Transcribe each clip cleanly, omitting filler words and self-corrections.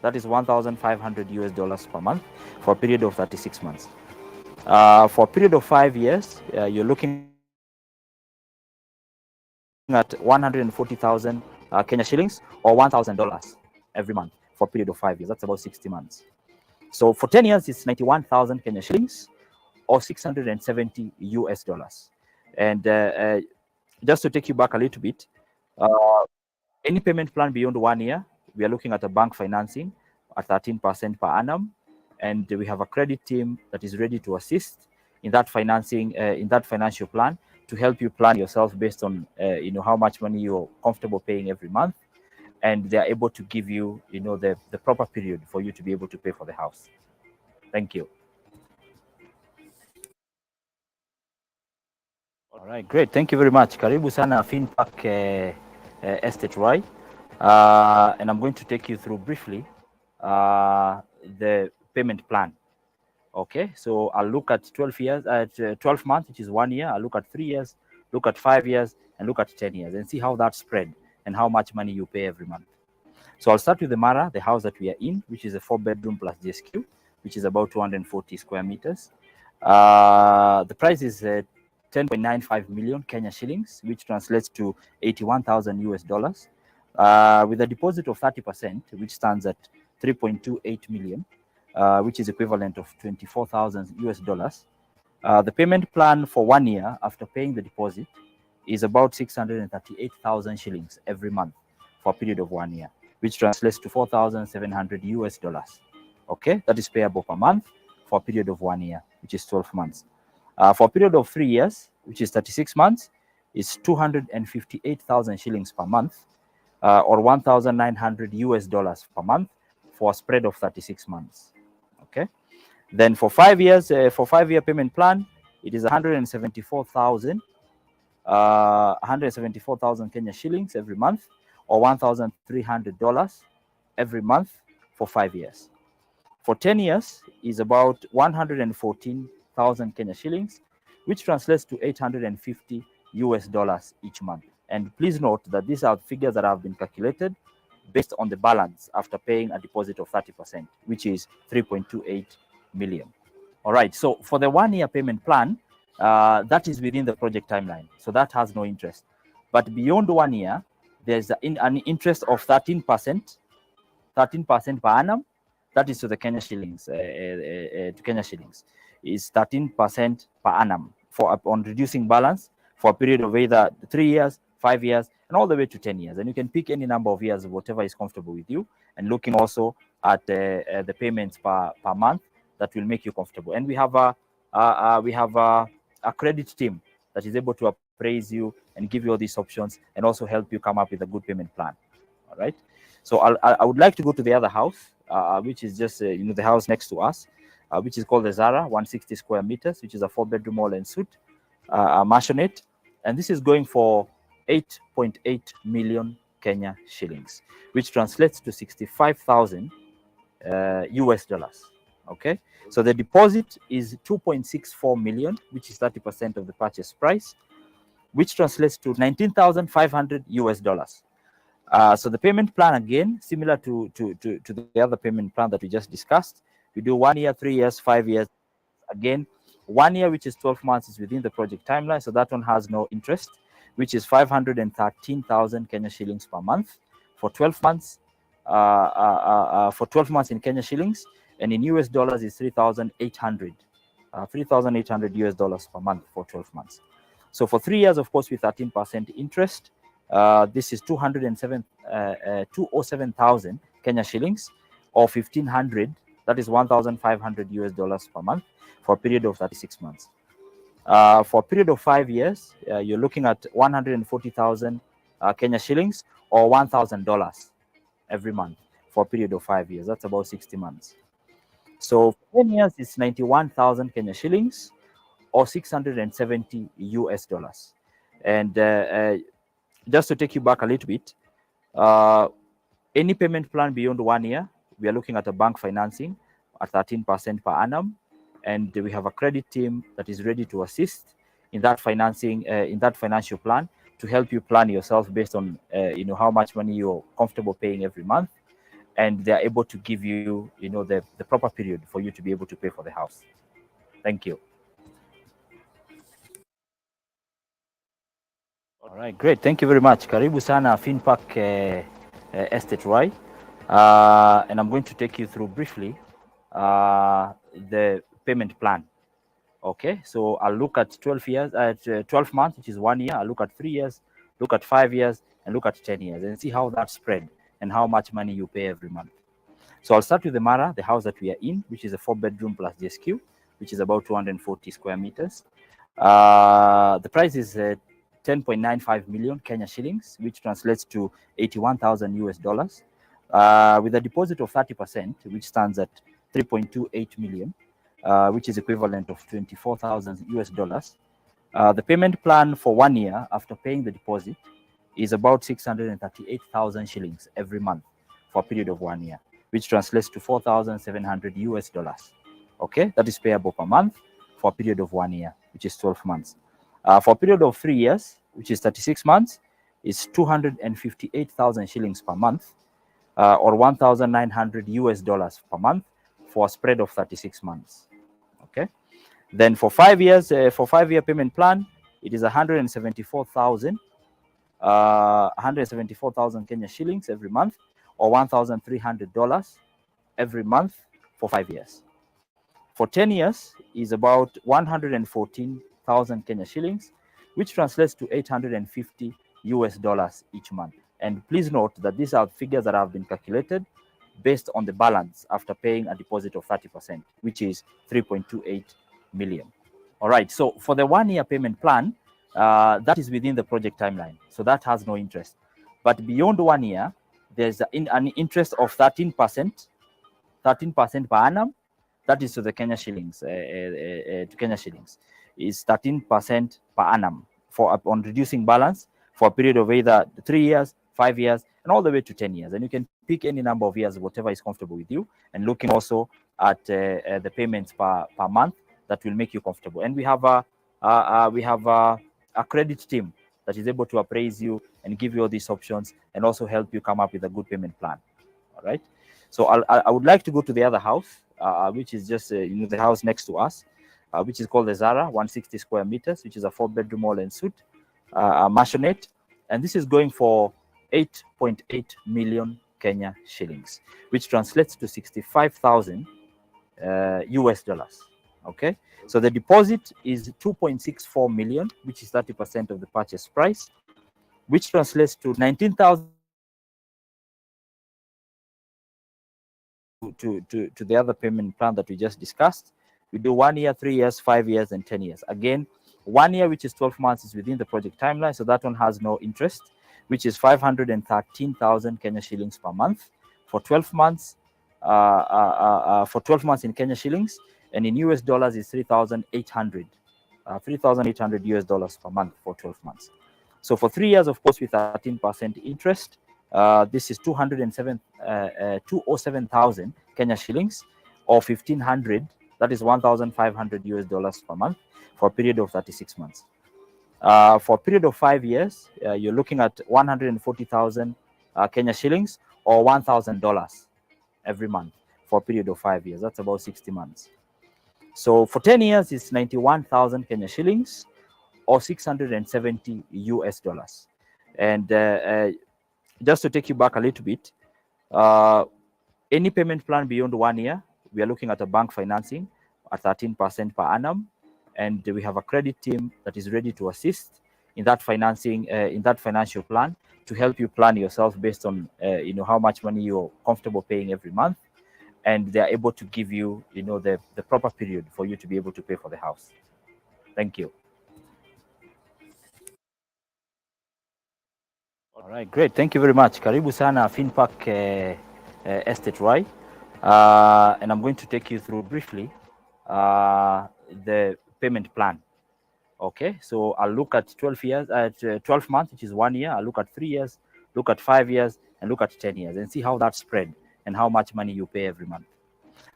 That is 1,500 US dollars per month for a period of 36 months. For a period of 5 years, you're looking at 140,000 Kenya shillings or $1,000 every month for a period of 5 years. That's about 60 months. So for 10 years, it's 91,000 Kenya shillings or 670 US dollars. And just to take you back a little bit, any payment plan beyond 1 year, we are looking at a bank financing at 13% per annum. And we have a credit team that is ready to assist in that financing, in that financial plan, to help you plan yourself based on how much money you're comfortable paying every month. And they're able to give you, the proper period for you to be able to pay for the house. Thank you. All right, great. Thank you very much. Karibu sana FinPark Estate Roy. And I'm going to take you through briefly the payment plan. Okay, so I'll look at 12 years, at 12 months, which is 1 year. I'll look at 3 years, look at 5 years, and look at 10 years and see how that's spread and how much money you pay every month. So I'll start with the Mara, the house that we are in, which is a 4-bedroom plus GSQ, which is about 240 square meters. The price is 10.95 million Kenya shillings, which translates to 81,000 US dollars, with a deposit of 30%, which stands at 3.28 million, which is equivalent of 24,000 US dollars. The payment plan for 1 year after paying the deposit is about 638,000 shillings every month for a period of 1 year, which translates to 4,700 US dollars. Okay, that is payable per month for a period of 1 year, which is 12 months. For a period of 3 years, which is 36 months, is 258,000 shillings per month, or 1,900 US dollars per month for a spread of 36 months. Okay. Then for 5 years, for 5-year payment plan, it is 174,000 Kenya shillings every month, or $1,300 every month for 5 years. For 10 years is about 114,000 Kenya shillings, which translates to 850 US dollars each month. And please note that these are figures that have been calculated based on the balance after paying a deposit of 30%, which is 3.28 million. All right, so for the 1 year payment plan, that is within the project timeline, so that has no interest. But beyond 1 year, there's an interest of 13% per annum. That is to the Kenya shillings. To Kenya shillings is 13% per annum for on reducing balance for a period of either 3 years, 5 years, and all the way to 10 years. And you can pick any number of years, whatever is comfortable with you, and looking also at the payments per month that will make you comfortable. And we have a credit team that is able to appraise you and give you all these options and also help you come up with a good payment plan. All right. So I would like to go to the other house, which is just the house next to us, which is called the Zara, 160 square meters, which is a 4-bedroom all and suite, mansionette, and this is going for 8.8 million Kenya shillings, which translates to 65,000 US dollars. Okay, so the deposit is 2.64 million, which is 30% of the purchase price, which translates to 19,500 US dollars. So the payment plan, again, similar to the other payment plan that we just discussed. We do 1 year, 3 years, 5 years. Again, 1 year, which is 12 months, is within the project timeline, so that one has no interest, which is 513,000 Kenya shillings per month for 12 months. For 12 months in Kenya shillings, and in US dollars is 3,800 US dollars per month for 12 months. So for 3 years, of course, with 13% interest, this is 207,000 Kenya shillings, or 1,500. That is 1,500 US dollars per month for a period of 36 months. For a period of 5 years, you're looking at 140,000 Kenya shillings, or $1,000 every month for a period of 5 years. That's about 60 months. So for 10 years, it's 91,000 Kenya shillings, or 670 US dollars. And just to take you back a little bit, any payment plan beyond 1 year, we are looking at a bank financing at 13% per annum, and we have a credit team that is ready to assist in that financing, in that financial plan, to help you plan yourself based on how much money you're comfortable paying every month, and they are able to give you the proper period for you to be able to pay for the house. Thank you. All right, great. Thank you very much. Karibu sana Finpark Estate Y. And I'm going to take you through briefly the payment plan. Okay, so I'll look at 12 years, 12 months, which is 1 year. I'll look at 3 years, look at 5 years, and look at 10 years, and see how that spread and how much money you pay every month. So I'll start with the Mara, the house that we are in, which is a 4-bedroom plus GSQ, which is about 240 square meters. The price is 10.95 million Kenya shillings, which translates to 81,000 US dollars, with a deposit of 30%, which stands at 3.28 million, which is equivalent of 24,000 US dollars. The payment plan for 1 year after paying the deposit is about 638,000 shillings every month for a period of 1 year, which translates to 4,700 US dollars. Okay, that is payable per month for a period of 1 year, which is 12 months. For a period of 3 years, which is 36 months, is 258,000 shillings per month, or 1,900 US dollars per month for a spread of 36 months. Okay. Then for 5 years, for 5-year payment plan, it is 174,000 Kenya shillings every month, or $1,300 every month for 5 years. For 10 years is about 114,000 Kenya shillings, which translates to $850 each month. And please note that these are figures that have been calculated based on the balance after paying a deposit of 30%, which is 3.28 million. All right, so for the 1-year payment plan, that is within the project timeline, so that has no interest. But beyond 1 year, there's an interest of 13% per annum. That is to the Kenya shillings. To Kenya shillings is 13% per annum for on reducing balance for a period of either 3 years, 5 years, and all the way to 10 years. And you can pick any number of years, whatever is comfortable with you, and looking also at the payments per month that will make you comfortable. And we have a credit team that is able to appraise you and give you all these options and also help you come up with a good payment plan. All right. So I would like to go to the other house, which is just the house next to us, which is called the Zara, 160 square meters, which is a 4-bedroom all and suite, maisonette, and this is going for 8.8 million Kenya shillings, which translates to 65,000 US dollars. Okay, so the deposit is 2.64 million, which is 30% of the purchase price, which translates to 19,000 to the other payment plan that we just discussed. We do 1 year, 3 years, 5 years, and 10 years. Again, 1 year, which is 12 months, is within the project timeline, so that one has no interest, which is 513,000 Kenya shillings per month for 12 months. For 12 months in Kenya shillings, and in US dollars is 3,800 US dollars per month for 12 months. So for 3 years, of course, with 13% interest, this is 207,000 Kenya shillings, or 1,500. That is 1,500 US dollars per month for a period of 36 months. For a period of 5 years, you're looking at 140,000 Kenya shillings, or $1,000 every month for a period of 5 years. That's about 60 months. So for 10 years, it's 91,000 Kenya shillings, or 670 US dollars. And just to take you back a little bit, any payment plan beyond 1 year, we are looking at a bank financing at 13% per annum, and we have a credit team that is ready to assist in that financing, in that financial plan, to help you plan yourself based on how much money you're comfortable paying every month, and they are able to give you the proper period for you to be able to pay for the house. Thank you. All right, great. Thank you very much. Karibu sana Finpark Estate Rai. And I'm going to take you through briefly the payment plan. Okay, so I'll look at 12 years, 12 months, which is 1 year. I'll look at 3 years, look at 5 years, and look at 10 years, and see how that's spread and how much money you pay every month.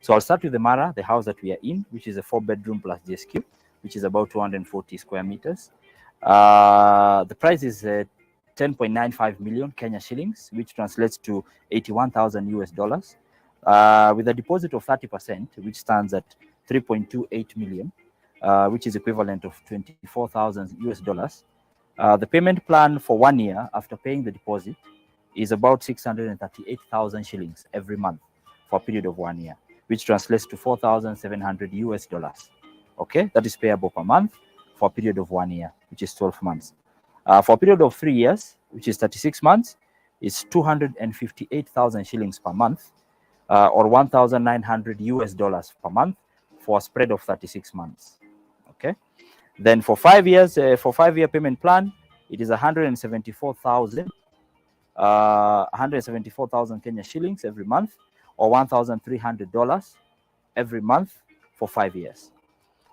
So I'll start with the Mara, the house that we are in, which is a 4-bedroom plus GSQ, which is about 240 square meters. The price is 10.95 million Kenya shillings, which translates to 81,000 US dollars, with a deposit of 30%, which stands at 3.28 million, which is equivalent of 24,000 US dollars. The payment plan for 1 year after paying the deposit is about 638,000 shillings every month for a period of 1 year, which translates to 4,700 US dollars. Okay, that is payable per month for a period of 1 year, which is 12 months. For a period of 3 years, which is 36 months, is 258,000 shillings per month, or 1,900 US dollars per month for a spread of 36 months. Okay. Then for 5 years, for 5-year payment plan, it is 174,000 Kenya shillings every month, or $1,300 every month for 5 years.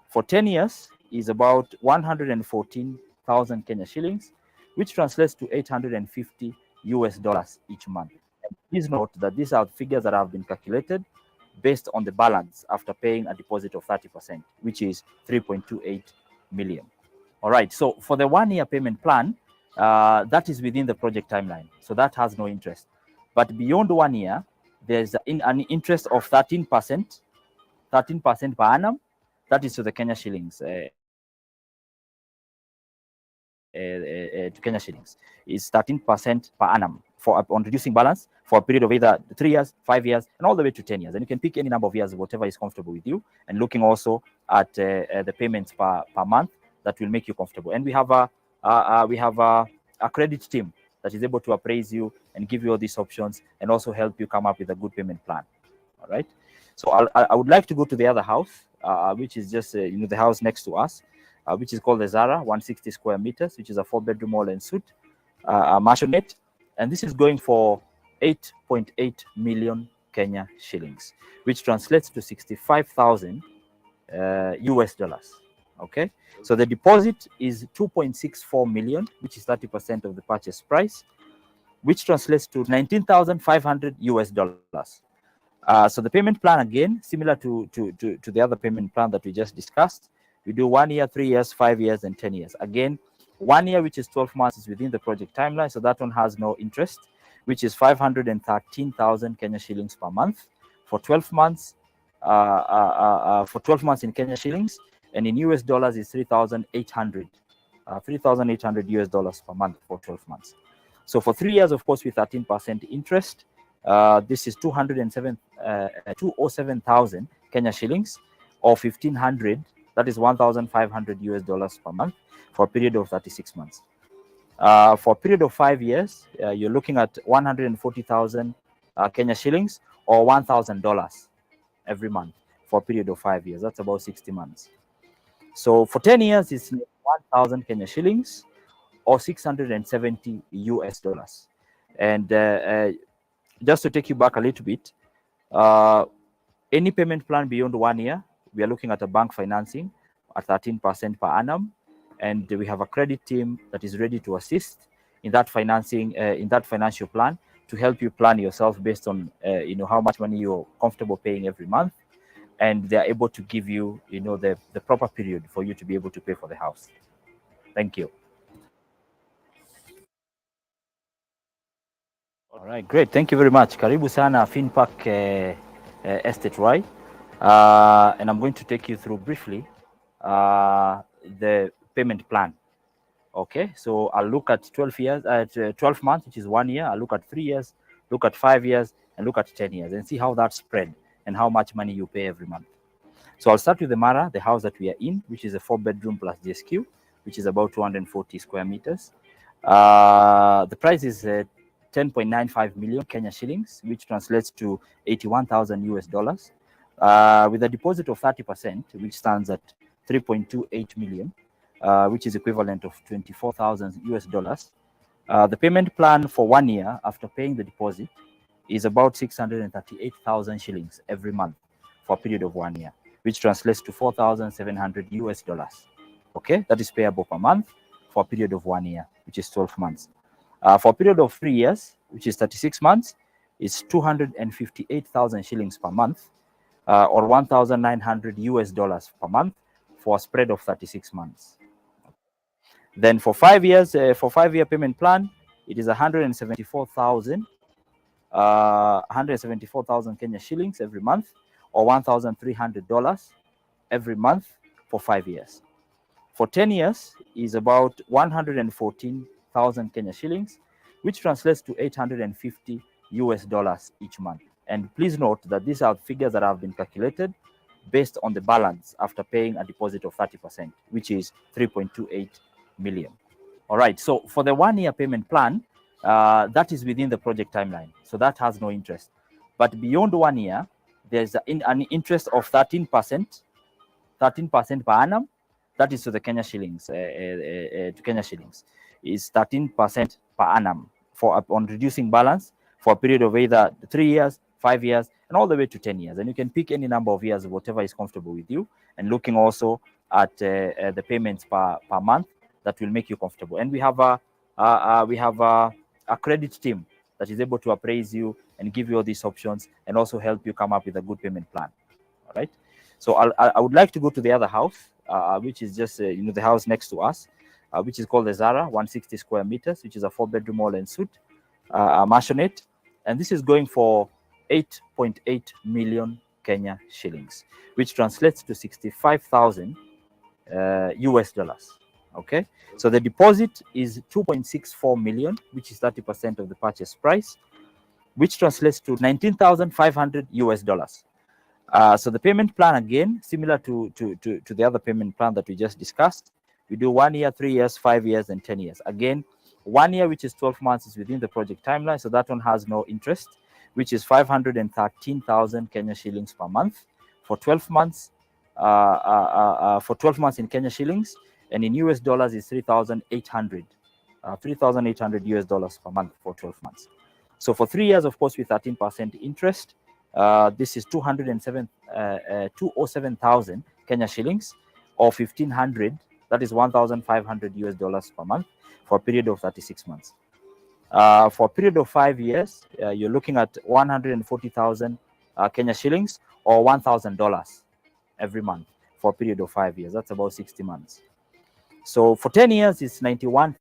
For 10 years is about 114,000 Kenya shillings, which translates to 850 US dollars each month. And please note that these are figures that have been calculated based on the balance after paying a deposit of 30%, which is 3.28 million. All right, so for the 1 year payment plan, that is within the project timeline, so that has no interest. But beyond 1 year, there's an interest of 13% per annum, that is to the Kenya shillings. To Kenya shillings is 13% per annum for on reducing balance for a period of either 3 years, 5 years, and all the way to 10 years. And you can pick any number of years, whatever is comfortable with you. And looking also at the payments per month that will make you comfortable. And we have a credit team that is able to appraise you and give you all these options and also help you come up with a good payment plan. All right. So I would like to go to the other house, which is just the house next to us. Which is called the Zara, 160 square meters, which is a 4-bedroom all and suite, mansionette, and this is going for 8.8 million Kenya shillings, which translates to 65,000 US dollars. Okay, so the deposit is 2.64 million, which is 30% of the purchase price, which translates to 19,500 US dollars. So the payment plan, again, similar to the other payment plan that we just discussed. We do 1 year, 3 years, 5 years, and 10 years. Again, 1 year, which is 12 months, is within the project timeline, so that one has no interest, which is 513,000 Kenya shillings per month for 12 months. For 12 months in Kenya shillings, and in US dollars is 3,800 US dollars per month for 12 months. So for 3 years, of course, with 13% interest, this is 207,000 Kenya shillings, or 1,500. That is 1,500 US dollars per month for a period of 36 months. For a period of 5 years, you're looking at 140,000 Kenya shillings, or $1,000 every month for a period of 5 years. That's about 60 months. So for 10 years, it's 1,000 Kenya shillings, or 670 US dollars. And just to take you back a little bit, any payment plan beyond 1 year, we are looking at a bank financing at 13% per annum, and we have a credit team that is ready to assist in that financing, in that financial plan, to help you plan yourself based on how much money you're comfortable paying every month, and they are able to give you the proper period for you to be able to pay for the house. Thank you. All right, great. Thank you very much. Karibu sana Finpark Estate, right? And I'm going to take you through briefly the payment plan. Okay, so I'll look at 12 years, 12 months, which is 1 year. I'll look at 3 years, look at 5 years, and look at 10 years, and see how that's spread and how much money you pay every month. So I'll start with the Mara, the house that we are in, which is a 4-bedroom plus GSQ, which is about 240 square meters. The price is 10.95 million Kenya shillings, which translates to 81,000 US dollars, with a deposit of 30%, which stands at 3.28 million, which is equivalent of 24,000 US dollars. The payment plan for 1 year after paying the deposit is about 638,000 shillings every month for a period of 1 year, which translates to 4,700 US dollars. Okay, that is payable per month for a period of 1 year, which is 12 months. For a period of 3 years, which is 36 months, it's 258,000 shillings per month, or 1,900 US dollars per month for a spread of 36 months. Then for 5 years, for 5-year payment plan, it is 174,000 Kenya shillings every month, or $1,300 every month for 5 years. For 10 years is about 114,000 Kenya shillings, which translates to 850 US dollars each month. And please note that these are figures that have been calculated based on the balance after paying a deposit of 30%, which is 3.28 million. All right, so for the 1 year payment plan, that is within the project timeline, so that has no interest. But beyond 1 year, there's an interest of 13% per annum. That is to the Kenya shillings. To Kenya shillings is 13% per annum for on reducing balance for a period of either 3 years, 5 years, and all the way to 10 years. And you can pick any number of years, whatever is comfortable with you, and looking also at the payments per month that will make you comfortable. And we have a credit team that is able to appraise you and give you all these options and also help you come up with a good payment plan. All right. So I would like to go to the other house, which is just the house next to us, which is called the Zara, 160 square meters, which is a 4-bedroom all and suite, mansionette, and this is going for 8.8 million Kenya shillings, which translates to 65,000 US dollars. Okay, so the deposit is 2.64 million, which is 30% of the purchase price, which translates to 19,500 US dollars. So the payment plan, again, similar to the other payment plan that we just discussed. We do 1 year, 3 years, 5 years, and 10 years. Again, 1 year, which is 12 months, is within the project timeline, so that one has no interest, which is 513,000 Kenya shillings per month for 12 months. For 12 months in Kenya shillings, and in US dollars is 3,800 US dollars per month for 12 months. So for 3 years, of course, with 13% interest, this is 207,000 Kenya shillings, or 1,500, that is 1,500 US dollars per month for a period of 36 months. For a period of 5 years, you're looking at 140,000 Kenya shillings, or $1,000 every month for a period of 5 years. That's about 60 months. So for 10 years, it's 91.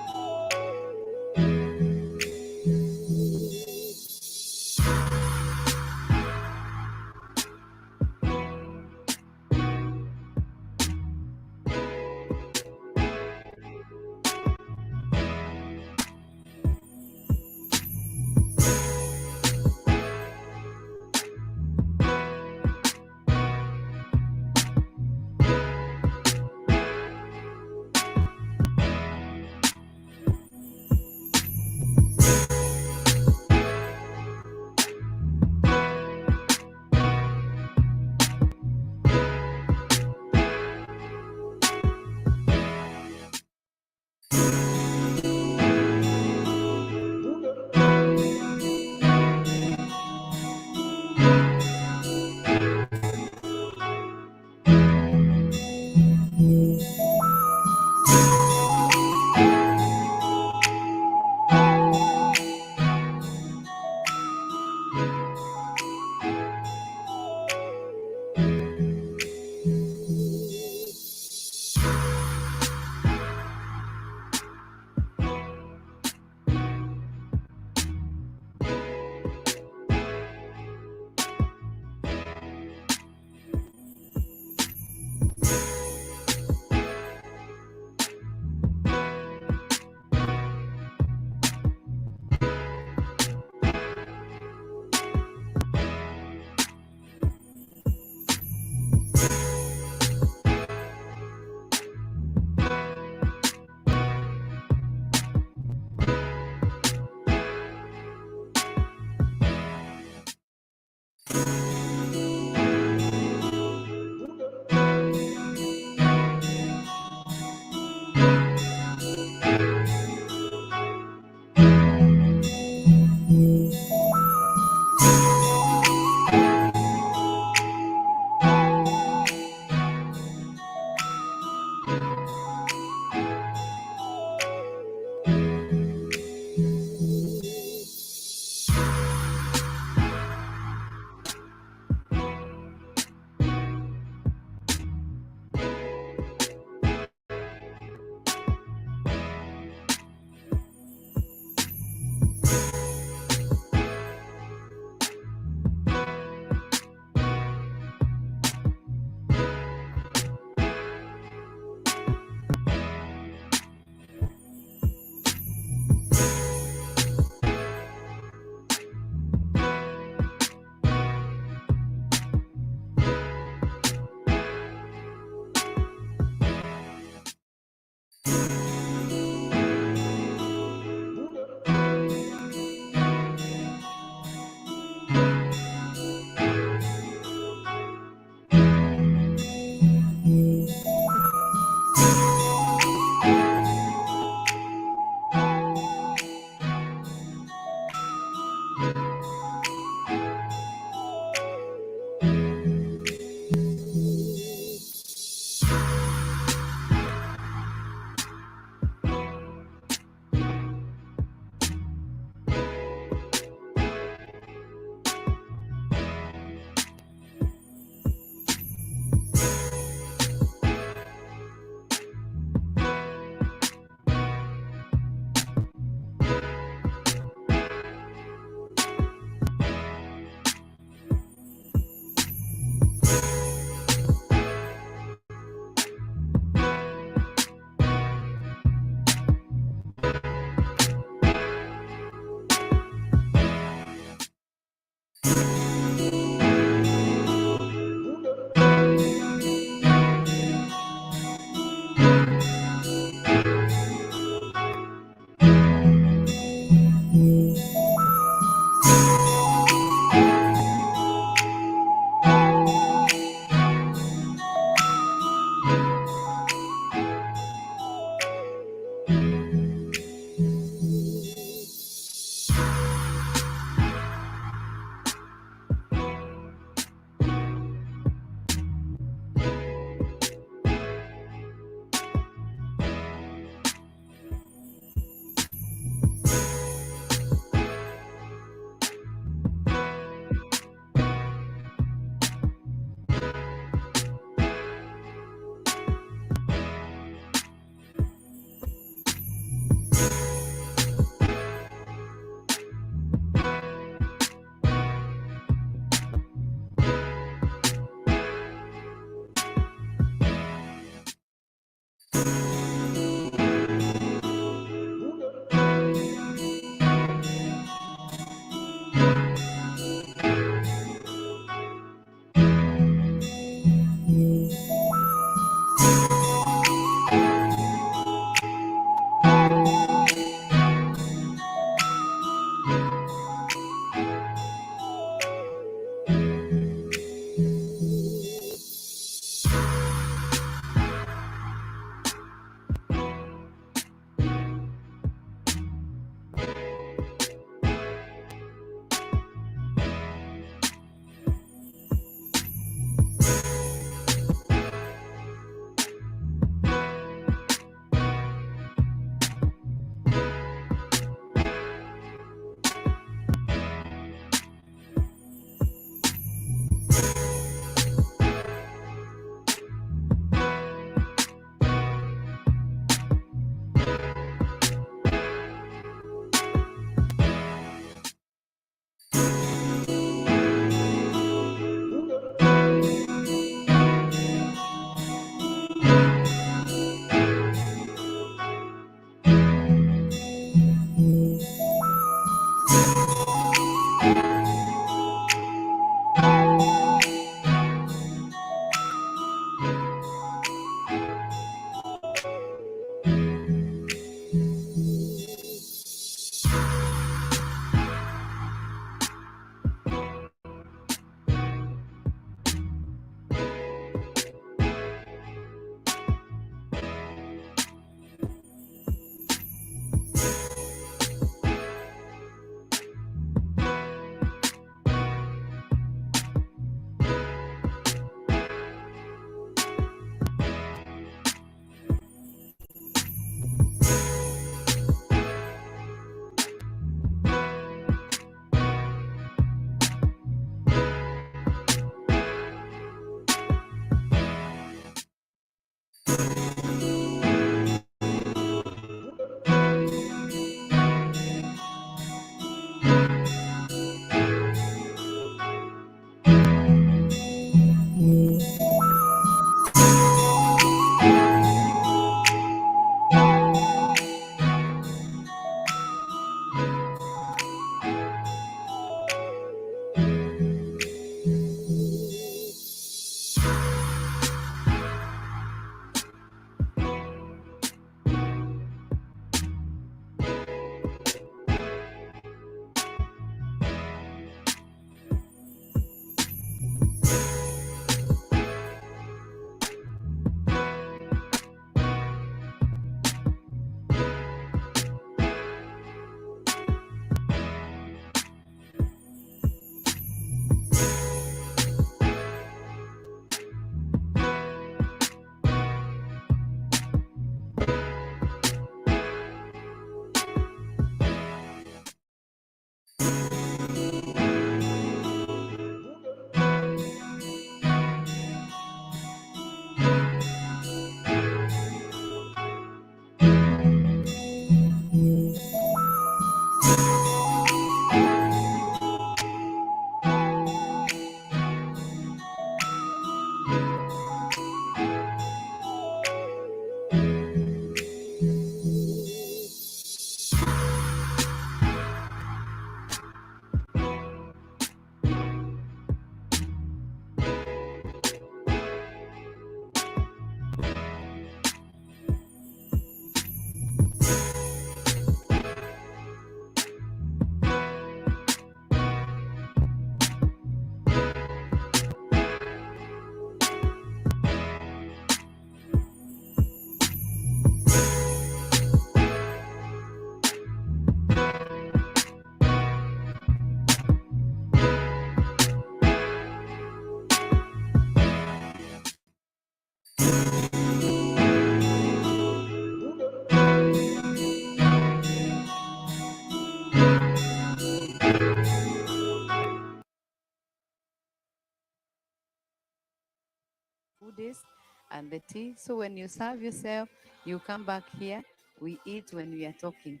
and the tea. So when you serve yourself, you come back here. We eat when we are talking.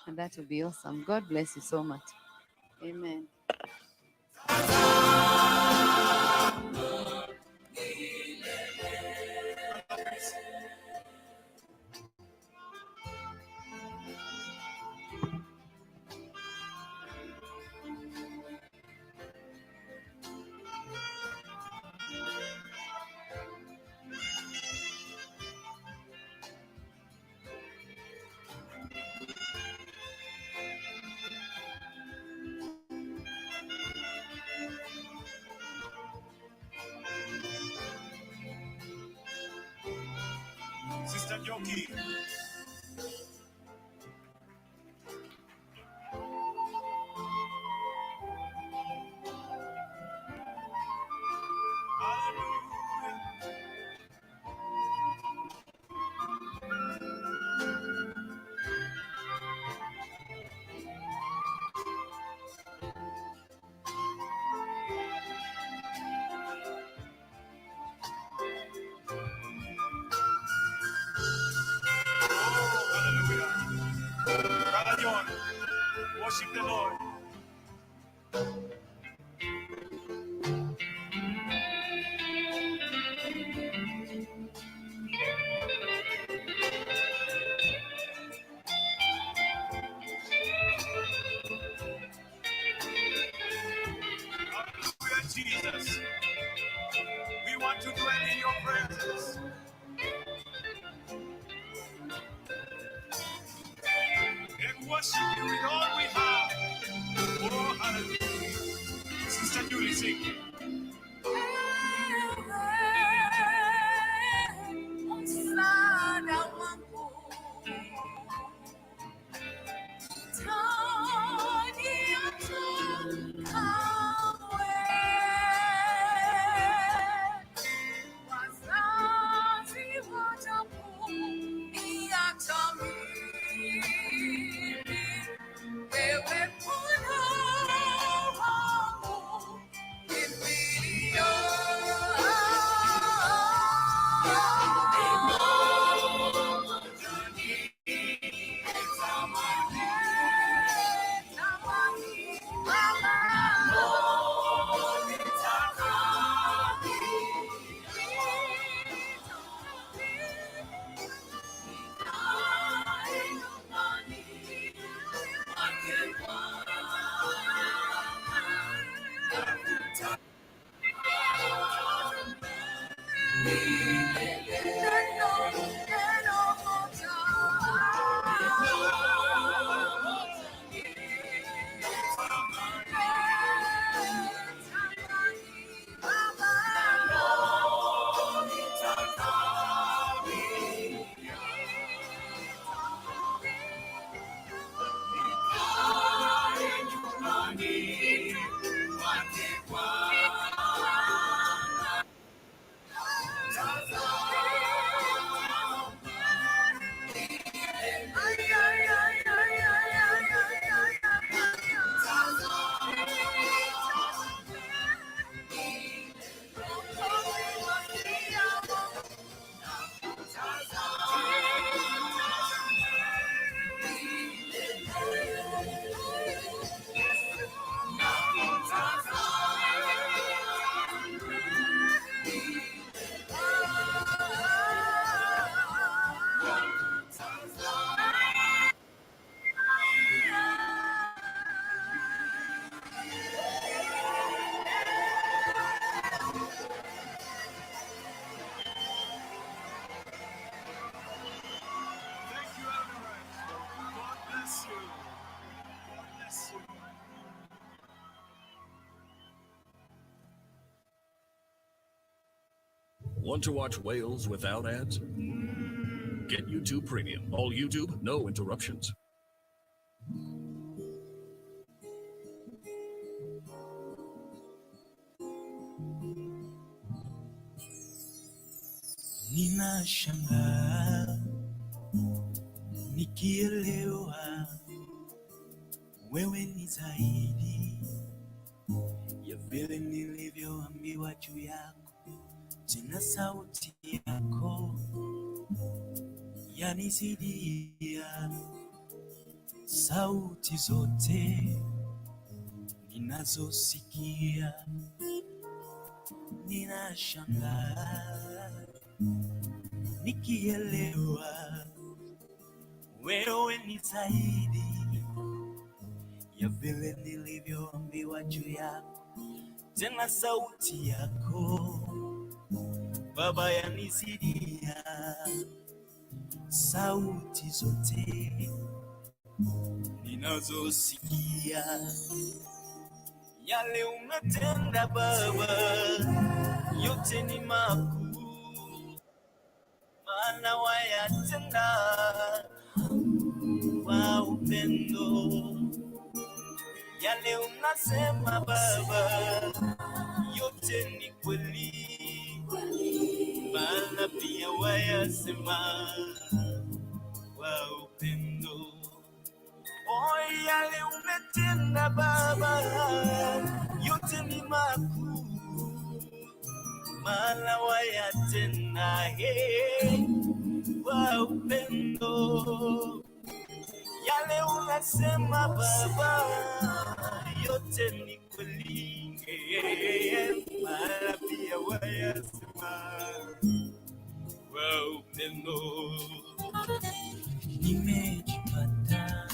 And that will be awesome. God bless you so much. Amen. Sister Joki. Hallelujah. Brother John, worship the Lord. Hallelujah, Jesus. We want to dwell in your presence and worship you with all we have. Oh, hallelujah. Sister Julie, sing. Thank you, everyone. God bless you. God bless you. Want to watch Wales without ads? Get YouTube Premium. All YouTube, no interruptions. Ninashangaa nikielewa wewe ni zaidi ya vile nilivyoambiwa juu yako. tena sauti yako yanizidia sauti zote ninazosikia. Ninashangaa nikielewa wewe ni zaidi ya vile nilivyoambiwa juu yako, tena sauti yako Baba yanizidia sauti zote ninazosikia. Yale umetenda Baba yote ni makuu, maana wayatenda kwa upendo. Yale unasema Baba yote ni kweli, maana pia wayasema kwa upendo. Oh, yale umetenda Baba yote ni makuu, maana wayatenda kwa upendo. Yale unasema Baba yote ni kweli, maana pia wayasema kwa upendo. Nimejipata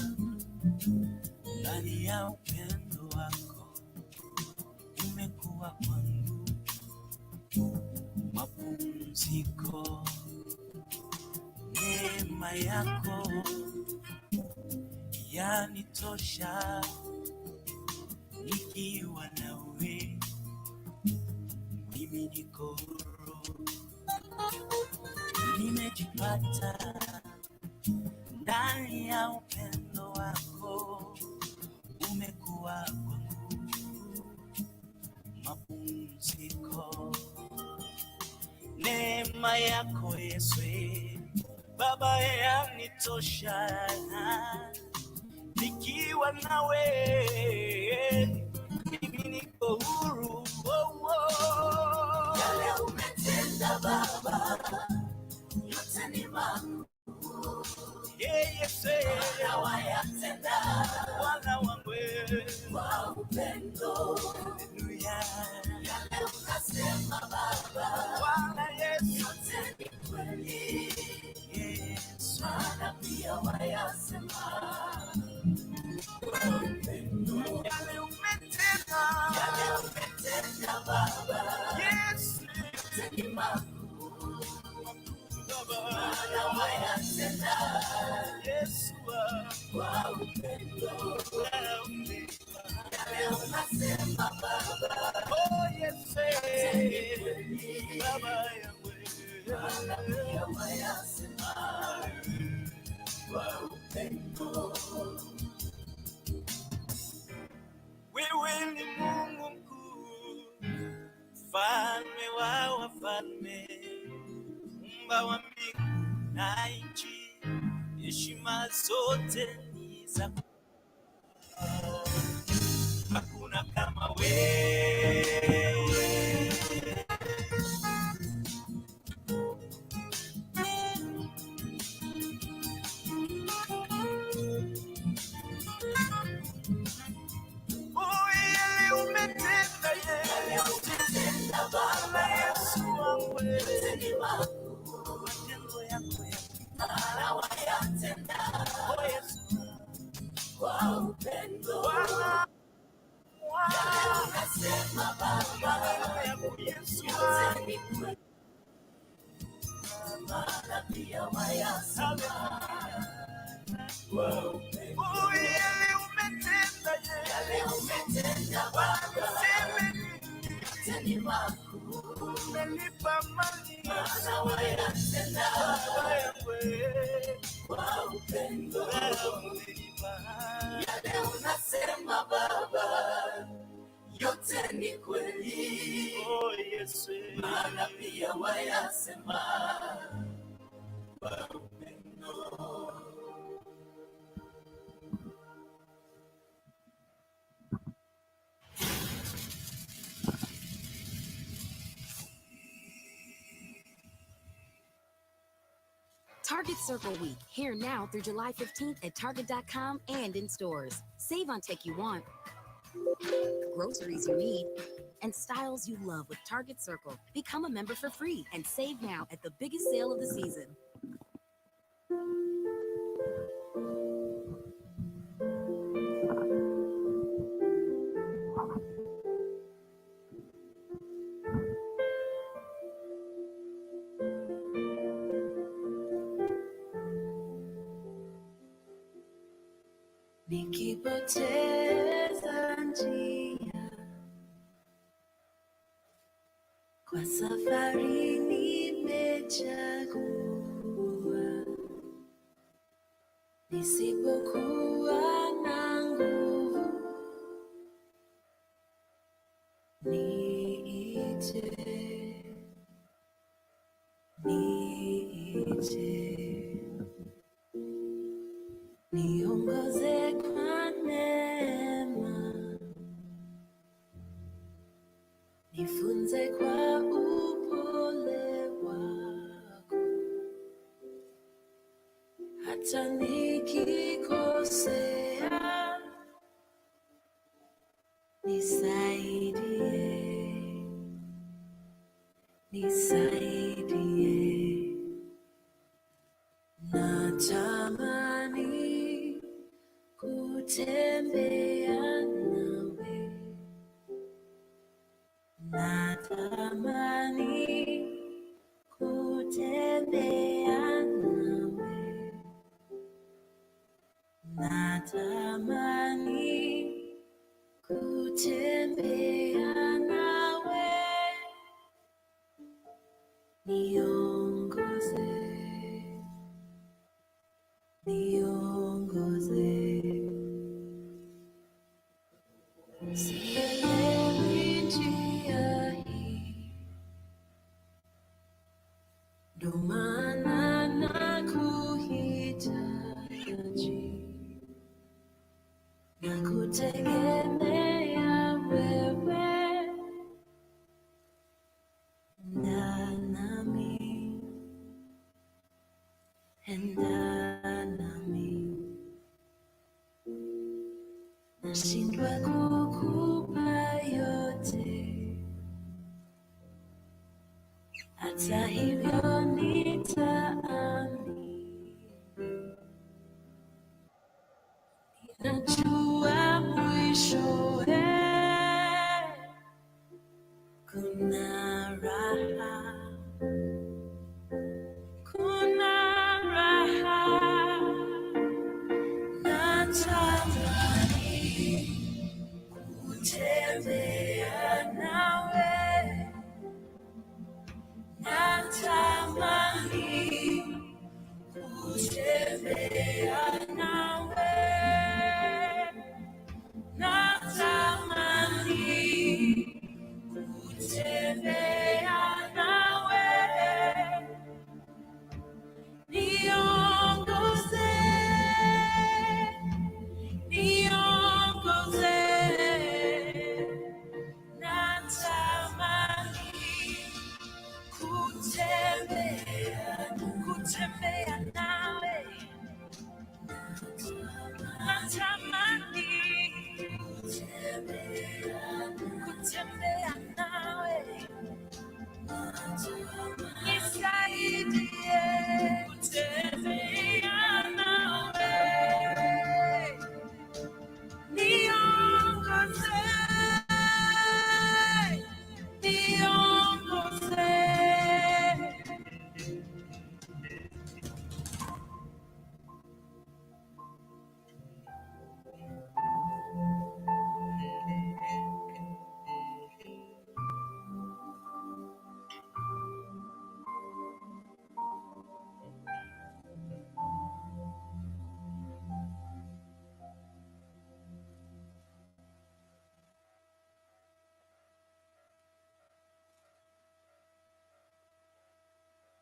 ndani ya upendo wako, umekuwa kwangu mapumziko. Neema yako yanitosha, nikiwa nawe mimi niko huru. Nimejipata ndani ya upendo wako, umekuwa kwangu mapumziko. Neema yako Yesu Baba yanitosha, nikiwa nawe mimi niko huru. Yale umetenda Baba yote ni makuu, Yesu Bwana wayatenda, Bwana wangu kwa upendo. Haleluya. Yale unasema Baba Bwana Yesu yote ni kweli, Yesu Bwana pia wayasema kwa upendo. Yale umetenda Baba Yesu yote ni makuu, Bwana wayatenda Yesu kwa upendo. Yale unasema Baba oh Yesu Baba yangu, Bwana pia wayasema kwa upendo. Wewe ni Mungu mkuu, mfalme wa wafalme, Muumba wa mbingu na nchi, heshima zote ni zako. Hakuna kama wewe. Baba Yesu wangu, ni makuu matendo yako Bwana wayatenda, oh Yesu kwa upendo. Bwana unasema Baba yako Yesu ni kweli, maana pia wayasema kwa upendo. Oh, yale umetenda Baba ni makuu, umenipa amani, Bwana wayatenda kwa upendo. Yale unasema Baba yote ni kweli, oh Yesu, maana pia wayasema kwa upendo. Target Circle Week, here now through July 15th at Target.com and in stores. Save on tech you want, groceries you need, and styles you love with Target Circle. Become a member for free and save now at the biggest sale of the season. Nikipoteza njia kwa safari nimechagua, nisipokuwa na nguvu niite, niongoze kwa neema, nifunze kwa upole wako, hata nikikosea nisaidie, natamani kutembea nawe, natamani kutembea nawe, natamani kutembea nawe, niongoze, sielewi njia hii, ndo maana nakuhitaji, nakutegemea wewe, enda nami, nashindwa kukupa yote, hata hivyo nitaamini, najua mwishowe kuna raha, natamani kutembea nawe, natamani kutembea nawe, natamani kutembea nawe, niongoze, natamani kutembea nawe, natamani kutembea nawe, nisaidie kutembea nawe, niongoze,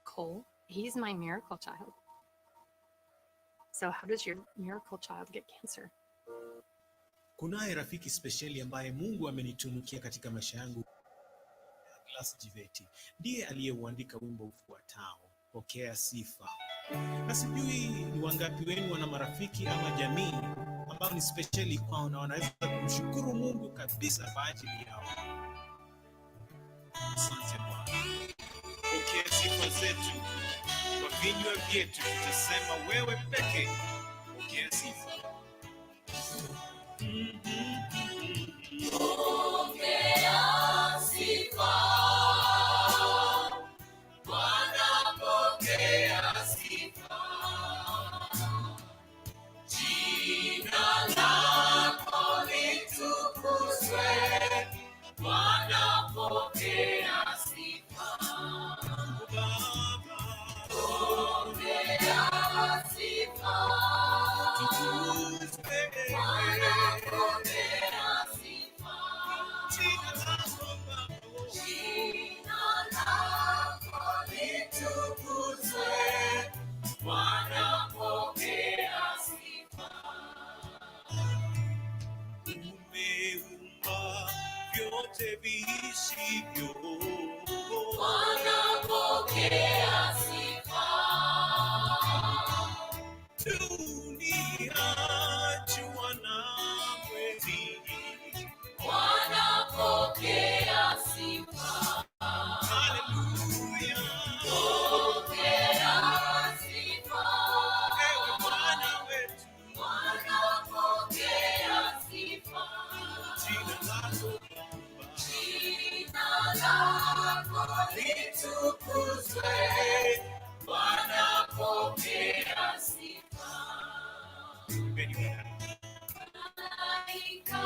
Cole, he's my miracle child. So how does your miracle child get cancer? Kunaye rafiki spesheli ambaye Mungu amenitunukia katika maisha yangu. Glass Jiveti ndiye aliyeuandika wimbo ufuatao, Pokea Sifa. Na sijui ni wangapi wenu wana marafiki ama jamii ambao ni speciali kwao na wanaweza kumshukuru Mungu kabisa kwa ajili yao. Asante Bwana. Pokea sifa zetu, kwa vinywa vyetu tutasema wewe pekee. Pokea sifa. Pokea sifa. Bwana pokea sifa. Jina lako litukuzwe. Bwana pokea sifa. Pokea sifa. Bwana pokea sifa. Jina lako litukuzwe. Bwana pokea sifa. Umeumba vyote viishivyo. Bwana pokea sifa. Dunia, jua na mwezi. Bwana pokea sifa. Haleluya. Pokea sifa. Ewe Bwana wetu. Bwana pokea sifa. Jina lako litukuzwe. Bwana pokea sifa. Malaika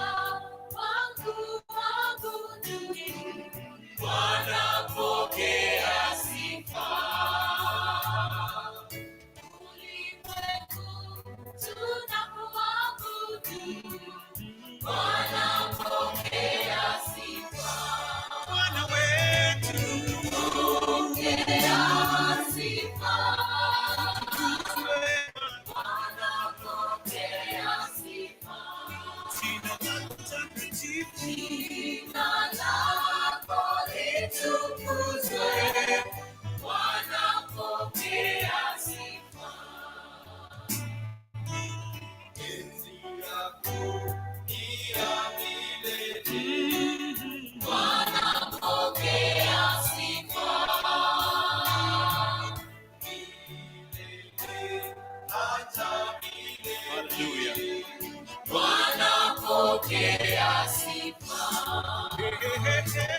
wangu waabudu. Bwana pokea sifa. Ulimwengu tunakuabudu. Bwana pokea sifa. Bwana wetu. Pokea sifa. Bwana pokea sifa. Jina lako takatifu. Jina lako litukuzwe. Bwana pokea sifa. Enzi yako ni ya milele. Bwana pokea sifa. Milele hata milele. Haleluya. Bwana pokea sifa. Pokea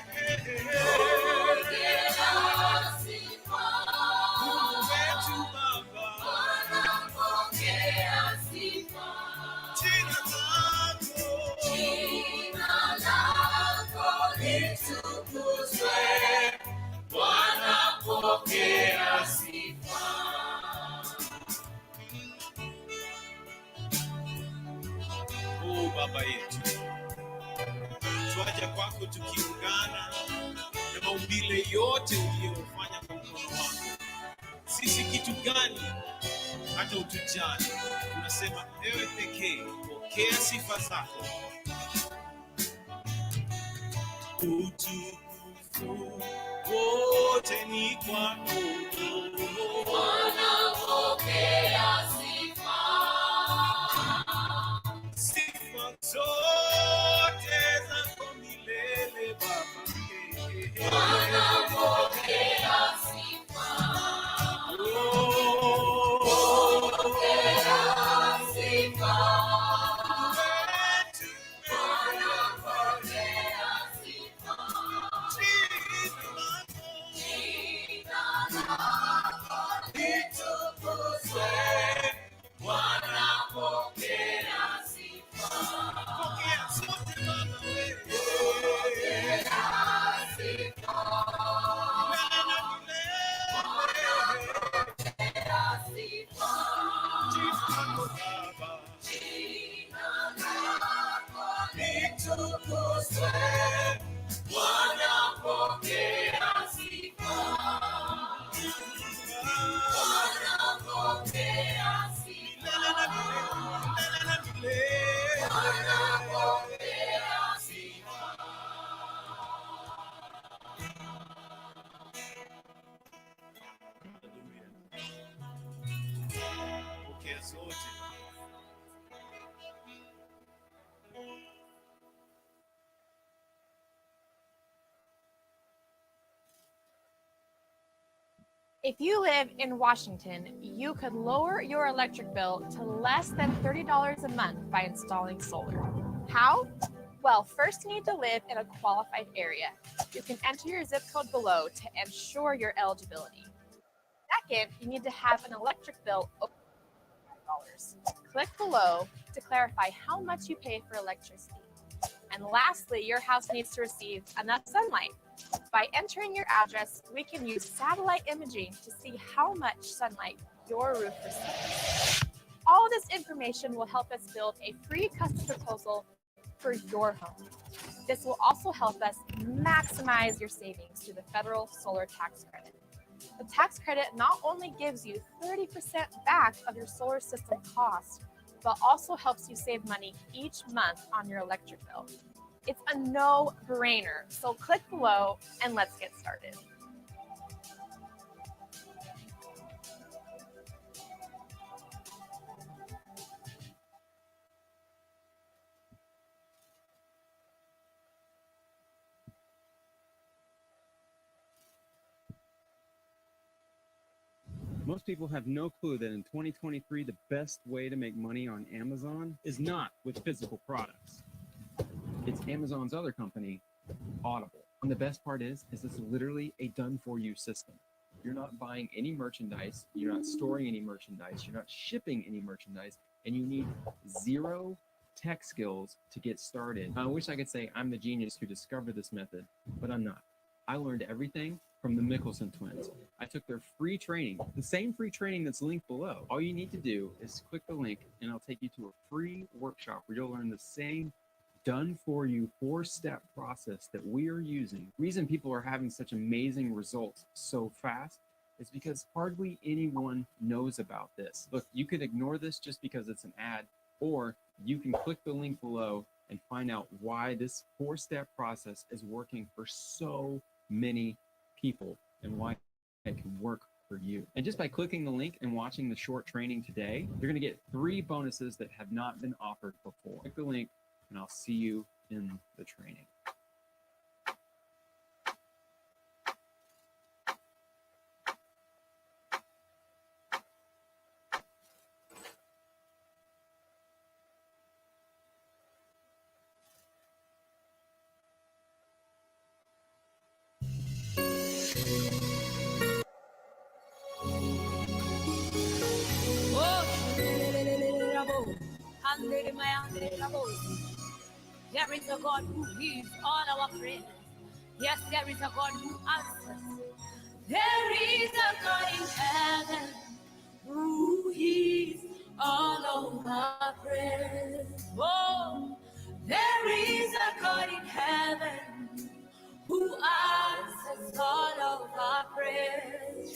sifa. Mungu wetu Baba. Bwana pokea sifa. Jina lako litukuzwe. Bwana pokea sifa. Oh, Baba yetu, twaja kwako tukiungana na maumbile yote uliyofanya kwa mkono wako. Sisi kitu gani hata utujali? Tunasema ewe pekee, pokea sifa zako. Utukufu wote ni kwako. Bwana pokea sifa. Sifa zote zako milele Baba. Bwana pokea sifa. Pokea sifa. Bwana pokea sifa. Jina lako If you live in Washington, you could lower your electric bill to less than $30 a month by installing solar. How? Well, first you need to live in a qualified area. You can enter your zip code below to ensure your eligibility. Second, you need to have an electric bill over $5. Click below to clarify how much you pay for electricity. And lastly, your house needs to receive enough sunlight. By entering your address, we can use satellite imaging to see how much sunlight your roof receives. All this information will help us build a free custom proposal for your home. This will also help us maximize your savings through the federal solar tax credit. The tax credit not only gives you 30% back of your solar system cost, but also helps you save money each month on your electric bill. It's a no-brainer, so click below and let's get started. Most people have no clue that in 2023, the best way to make money on Amazon is not with physical products. It's Amazon's other company, Audible. And the best part is it's literally a done-for-you system. You're not buying any merchandise, you're not storing any merchandise, you're not shipping any merchandise, and you need zero tech skills to get started. I wish I could say I'm the genius who discovered this method, but I'm not. I learned everything from the Mickelson twins. I took their free training, the same free training that's linked below. All you need to do is click the link and I'll take you to a free workshop where you'll learn the same done-for-you 4-step process that we are using. The reason people are having such amazing results so fast is because hardly anyone knows about this. Look, you could ignore this just because it's an ad, or you can click the link below and find out why this 4-step process is working for so many people and why it can work for you. And just by clicking the link and watching the short training today, you're going to get 3 bonuses that have not been offered before. Click the link and I'll see you in the training. There is a God who hears all our prayers. Yes, there is a God who answers. There is a God in heaven who hears all of our prayers. Oh, there is a God in heaven who answers all of our prayers.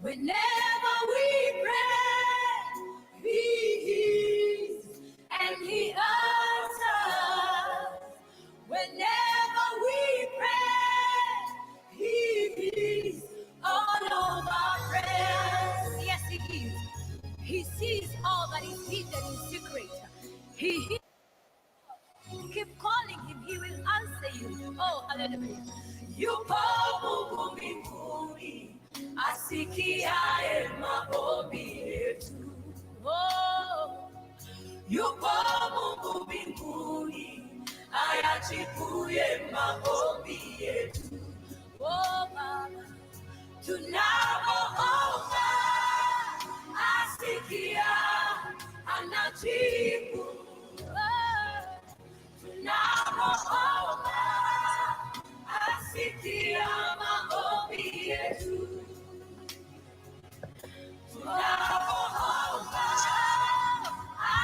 Whenever we pray, He hears and He answers. Whenever we pray, He hears all of our prayers. Yes, He hears. He sees all that is hidden in secret. He hears. Keep calling Him, He will answer you. Oh, hallelujah. Yupo Mungu mbinguni, asikiaye maombi yetu. Oh, yupo Mungu mbinguni, ayajibuye maombi yetu. Oh, Baba, tunapoomba, asikia, anajibu. Tunapoomba, asikia maombi yetu. Tunapoomba,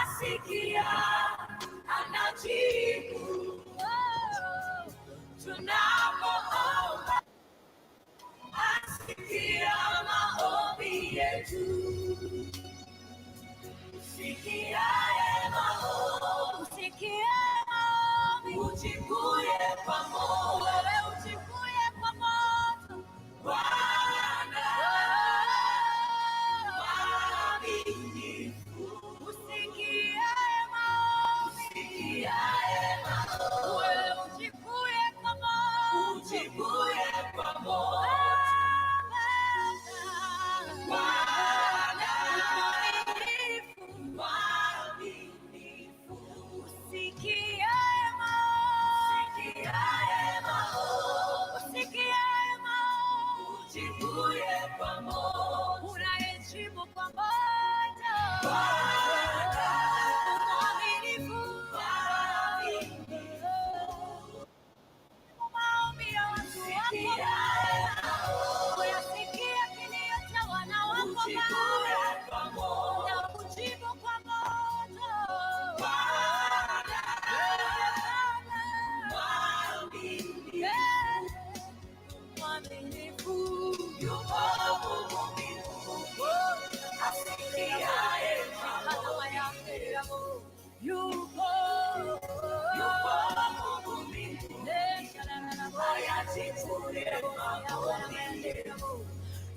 asikia, anajibu. Tunapoomba, asikia maombi yetu. Sikiaye maombi, sikiaye maombi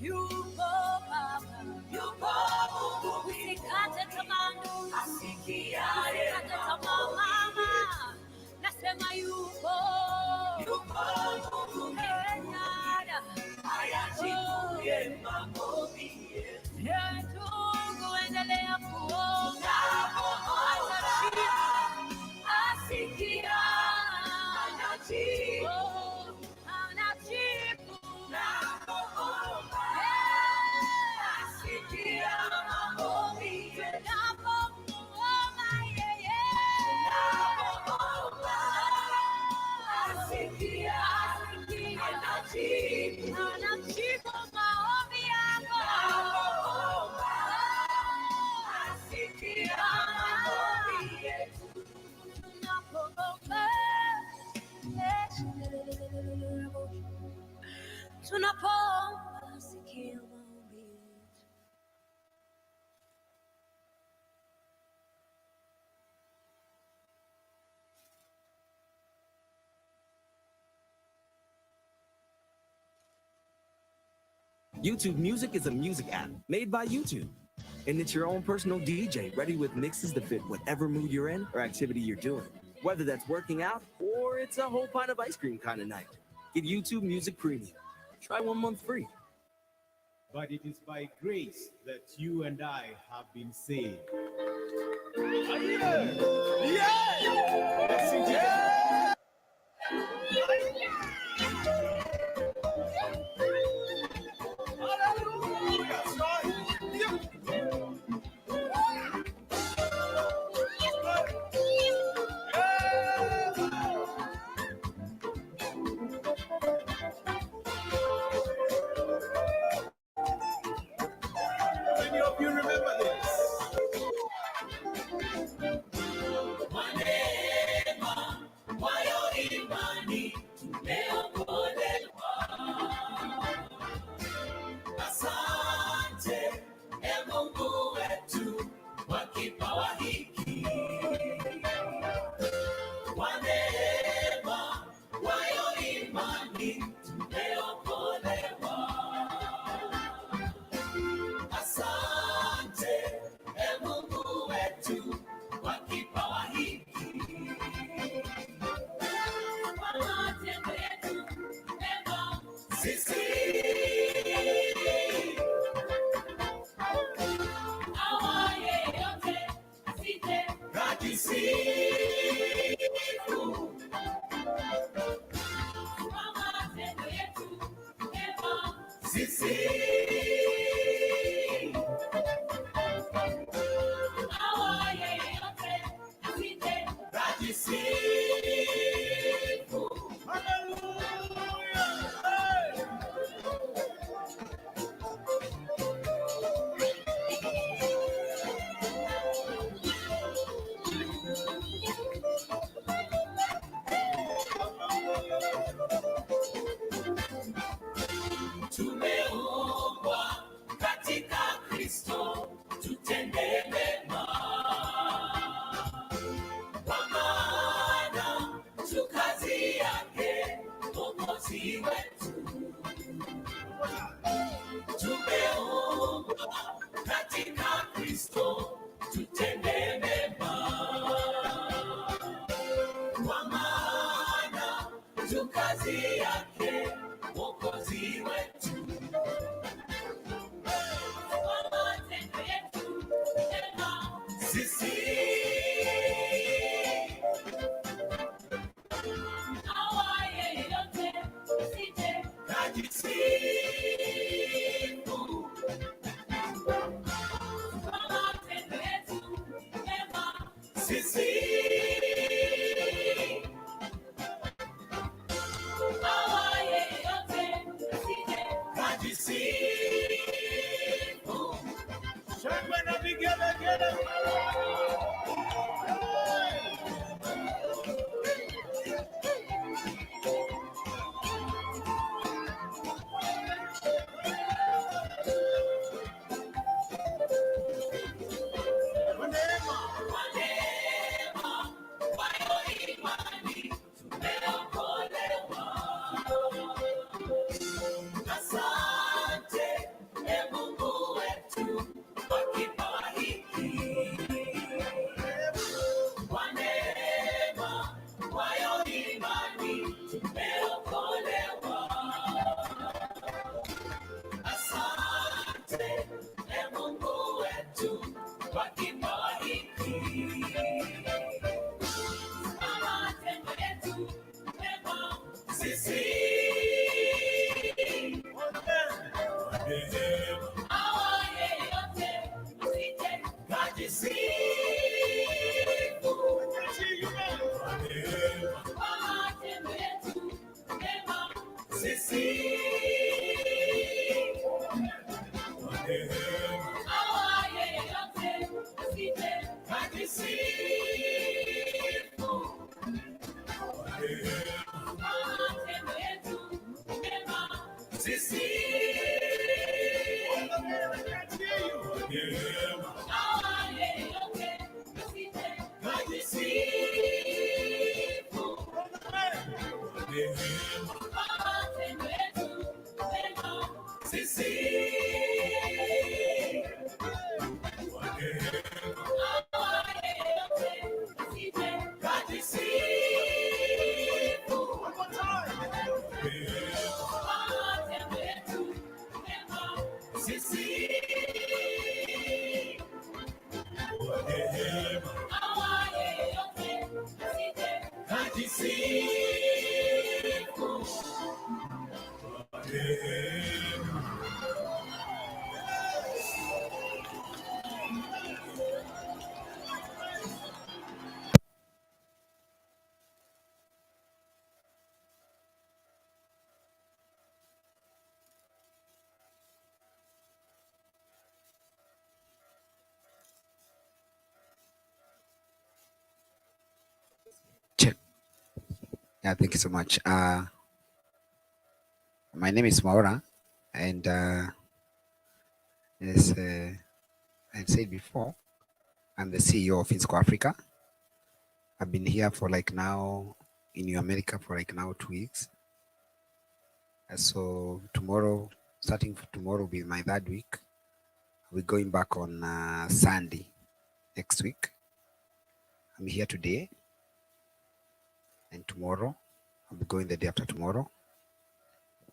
Yupo Baba, yupo Mungu, usikate tamaa ndugu, usikate tamaa mama, nasema yupo Mungu Kenyana, ayajibuye maombi yetu, endelea kuomba, atashinda, asikia, anajibu. Tunapomba sikia maombi yetu. YouTube Music is a music app made by YouTube. And it's your own personal DJ ready with mixes to fit whatever mood you're in or activity you're doing. Whether that's working out or it's a whole pint of ice cream kind of night. Get YouTube Music Premium. Try 1 month free. But it is by grace that you and I have been saved. Many of you remember this. Asante, Mungu wetu, kwa kipawa hiki. Kwa neema, wayo imani, tumeokolewa. Asante, Mungu wetu, kwa kipawa hiki. Kwa matendo yetu mema, sisi tumeumbwa katika Kristo, tutende mema, kwa maana tu kazi yake Mwokozi wetu. Tumeumbwa katika Kristo, tutende mema, kwa maana tu kazi yake Mwokozi wetu. Sisi awaye yote usije kajisifu, kwa matendo yetu mema. Sisi awaye yote usije Yeah, thank you so much. My name is Maura, and as I said before, I'm the CEO of Finsco Africa. I've been here for like now in New America for like now 2 weeks. So tomorrow, starting for tomorrow, will be my third week. We're going back on Sunday next week. I'm here today and tomorrow. I'll be going the day after tomorrow.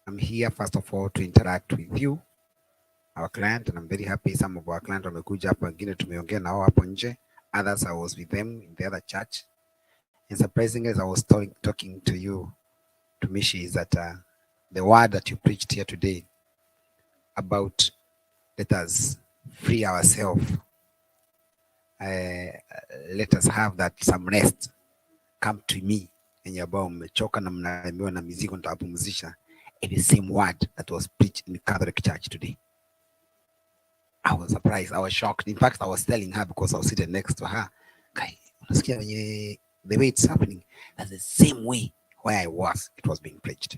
I'm here first of all to interact with you, our client, and I'm very happy some of our clients wamekuja hapa, wengine tumeongea nao hapo nje. Others I was with them in the other church. And surprisingly, as I was talking to you, to Mishi, is that the word that you preached here today about let us free ourselves, let us have that some rest, come to me, and ambao mmechoka na mnaelemewa na mizigo nitawapumzisha. It is the same word that was preached in the Catholic Church today. I was surprised. I was shocked. In fact, I was telling her because I was sitting next to her. The way it's happening, that's the same way where I was, it was being preached.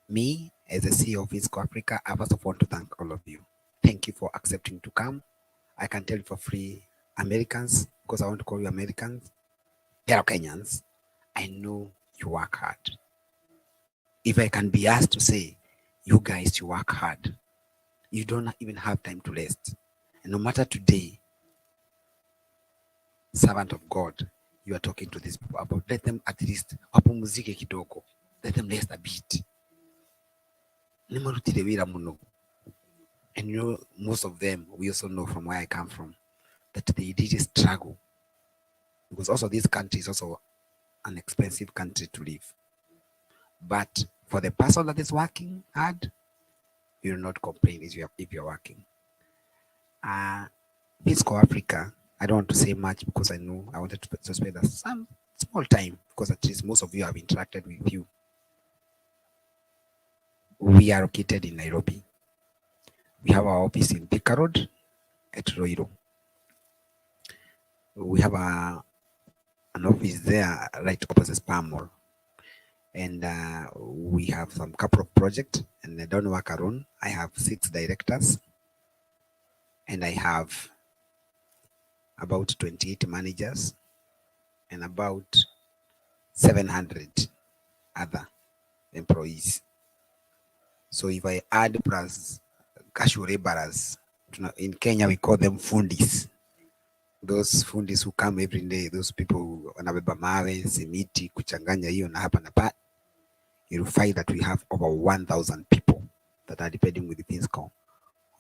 Me, as the CEO of Finsco Africa, I first of all want to thank all of you. Thank you for accepting to come. I can tell you for free, Americans, because I want to call you Americans, fellow Kenyans, I know you work hard. If I can be asked to say, you guys, you work hard. You don't even have time to rest. And no matter today, servant of God, you are talking to these people about, let them at least wapumzike kidogo. Let them rest a bit. And you know, most of them, we also know from where I come from, that they did struggle. Because also this country is also an expensive country to live. But for the person that is working hard, you will not complain if you're working. Finsco Africa, I don't want to say much because I know I wanted to spend some small time because at least most of you have interacted with you. We are located in Nairobi. We have our office in Thika Road at Roiro. We have an office there right opposite Spar Mall. And we have some couple of projects, and I don't work alone. I have 6 directors, and I have about 28 managers and about 700 other employees. So if I add plus casual laborers, in Kenya we call them fundis. Those fundis who come every day, those people who wanabeba mawe, simiti, kuchanganya hiyo na hapa na pale, you'll find that we have over 1,000 people that are depending with the Finsco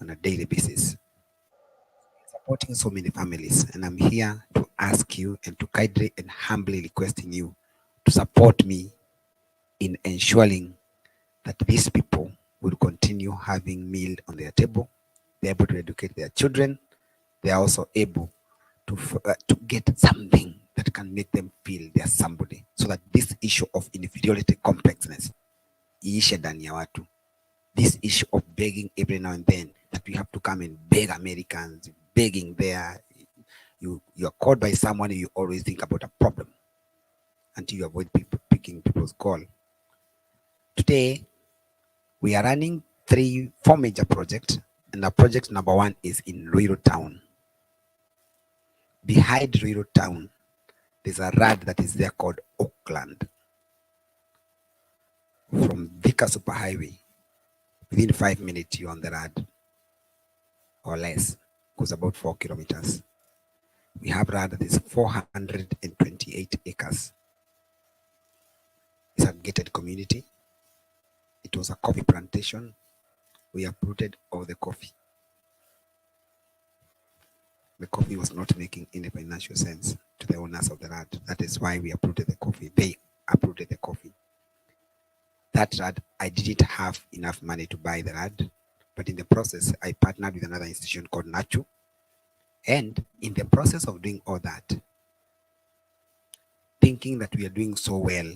on a daily basis, supporting so many families. And I'm here to ask you and to kindly and humbly requesting you to support me in ensuring that these people will continue having meal on their table. They're able to educate their children. They are also able to get something that can make them feel they're somebody, so that this issue of inferiority complexness iishe ndani ya watu. This issue of begging every now and then, that we have to come and beg Americans, begging there. You are called by someone, you always think about a problem until you avoid picking people's call. Today, we are running 4 major projects, and our project number 1 is in Ruiru Town. Behind Ruiru Town, there's a rad that is there called Oakland. From Vika Superhighway, within 5 minutes, you're on the rad, or less, goes about 4 kilometers. We have rad that is 428 acres. It's a gated community. It was a coffee plantation. We uprooted all the coffee. The coffee was not making any financial sense to the owners of the rad. That is why we uprooted the coffee. They uprooted the coffee. That rad, I didn't have enough money to buy the rad, but in the process, I partnered with another institution called Nachu. And in the process of doing all that, thinking that we are doing so well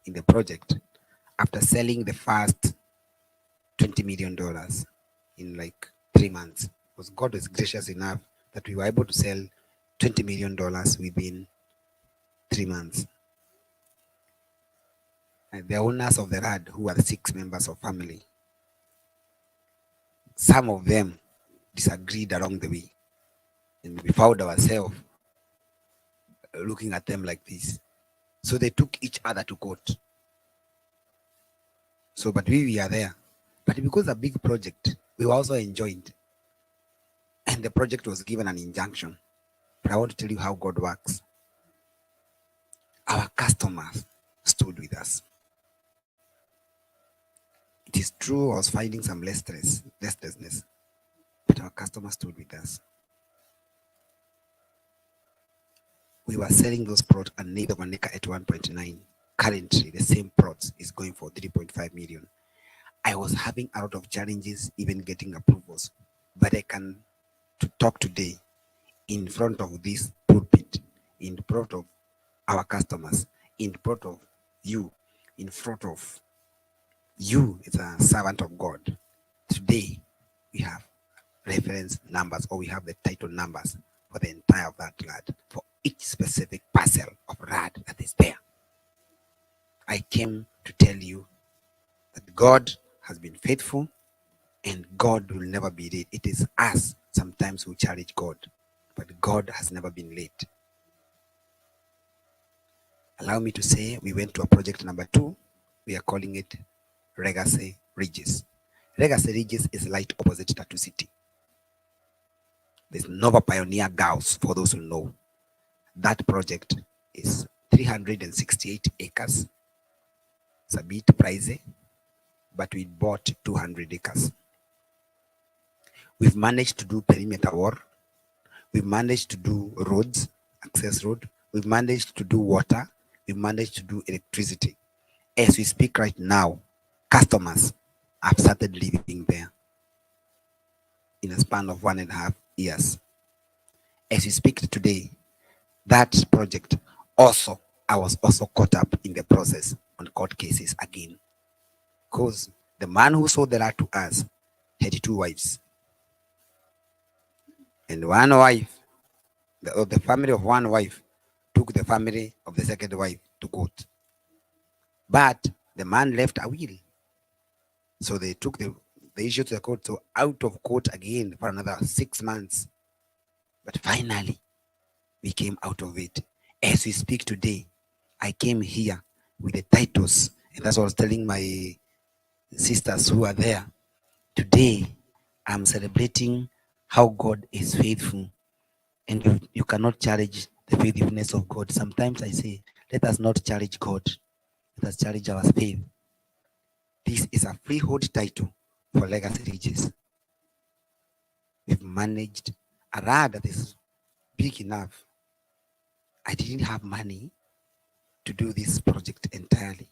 in the project, after selling the first $20 million in like 3 months, because God was gracious enough that we were able to sell $20 million within 3 months. And the owners of the RAD, who are the 6 members of family, some of them disagreed along the way. And we found ourselves looking at them like this. So they took each other to court. So, but we are there. But because a big project, we were also enjoined. And the project was given an injunction. But I want to tell you how God works. Our customers stood with us. It is true, I was finding some restlessness, but our customers stood with us. We were selling those plots at an acre at 1.9. Currently, the same plots is going for 3.5 million. I was having a lot of challenges even getting approvals, but I can talk today in front of this pulpit, in front of our customers, in front of you, in front of you as a servant of God. Today, we have reference numbers, or we have the title numbers for the entire of that RAD, for each specific parcel of RAD that is there. I came to tell you that God has been faithful and God will never be late. It is us sometimes who challenge God, but God has never been late. Allow me to say we went to a project number 2. We are calling it Legacy Ridges. Legacy Ridges is right opposite Tattoo City. There's Nova Pioneer Girls, for those who know. That project is 368 acres. It's a bit pricey, but we bought 200 acres. We've managed to do perimeter wall. We've managed to do roads, access road. We've managed to do water. We've managed to do electricity. As we speak right now, customers have started living there in a span of 1.5 years. As we speak today, that project also, I was also caught up in the process on court cases again. Because the man who sold the land to us had 2 wives. And one wife, the family of one wife took the family of the second wife to court. But the man left a will. So they took the issue to the court. So out of court again for another 6 months. But finally, we came out of it. As we speak today, I came here with the titles. And that's what I was telling my sisters who are there. Today, I'm celebrating how God is faithful. And you cannot challenge the faithfulness of God. Sometimes I say, let us not challenge God. Let us challenge our faith. This is a freehold title for Legacy Ridges. We've managed a RAD that is big enough. I didn't have money to do this project entirely.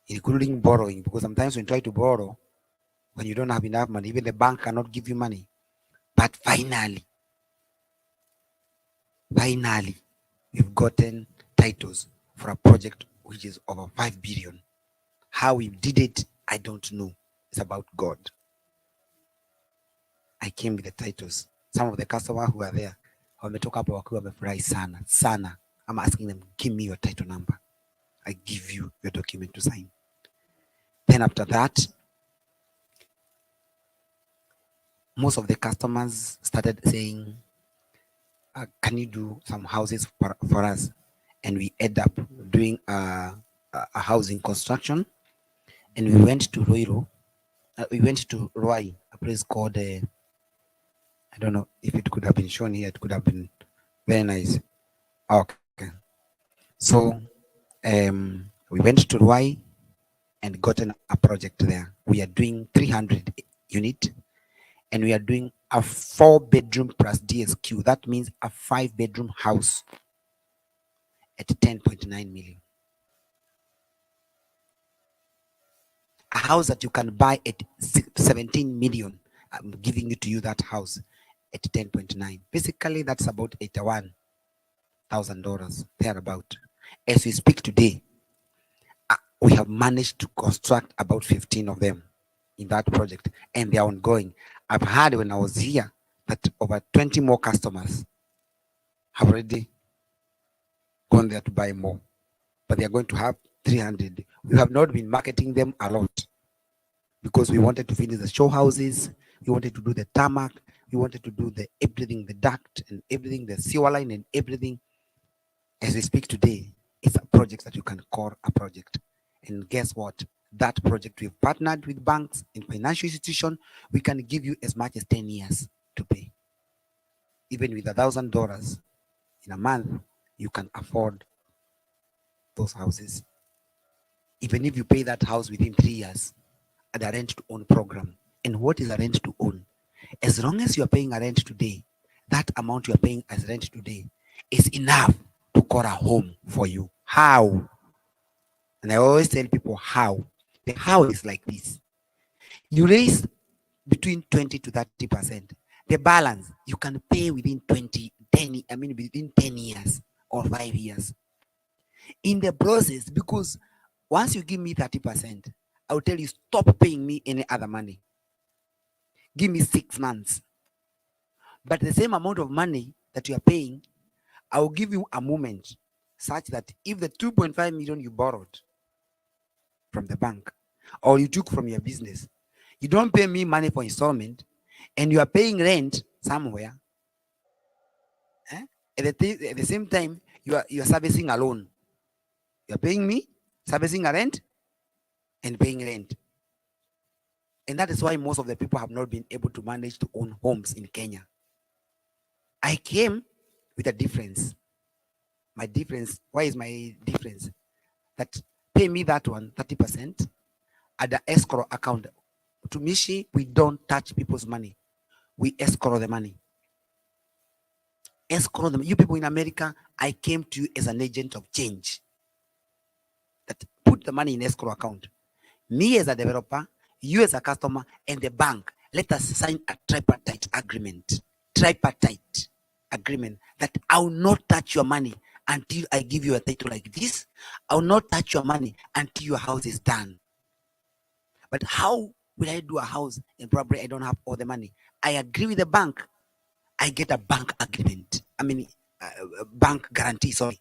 including borrowing, because sometimes when you try to borrow, when you don't have enough money, even the bank cannot give you money. But finally, we've gotten titles for a project which is over 5 billion. How we did it, I don't know. It's about God. I came with the titles. Some of the customers who are there wametoka hapo wakiwa wamefurahi sana sana. I'm asking them, give me your title number. I give you your document to sign. Then after that, most of the customers started saying, can you do some houses for us? And we end up doing a housing construction. And we went to Roiro. We went to Roy, a place called, I don't know if it could have been shown here. It could have been very nice. Okay. So we went to Roy and gotten a project there. We are doing 300 unit, and we are doing a 4-bedroom plus DSQ. That means a 5-bedroom house at 10.9 million. A house that you can buy at 17 million. I'm giving it to you that house at 10.9. Basically, that's about $81,000 thereabout. As we speak today, we have managed to construct about 15 of them in that project, and they are ongoing. I've heard when I was here that over 20 more customers have already gone there to buy more, but they are going to have 300. We have not been marketing them a lot because we wanted to finish the show houses, we wanted to do the tarmac, we wanted to do the everything, the duct and everything, the sewer line and everything. As we speak today, it's a project that you can call a project. And guess what? That project, we've partnered with banks and financial institutions. We can give you as much as 10 years to pay. Even with $1,000 in a month, you can afford those houses. Even if you pay that house within 3 years at a rent to own program. And what is a rent to own? As long as you are paying a rent today, that amount you are paying as rent today is enough to call a home for you. How? And I always tell people how. The how is like this. You raise between 20 to 30%. The balance you can pay within within 10 years or 5 years. In the process, because once you give me 30%, I'll tell you, stop paying me any other money. Give me 6 months. But the same amount of money that you are paying, I will give you a moment such that if the 2.5 million you borrowed from the bank or you took from your business, you don't pay me money for installment and you are paying rent somewhere, at the same time you are servicing a loan. You are paying me, servicing a rent and paying rent. And that is why most of the people have not been able to manage to own homes in Kenya. I came with a difference. My difference, why is my difference? That pay me that one, 30% at the escrow account. To Mishi, we don't touch people's money. We escrow the money. Escrow them. You people in America, I came to you as an agent of change. That put the money in escrow account. Me as a developer, you as a customer, and the bank, let us sign a tripartite agreement. Tripartite agreement that I will not touch your money until I give you a title like this. I will not touch your money until your house is done. But how will I do a house and probably I don't have all the money? I agree with the bank. I get a bank agreement. Bank guarantee, sorry.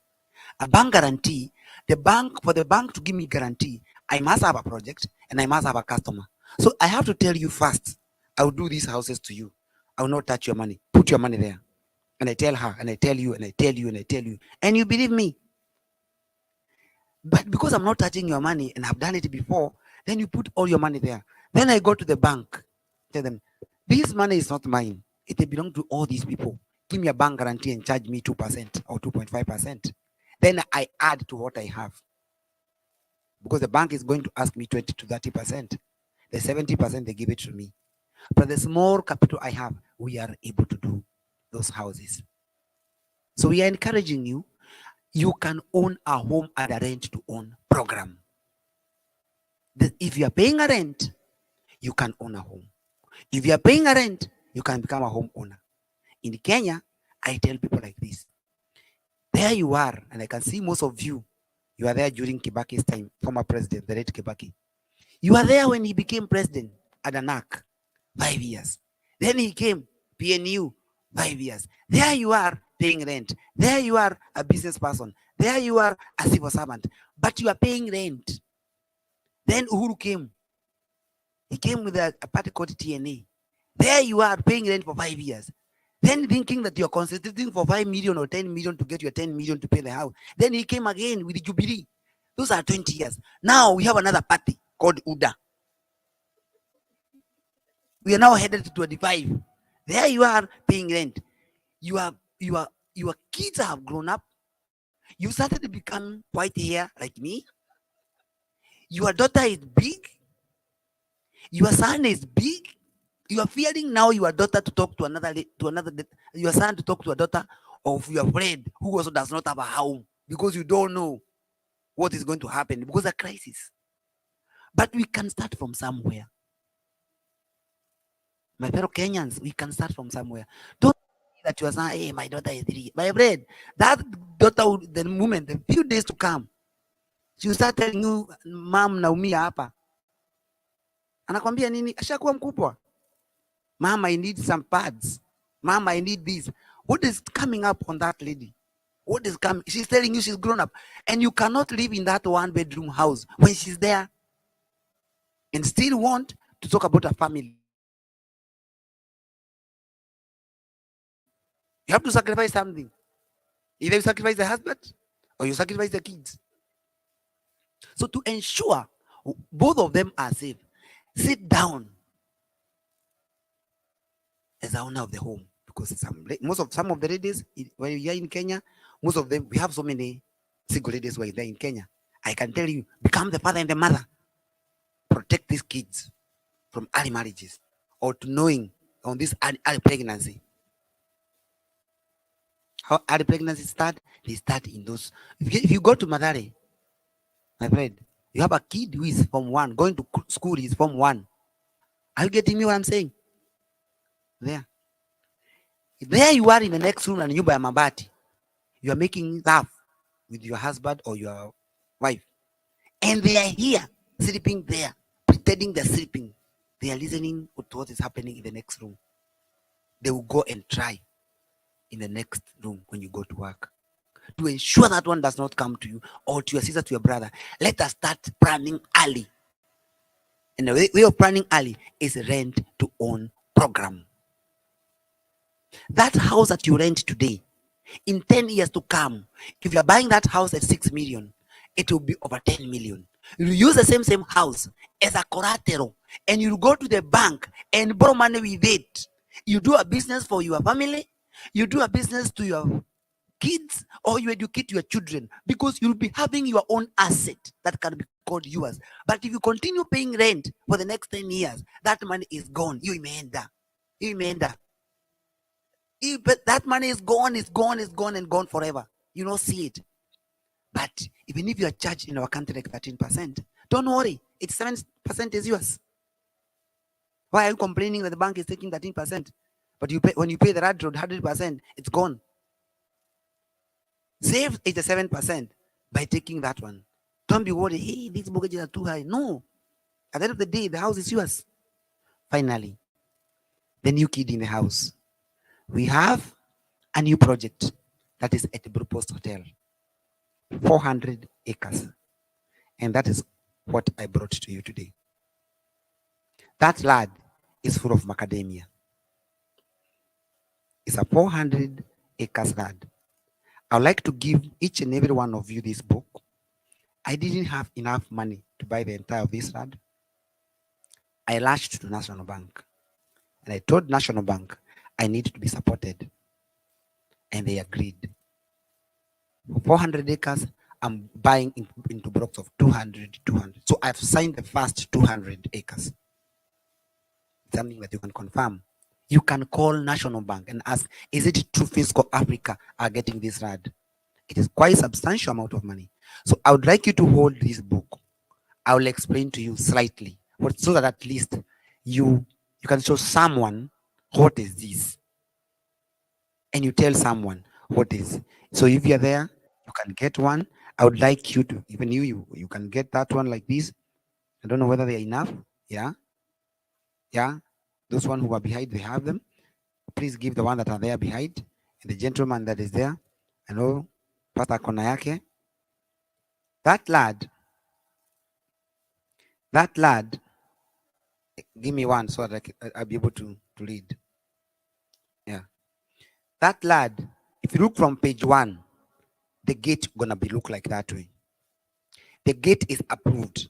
A bank guarantee, for the bank to give me guarantee, I must have a project and I must have a customer. So I have to tell you first, I will do these houses to you. I will not touch your money. Put your money there. And I tell her, and I tell you, and I tell you, and I tell you, and you believe me. But because I'm not touching your money and I've done it before, then you put all your money there. Then I go to the bank, tell them, this money is not mine. It belongs to all these people. Give me a bank guarantee and charge me 2% or 2.5%. Then I add to what I have. Because the bank is going to ask me 20 to 30%. The 70%, they give it to me. But the small capital I have, we are able to do those houses. So we are encouraging you. You can own a home at a rent to own program. if you are paying a rent, you can own a home. If you are paying a rent, you can become a homeowner. In Kenya, I tell people like this. There you are, and I can see most of you, you are there during Kibaki's time, former president, the late Kibaki. You are there when he became president at ANAC, 5 years. Then he came, PNU, 5 years. There you are paying rent. There you are a business person. There you are a civil servant, but you are paying rent. Then Uhuru came. He came with a party called TNA. There you are paying rent for 5 years. Then thinking that you're concentrating for 5 million or 10 million to get your 10 million to pay the house. Then he came again with the Jubilee. Those are 20 years. Now we have another party called UDA. We are now headed to 25. There you are paying rent. Your kids have grown up. You started to become white hair like me. Your daughter is big. Your son is big. You are fearing now your daughter to talk to your son to talk to a daughter of your friend who also does not have a home, because you don't know what is going to happen because of a crisis. But we can start from somewhere. My fellow Kenyans, we can start from somewhere. Don't think that you are saying, hey, my daughter is 3. My friend, that daughter, the moment, the few days to come, she will start telling you, mom, naumia hapa. Anakwambia nini? Ashakuwa mkubwa. Mom, I need some pads. Mom, I need this. What is coming up on that lady? What is coming? She's telling you she's grown up. And you cannot live in that 1-bedroom house when she's there and still want to talk about a family. You have to sacrifice something. Either you sacrifice the husband or you sacrifice the kids. So to ensure both of them are safe, sit down as the owner of the home, because some of the ladies when you're in Kenya, most of them, we have so many single ladies who are there in Kenya. I can tell you, become the father and the mother. Protect these kids from early marriages or to knowing on this early pregnancy. How early pregnancy start? They start in those. If you go to Madare, my friend, you have a kid who is Form 1 going to school. Is Form 1. Are you getting me what I'm saying? There you are in the next room and you by mabati. You are making love with your husband or your wife, and they are here sleeping there, pretending they're sleeping. They are listening to what is happening in the next room. They will go and try in the next room when you go to work. To ensure that one does not come to you or to your sister, to your brother, let us start planning early. And the way of planning early is rent to own program. That house that you rent today, in 10 years to come, if you're buying that house at 6 million, it will be over 10 million. You use the same house as a collateral, and you go to the bank and borrow money with it. You do a business for your family, you do a business to your kids, or you educate your children, because you'll be having your own asset that can be called yours. But if you continue paying rent for the next 10 years, that money is gone. You imeenda. But that money is gone, and gone forever. You don't see it. But even if you are charged in our country like 13%, don't worry, it's 7% is yours. Why are you complaining that the bank is taking 13%? But when you pay the rad road 100%, it's gone. Save 87% by taking that one. Don't be worried, hey, these mortgages are too high. No. At the end of the day, the house is yours. Finally, the new kid in the house. We have a new project that is at the Blue Post Hotel. 400 acres. And that is what I brought to you today. That land is full of macadamia. It's a 400 acres land. I would like to give each and every one of you this book. I didn't have enough money to buy the entire of this land. I rushed to National Bank. And I told National Bank I need to be supported. And they agreed. For 400 acres, I'm buying into blocks of 200. So I've signed the first 200 acres. It's something that you can confirm. You can call National Bank and ask, is it true Finsco Africa are getting this land? It is quite a substantial amount of money. So I would like you to hold this book I will explain to you slightly, but so that at least you can show someone what is this, and you tell someone what is. So if you're there, you can get one. I would like you to, even you can get that one like this. I don't know whether they're enough. Yeah, yeah. Those one who are behind, they have them. Please give the one that are there behind, and the gentleman that is there. I know Pastor kona yake. That lad, give me one so that I'll be able to read. Yeah. That lad, if you look from page 1, the gate gonna be look like that way. The gate is approved.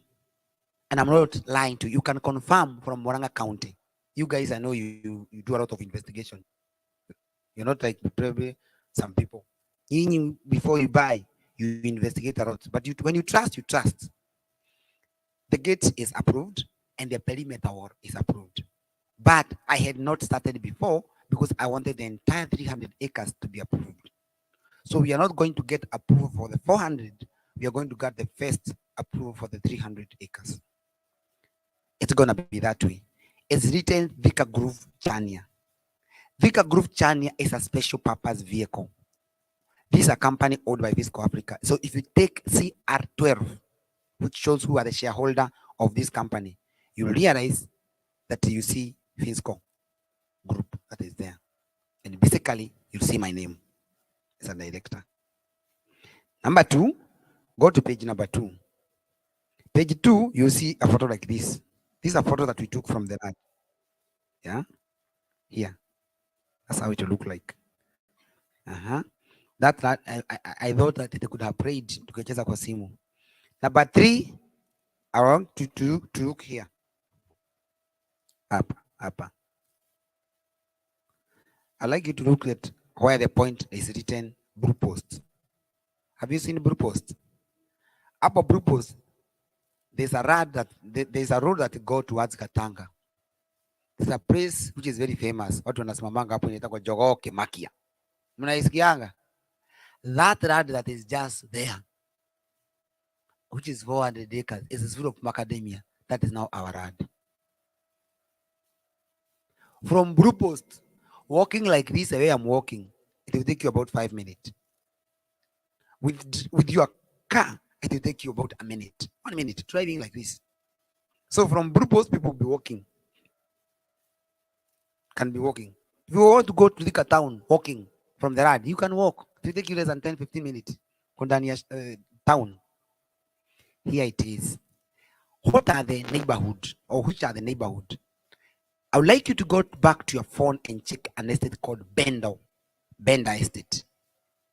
And I'm not lying to you. You can confirm from Moranga County. You guys, I know you do a lot of investigation. You're not like probably some people. Before you buy, you investigate a lot. But when you trust, you trust. The gate is approved and the perimeter wall is approved. But I had not started before because I wanted the entire 300 acres to be approved. So we are not going to get approval for the 400. We are going to get the first approval for the 300 acres. It's going to be that way. It's written Vika Groove Chania. Vika Groove Chania is a special purpose vehicle. This is a company owned by Finsco Africa. So if you take CR12, which shows who are the shareholder of this company, you realize that you see Finsco Group that is there. And basically, you'll see my name as a director. Number 2, go to page number 2. Page 2, you'll see a photo like this. This is a photo that we took from the land. Yeah, here. That's how it will look like. That I thought that they could have prayed to tukacheza kwa simu. Number 3, I want to look here. Up. I like you to look at where the point is written blue post. Have you seen blue post? Up a blue post, there's a road that go towards Katanga. There's a place which is very famous. Watu wanasimamanga hapo inaitwa Jogoo Kimakia. Mnaisikianga? That road that is just there, which is 400 acres, is full of macadamia. That is now our road. From Blue Post, walking like this, the way I'm walking, it will take you about 5 minutes. With your car, it will take you about a minute. 1 minute, driving like this. So from Blue Post, people will be walking. Can be walking. If you want to go to the town, walking from the road, you can walk. It will take you less than 10-15 minutes. Town. Here it is. What are the neighborhood, or which are the neighborhood? I would like you to go back to your phone and check an estate called Benda Estate.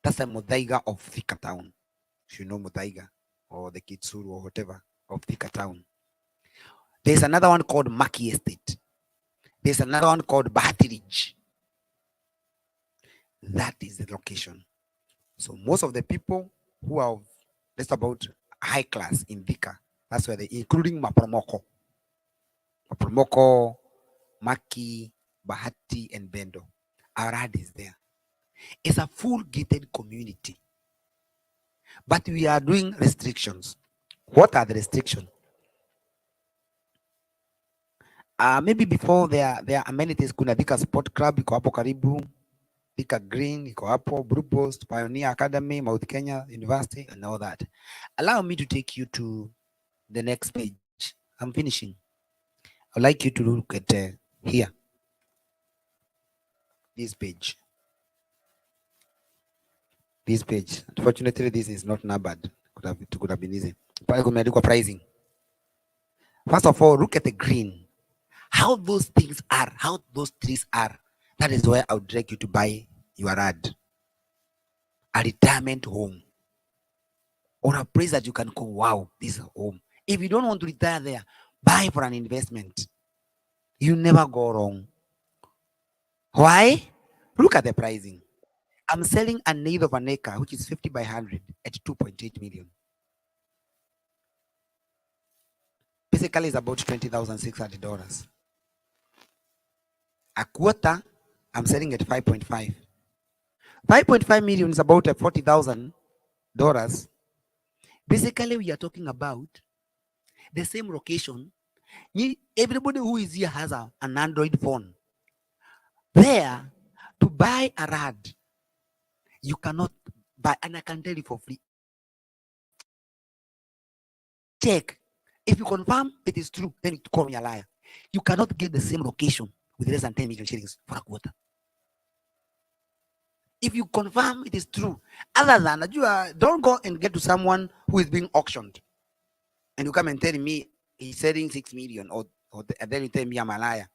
That's the Muthaiga of Thika Town. If you know Muthaiga or the Kitsuru or whatever of Thika Town. There's another one called Maki Estate. There's another one called Bahati Ridge. That is the location. So most of the people who are just about high class in Thika, that's where they, including Maporomoko, Maki, Bahati, and Bendo. Arad is there. It's a full gated community. But we are doing restrictions. What are the restrictions? Maybe before there are amenities. Kuna Thika Sport Club, iko hapo karibu. Thika Green, iko hapo. Blue Post, Pioneer Academy, Mount Kenya University, and all that. Allow me to take you to the next page. I'm finishing. I'd like you to look at here. This page. Unfortunately, this is not NABAD. It could have been easy. Pricing. First of all, look at the green. How those things are, how those trees are. That is why I would like you to buy your ad. A retirement home. Or a place that you can go, wow, this is a home. If you don't want to retire there, buy for an investment. You never go wrong. Why? Look at the pricing. I'm selling an eighth of an acre, which is 50 by 100 at 2.8 million. Basically, it's about $20,600. A quarter, I'm selling at 5.5. 5.5 million is about $40,000. Basically, we are talking about the same location. Everybody who is here has an Android phone. There, to buy a rad, you cannot buy, and I can tell you for free. Check. If you confirm it is true, then you call me a liar. You cannot get the same location with less than 10 million shillings for a quarter. If you confirm it is true, other than that, don't go and get to someone who is being auctioned, and you come and tell me he's selling 6 million, and then you tell me I'm a liar.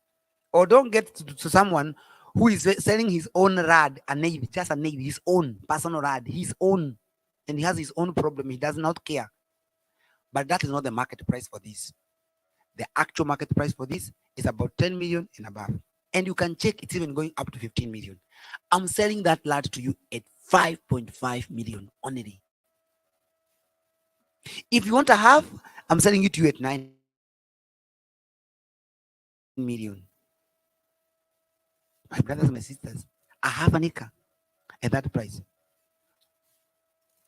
Or don't get to someone who is selling his own rad, a navy, just a navy, his own personal rad, his own, and he has his own problem. He does not care. But that is not the market price for this. The actual market price for this is about 10 million and above. And you can check it's even going up to 15 million. I'm selling that land to you at 5.5 million only. If you want to have, I'm selling it to you at 9 million. My brothers and my sisters, I have an acre at that price.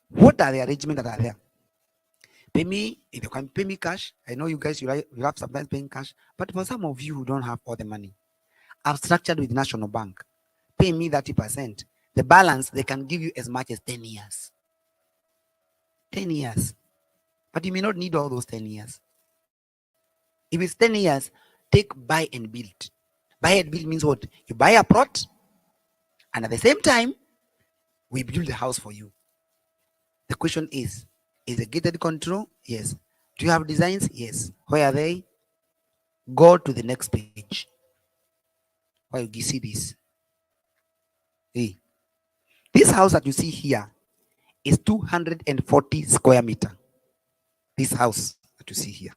What are the arrangements that are there? Pay me, if you can pay me cash. I know you guys, you have sometimes paying cash, but for some of you who don't have all the money, I've structured with National Bank. Pay me 30%. The balance, they can give you as much as 10 years. 10 years. But you may not need all those 10 years. If it's 10 years, take buy and build. Buy and build means what? You buy a plot, and at the same time, we build the house for you. The question is it gated control? Yes. Do you have designs? Yes. Where are they? Go to the next page. Why you see this? Hey. This house that you see here is 240 square meter. This house that you see here.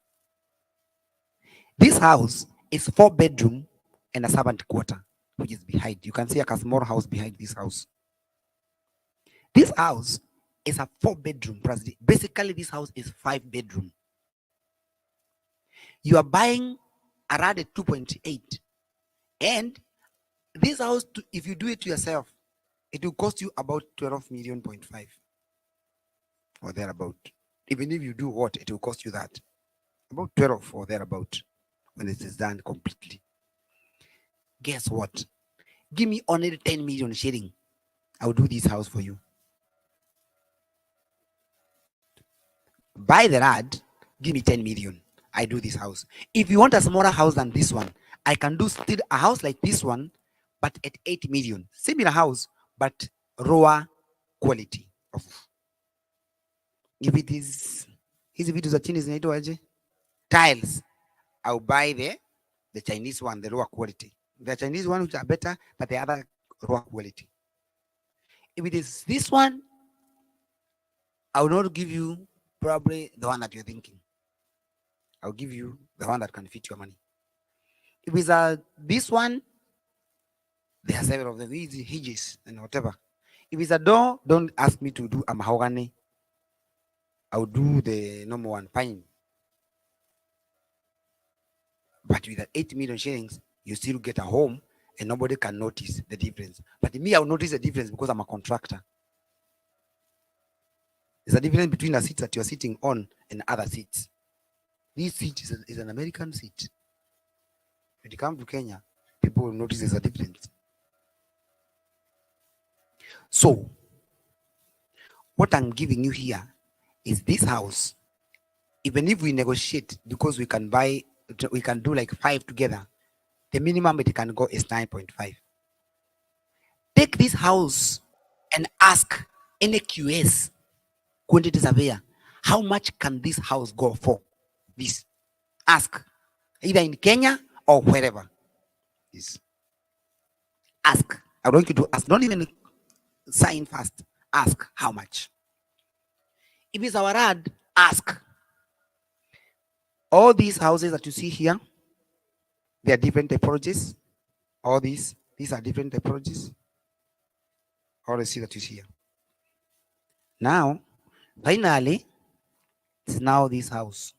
This house is 4 bedroom and a servant quarter, which is behind. You can see a small house behind this house. This house is a 4 bedroom. Basically, this house is 5 bedroom. You are buying around a 2.8, and this house, if you do it to yourself, it will cost you about 12 million point 5 or thereabout. Even if you do what, it will cost you that about 12 or thereabout when it is done completely. Guess what? Give me only 10 million shilling. I will do this house for you. Buy the rad, give me 10 million. I do this house. If you want a smaller house than this one, I can do still a house like this one, but at 8 million. Similar house, but raw quality. If it is, hizi vitu za chini zinaitwa aje? Tiles. I'll buy the Chinese one, the lower quality. The Chinese one which are better, but the other raw quality. If it is this one, I will not give you probably the one that you're thinking. I'll give you the one that can fit your money. If it's this one, there are several of them, these hinges and whatever. If it's a door, don't ask me to do a mahogany. I'll do the normal one, pine. But with the 8 million shillings, you still get a home and nobody can notice the difference. But me, I'll notice the difference because I'm a contractor. There's a difference between the seats that you're sitting on and other seats. This seat is an American seat. When you come to Kenya, people will notice there's a difference. So, what I'm giving you here is this house. Even if we negotiate, because we can do like 5 together, the minimum it can go is 9.5. Take this house and ask any QS, quantity surveyor, how much can this house go for? This. Ask. Either in Kenya or wherever. This. Ask. I want you to ask. Don't even sign fast. Ask how much. If it's our ad, ask. All these houses that you see here, they are different typologies. All these are different typologies. All the see that you see here. Now, finally, it's now this house.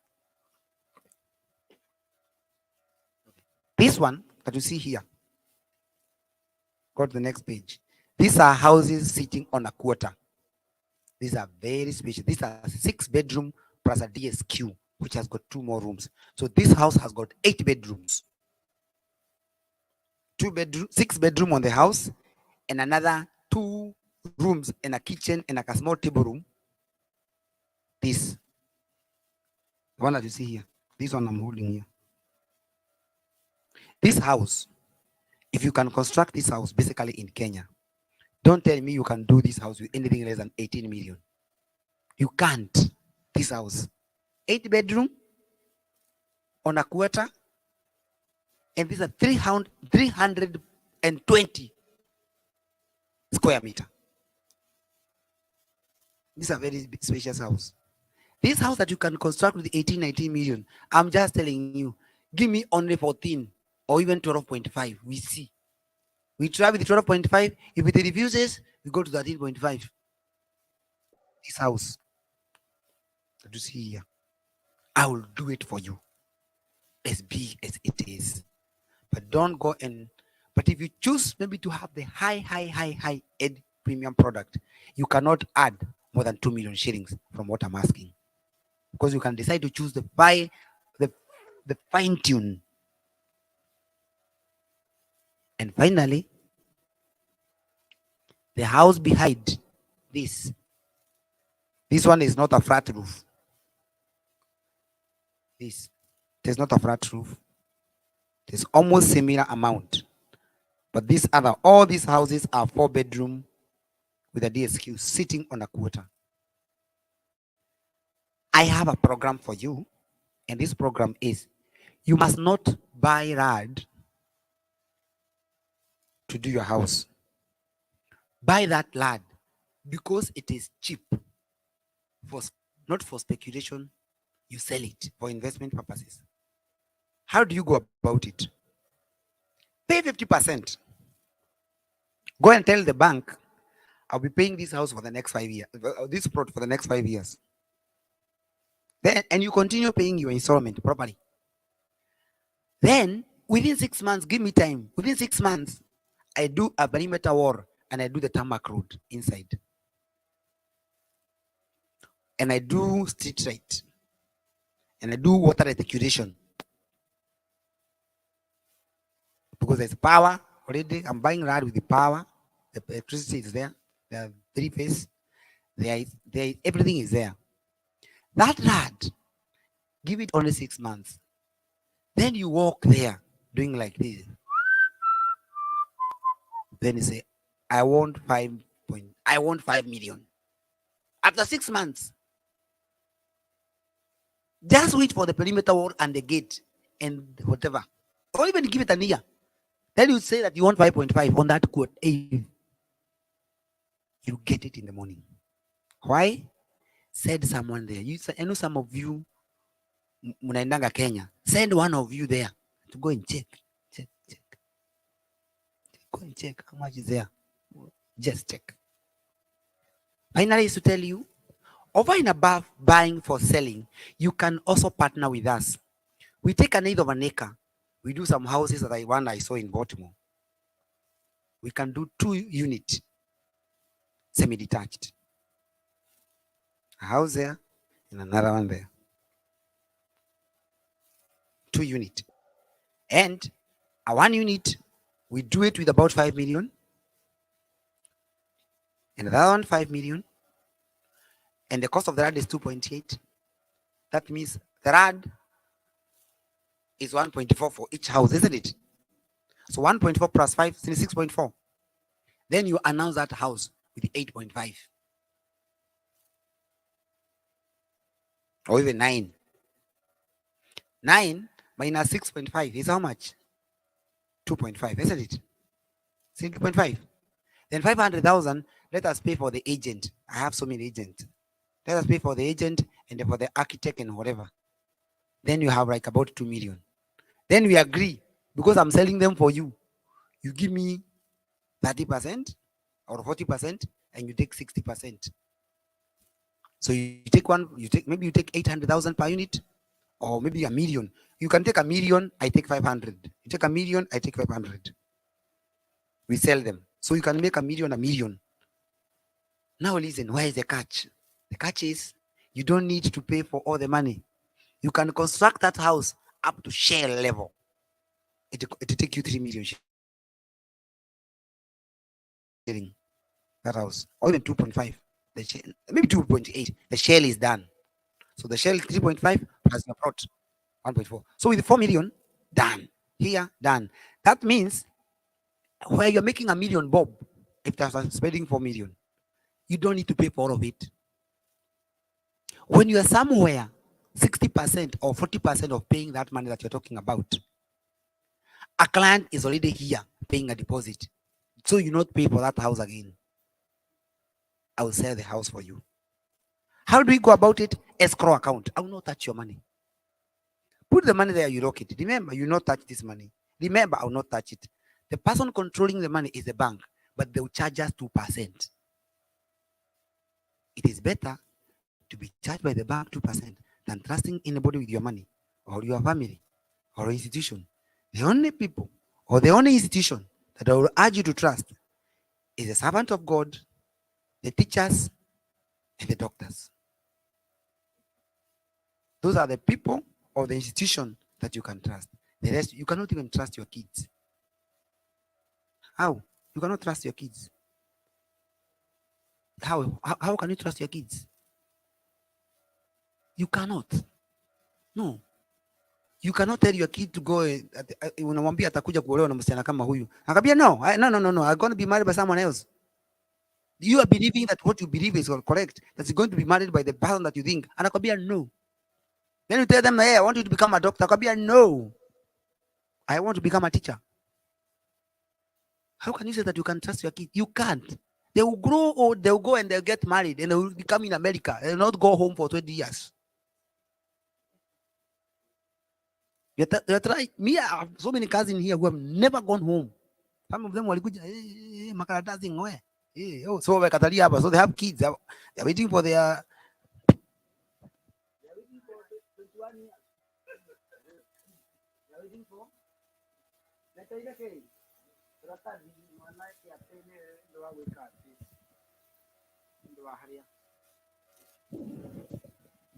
This one that you see here. Go to the next page. These are houses sitting on a quarter. These are very special. These are 6 bedroom plus a DSQ. which has got 2 more rooms. So this house has got 8 bedrooms. 6 bedroom on the house, and another 2 rooms and a kitchen and like a small table room. This one that you see here, this one I'm holding here. This house, if you can construct this house basically in Kenya, don't tell me you can do this house with anything less than 18 million. You can't. This house, 8 bedroom on a quarter, and these are 320 square meter. This is a very spacious house. This house that you can construct with 18, 19 million, I'm just telling you, give me only 14 or even 12.5. We see. We try with 12.5. If it refuses, we go to 13.5. This house that you see here, I will do it for you as big as it is. But don't go and, but if you choose maybe to have the high end premium product, you cannot add more than 2 million shillings from what I'm asking. Because you can decide to choose the fine tune. And finally, the house behind this one is not a flat roof. There's not a flat roof. There's almost similar amount. But all these houses are 4 bedroom with a DSQ sitting on a quarter. I have a program for you, and this program is, you must not buy land to do your house. Buy that land because it is cheap, not for speculation. You sell it for investment purposes. How do you go about it? Pay 50%. Go and tell the bank, I'll be paying this house for the next 5 years, this plot for the next 5 years. Then, and you continue paying your installment properly. Then, within 6 months, give me time. Within 6 months, I do a perimeter wall and I do the tarmac road inside. And I do street light. And I do water reticulation. Because there's power already. I'm buying land with the power. The electricity is there. The 3 phase. Everything is there. That land, give it only 6 months. Then you walk there doing like this. Then you say, I want 5 million. After 6 months, just wait for the perimeter wall and the gate and whatever. Or even give it a year. Then you say that you want 5.5 on that quote. You get it in the morning. Why? Said someone there. I know some of you, munaendanga Kenya. Send one of you there to go and check. Go and check how much is there. Just check. Finally, is to tell you, over and above buying for selling, you can also partner with us. We take an eighth of an acre. We do some houses that I saw in Baltimore. We can do 2 unit, semi-detached. A house there and another one there. 2 unit. And a 1 unit, we do it with about 5 million. And the other one, 5 million. And the cost of the land is 2.8. That means the land is 1.4 for each house, isn't it? So 1.4 plus 5 is 6.4. Then you announce that house with 8.5. Or even 9. 9 minus 6.5 is how much? 2.5, isn't it? 6.5. Then 500,000, let us pay for the agent. I have so many agents. Let us pay for the agent and for the architect and whatever. Then you have like about 2 million. Then we agree, because I'm selling them for you. You give me 30% or 40% and you take 60%. So maybe you take 800,000 per unit, or maybe a million. You can take a million, I take 500. You take a million, I take 500. We sell them. So you can make a million. Now listen, where is the catch? The catch is, you don't need to pay for all the money. You can construct that house up to shell level. It'll take you 3 million shilling. That house, or even 2.5. Maybe 2.8. The shell is done. So the shell 3.5 plus the plot 1.4. So with 4 million, done. Here, done. That means where you're making a million bob, if you're spending 4 million, you don't need to pay for all of it. When you are somewhere, 60% or 40% of paying that money that you're talking about, a client is already here paying a deposit. So you not pay for that house again. I will sell the house for you. How do we go about it? Escrow account. I will not touch your money. Put the money there, you lock it. Remember, you not touch this money. Remember, I will not touch it. The person controlling the money is the bank, but they will charge us 2%. It is better to be charged by the bank 2% than trusting anybody with your money or your family or institution. The only people or the only institution that I will urge you to trust is the servant of God, the teachers, and the doctors. Those are the people or the institution that you can trust. The rest, you cannot even trust your kids. How? You cannot trust your kids. How can you trust your kids? You cannot. No. You cannot tell your kid to go, unamwambia atakuja kuolewa na msichana kama huyu. Akambia no, I'm going to be married by someone else. You are believing that what you believe is correct, that you're going to be married by the person that you think. Anakwambia no. Then you tell them, hey, I want you to become a doctor. Anakwambia no. I want to become a teacher. How can you say that you can trust your kid? You can't. They will grow old, they'll go and they'll get married and they will become in America. They'll not go home for 20 years. You're trying. Me, I have so many cousins here who have never gone home. Some of them walikuja, makaratasi ngoe. So wamekatalia hapa. So they have kids. They're waiting for their 21 years. They're waiting for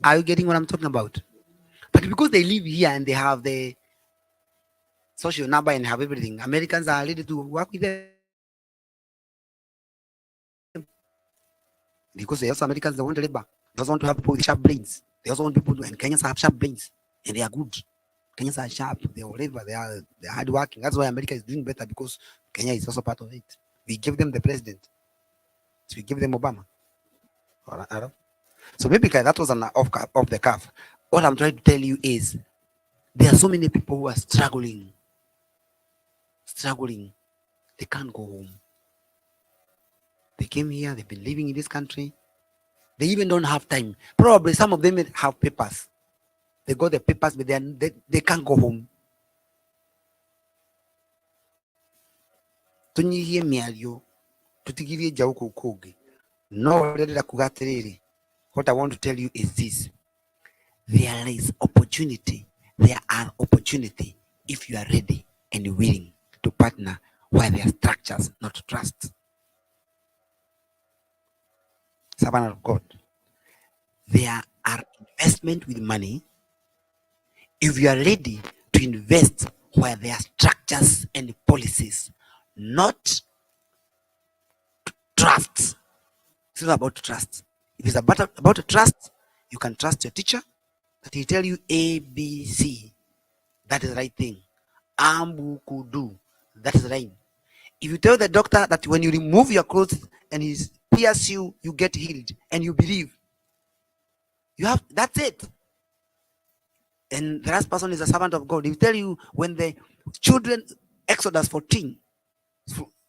Are you getting what I'm talking about? But because they live here and they have the social number and have everything, Americans are ready to work with them. Because they also Americans, they want labor. They also want to have people with sharp brains. They also want people to, and Kenyans have sharp brains and they are good. Kenyans are sharp, they are whatever, they're hardworking. That's why America is doing better, because Kenya is also part of it. We give them the president. So we give them Obama. All right. So maybe that was an off the cuff. What I'm trying to tell you is there are so many people who are struggling. They can't go home. They came here, they've been living in this country. They even don't have time. Probably some of them have papers. They got the papers, but they can't go home. What I want to tell you is this. There is opportunity. There are opportunity if you are ready and willing to partner where there are structures, not trust. Servant of God. There are investment with money if you are ready to invest where there are structures and policies, not trust. It's not about trust. If it's about trust, you can trust your teacher that he tell you A, B, C. That is the right thing. Ambu kudu. That is right. If you tell the doctor that when you remove your clothes and he pierces you, you get healed, and you believe, that's it. And the last person is a servant of God. He will tell you when the children, Exodus 14,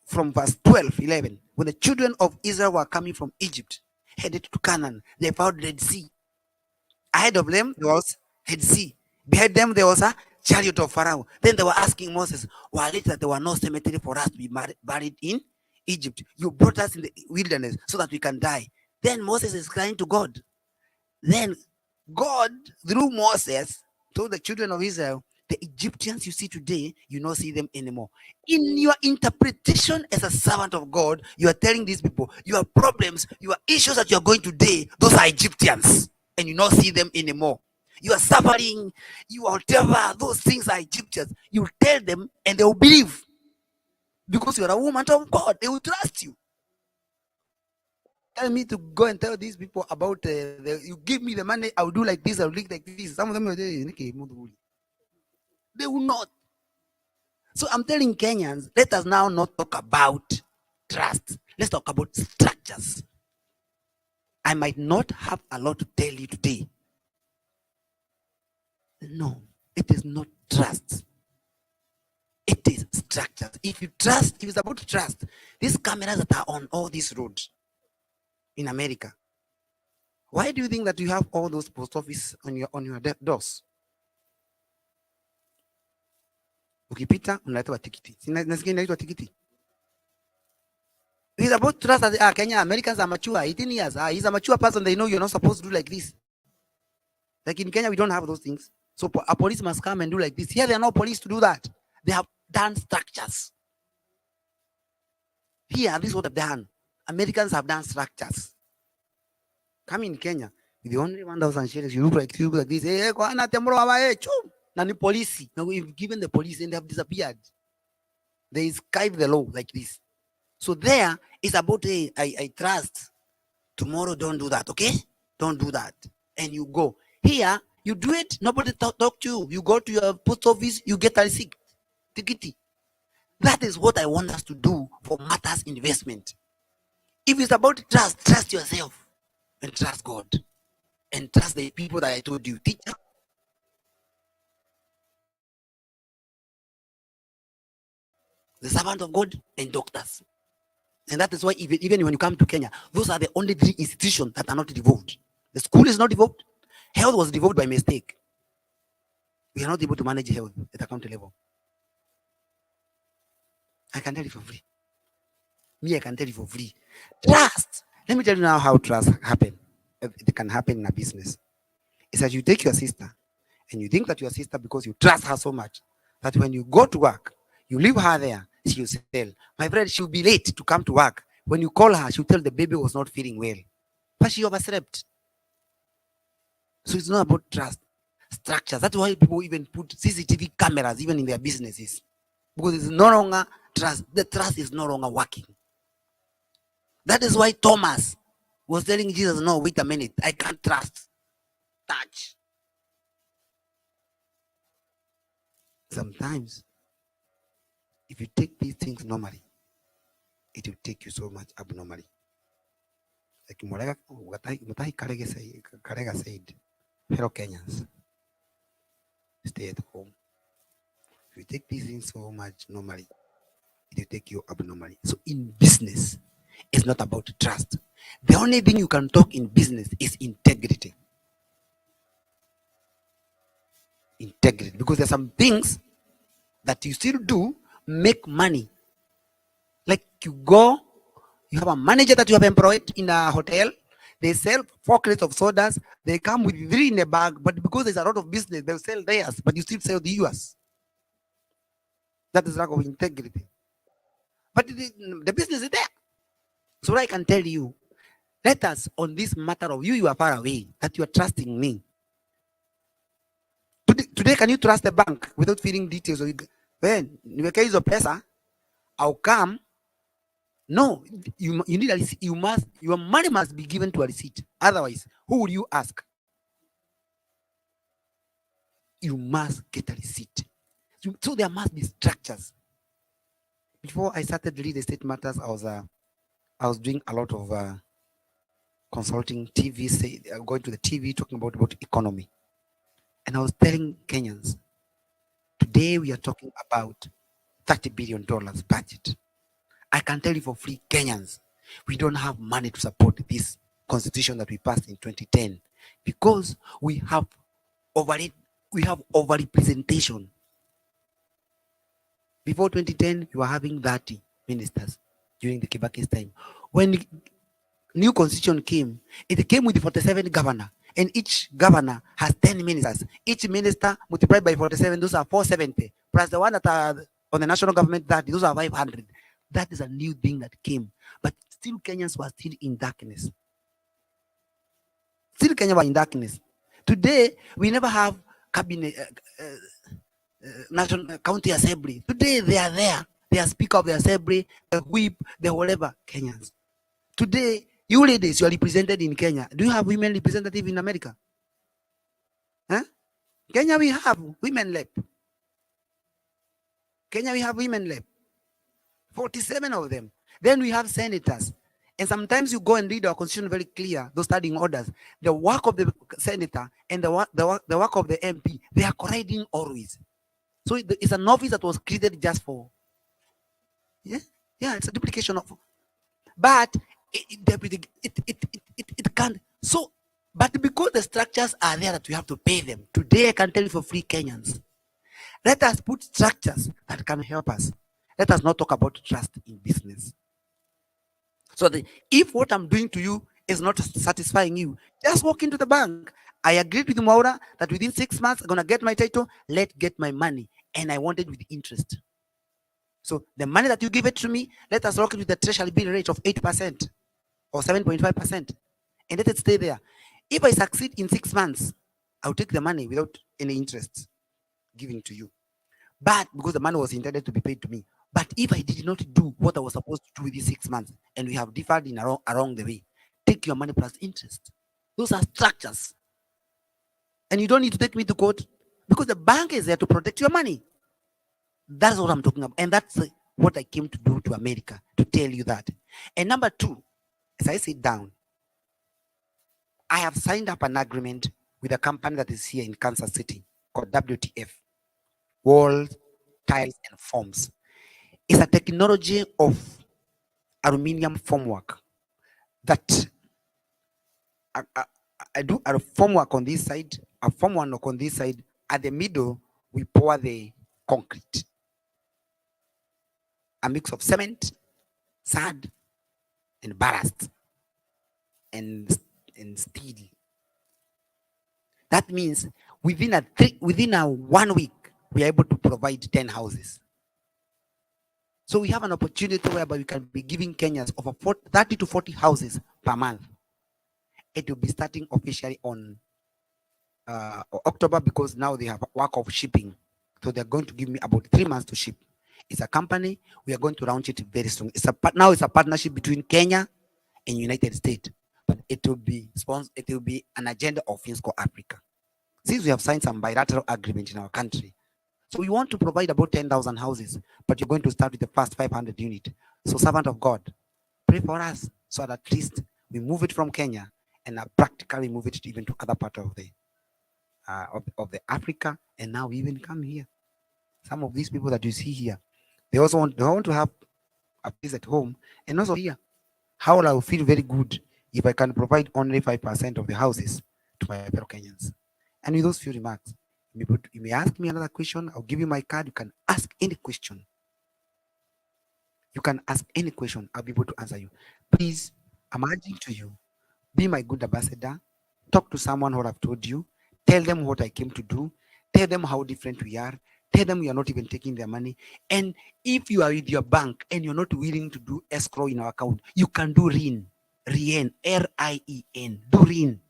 from verse 12, 11, when the children of Israel were coming from Egypt, headed to Canaan, they found Red Sea. Ahead of them, there was Red Sea. Behind them, there was a chariot of Pharaoh. Then they were asking Moses, why is that there were no cemetery for us to be buried in Egypt? You brought us in the wilderness so that we can die. Then Moses is crying to God. Then God, through Moses, told the children of Israel, the Egyptians you see today, you don't see them anymore. In your interpretation as a servant of God, you are telling these people, your problems, your issues that you are going today, those are Egyptians, and you don't see them anymore. you are suffering, you are whatever, those things are Egyptians. You tell them and they will believe because you are a woman of God. They will trust you. Tell me to go and tell these people about you give me the money, I'll do like this, I'll do like this. Some of them will say, they will not. So I'm telling Kenyans, let us now not talk about trust. Let's talk about structures. I might not have a lot to tell you today. No, it is not trust. It is structures. If you trust, if it's about trust, these cameras that are on all these roads in America, why do you think that you have all those post office on your doors? Ukipita unaletewa tikiti. Nasikia inaitwa tikiti. It's about trust that Kenya Americans are mature. 18 years. He's a mature person. They know you're not supposed to do like this. Like in Kenya, we don't have those things. So a police must come and do like this. Here, there are no police to do that. They have done structures. Here, this is what they've done. Americans have done structures. Come in Kenya, with the only 1,000 shillings, you look like this. Hey, Nani police. Now we've given the police and they have disappeared. They skive the law like this. So there is about, hey, I trust. Tomorrow, don't do that, okay? Don't do that. And you go. Here, you do it, nobody talk to you. You go to your post office, you get a receipt. Tikiti. That is what I want us to do for matters investment. If it's about trust, trust yourself and trust God. And trust the people that I told you. Teacher, the servant of God, and doctors. And that is why even when you come to Kenya, those are the only 3 institutions that are not devolved. The school is not devolved. Health was devolved by mistake. We are not able to manage health at a county level. I can tell you for free. Me, I can tell you for free. Trust. Let me tell you now how trust happen. It can happen in a business. It's that you take your sister and you think that your sister, because you trust her so much, that when you go to work, you leave her there, she'll tell, my friend, she'll be late to come to work. When you call her, she'll tell the baby was not feeling well. But she overslept. So it's not about trust. Structures. That's why people even put CCTV cameras even in their businesses. Because it's no longer trust. The trust is no longer working. That is why Thomas was telling Jesus, no, wait a minute, I can't trust. Touch. Sometimes, if you take these things normally, it will take you so much abnormally. Like Mutai Karega said, fellow Kenyans, stay at home. If you take these things so much normally, it will take you abnormally. So in business, it's not about trust. The only thing you can talk in business is integrity. Integrity. Because there's some things that you still do make money. Like you go, you have a manager that you have employed in a hotel. They sell 4 crates of sodas. They come with 3 in a bag, but because there's a lot of business, they'll sell theirs, but you still sell the yours. That is lack of integrity. But the business is there. So I can tell you, let us on this matter of you are far away, that you are trusting me. Today, can you trust the bank without feeling details? When in the case of pesa, I'll come. No, you need a receipt. Your money must be given to a receipt. Otherwise, who will you ask? You must get a receipt. So there must be structures. Before I started real estate matters, I was doing a lot of consulting, TV, going to the TV, talking about economy. And I was telling Kenyans, today we are talking about $30 billion budget. I can tell you for free, Kenyans, we don't have money to support this constitution that we passed in 2010 because we have overrepresentation. Before 2010, we were having 30 ministers during the Kibaki's time. When the new constitution came, it came with 47 governors, and each governor has 10 ministers. Each minister multiplied by 47, those are 470, plus the one that are on the national government, those are 500. That is a new thing that came. But still Kenyans were still in darkness. Still Kenya were in darkness. Today, we never have cabinet, national county assembly. Today, they are there. They are speaker of the assembly, the whip, the whatever, Kenyans. Today, you ladies, you are represented in Kenya. Do you have women representative in America? Huh? Kenya, we have women led. Kenya, we have women led. 47 of them. Then we have senators. And sometimes you go and read our constitution very clear, those standing orders. The work of the senator and the work of the MP, they are colliding always. So it's an office that was created just for, yeah, it's a duplication of, but it can't. So, but because the structures are there that we have to pay them, today I can tell you for free Kenyans, let us put structures that can help us. Let us not talk about trust in business. So if what I'm doing to you is not satisfying you, just walk into the bank. I agreed with Maura that within 6 months I'm gonna get my title. Let's get my money, and I want it with interest. So the money that you give it to me, let us lock it with the treasury bill rate of 8% or 7.5%, and let it stay there. If I succeed in 6 months, I'll take the money without any interest giving to you. But because the money was intended to be paid to me. But if I did not do what I was supposed to do within 6 months, and we have differed in along the way, take your money plus interest. Those are structures. And you don't need to take me to court because the bank is there to protect your money. That's what I'm talking about. And that's what I came to do to America, to tell you that. And number two, as I sit down, I have signed up an agreement with a company that is here in Kansas City called WTF, Walls, Tiles, and Forms. It's a technology of aluminium formwork that I do a formwork on this side, a formwork on this side. At the middle, we pour the concrete, a mix of cement, sand, and ballast, and steel. That means within a 1 week, we are able to provide 10 houses. So we have an opportunity whereby we can be giving Kenyans over 30 to 40 houses per month. It will be starting officially on October, because now they have work of shipping. So they're going to give me about 3 months to ship. It's a company. We are going to launch it very soon. Now it's a partnership between Kenya and United States, but it will be sponsored. It will be an agenda of Finsco Africa. Since we have signed some bilateral agreement in our country, so we want to provide about 10,000 houses, but you're going to start with the first 500 unit. So servant of God, pray for us so that at least we move it from Kenya and practically move it even to other part of the Africa, and now we even come here. Some of these people that you see here, they also want to have a place at home, and also here. How will I feel very good if I can provide only 5% of the houses to my fellow Kenyans? And with those few remarks, you may ask me another question. I'll give you my card. You can ask any question. You can ask any question. I'll be able to answer you. Please, I'm urging to you, be my good ambassador. Talk to someone who I've told you. Tell them what I came to do. Tell them how different we are. Tell them we are not even taking their money. And if you are with your bank and you're not willing to do escrow in our account, you can do RIN, RIEN, do RIN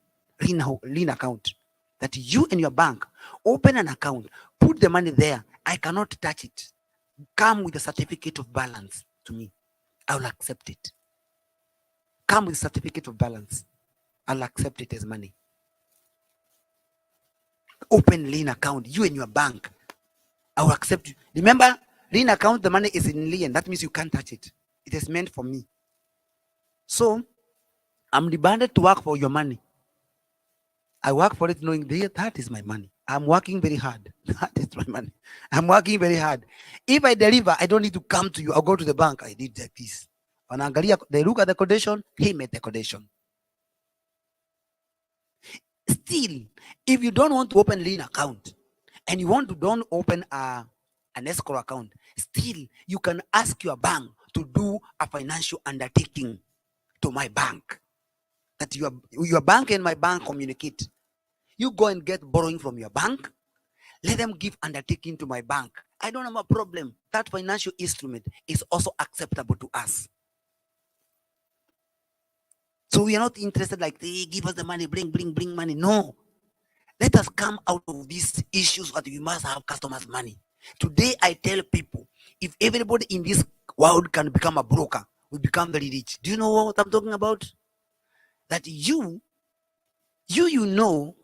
account. That you and your bank open an account, put the money there. I cannot touch it. Come with a certificate of balance to me. I will accept it. Come with certificate of balance. I'll accept it as money. Open lien account, you and your bank. I will accept you. Remember, lien account, the money is in lien. That means you can't touch it. It is meant for me. So, I'm demanded to work for your money. I work for it knowing that is my money. I'm working very hard. That is my money. I'm working very hard. If I deliver, I don't need to come to you. I'll go to the bank. I did like this. They look at the condition. He made the condition. Still, if you don't want to open lien account and you want to don't open an escrow account, still you can ask your bank to do a financial undertaking to my bank. That your bank and my bank communicate. You go and get borrowing from your bank. Let them give undertaking to my bank. I don't have a problem. That financial instrument is also acceptable to us. So we are not interested like, hey, give us the money, bring money. No. Let us come out of these issues that we must have customers' money. Today, I tell people, if everybody in this world can become a broker, we become very rich. Do you know what I'm talking about? That you know,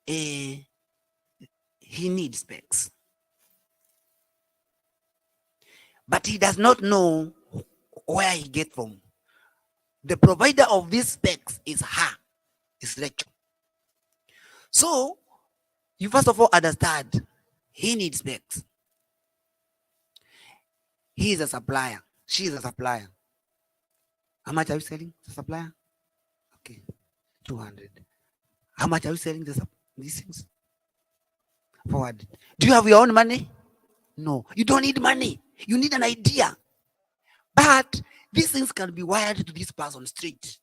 he needs specs, but he does not know where he get from. The provider of these specs is her, is Rachel. So you first of all understand he needs specs. He is a supplier. She is a supplier. How much are you selling the supplier? Okay, 200. How much are you selling these things? Forward. Do you have your own money? No, you don't need money. You need an idea. But these things can be wired to this person straight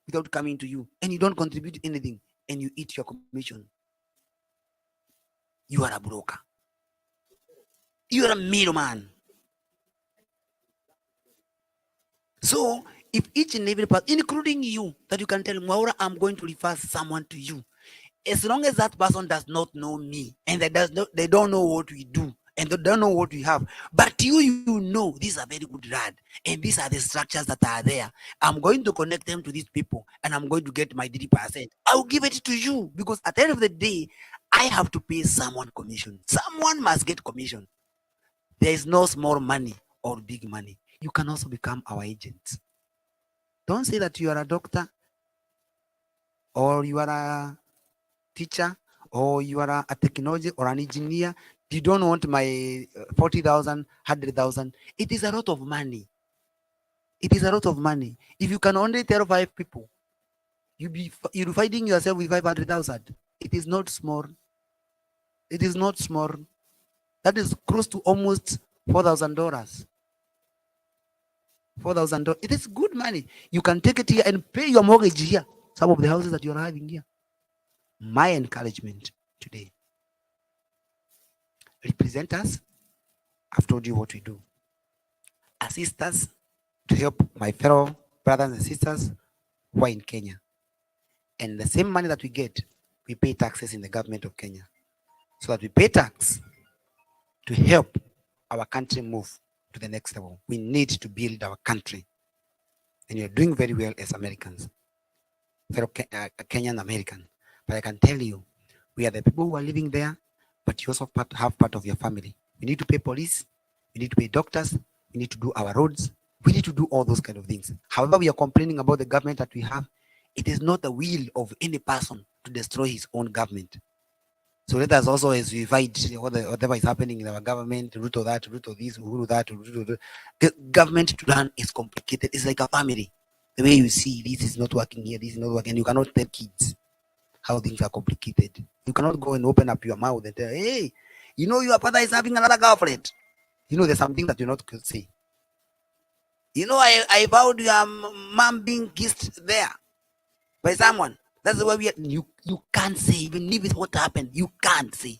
without coming to you, and you don't contribute anything, and you eat your commission. You are a broker. You are a middleman. So if each and every person, including you, that you can tell Maura, I'm going to refer someone to you, as long as that person does not know me and they don't know what we do and they don't know what we have, but you know this is a very good lad and these are the structures that are there, I'm going to connect them to these people and I'm going to get my 3%. I'll give it to you because at the end of the day, I have to pay someone commission. Someone must get commission. There is no small money or big money. You can also become our agent. Don't say that you are a doctor or you are a teacher or you are a technology or an engineer. You don't want my 40,000, 100,000. It is a lot of money. It is a lot of money. If you can only tell 5 people, you're fighting yourself with 500,000. It is not small. It is not small. That is close to almost $4,000. $4,000. It is good money. You can take it here and pay your mortgage here. Some of the houses that you are having here. My encouragement today. Represent us. I've told you what we do. Assist us to help my fellow brothers and sisters who are in Kenya. And the same money that we get, we pay taxes in the government of Kenya. So that we pay tax to help our country move to the next level. We need to build our country. And you're doing very well as Americans, fellow Kenyan American. But I can tell you, we are the people who are living there, but you also have part of your family. We need to pay police, we need to pay doctors, we need to do our roads, we need to do all those kind of things. However, we are complaining about the government that we have. It is not the will of any person to destroy his own government. So let us also, as we fight whatever is happening in our government, root of that, root of this, root of that, root of that. Government to run is complicated. It's like a family. The way you see, this is not working here, this is not working. You cannot tell kids how things are complicated. You cannot go and open up your mouth and tell, hey, you know your father is having another girlfriend. You know, there's something that you're not going to say. You know, I vowed your mom being kissed there by someone. That's why you can't say, even if it's what happened, you can't say.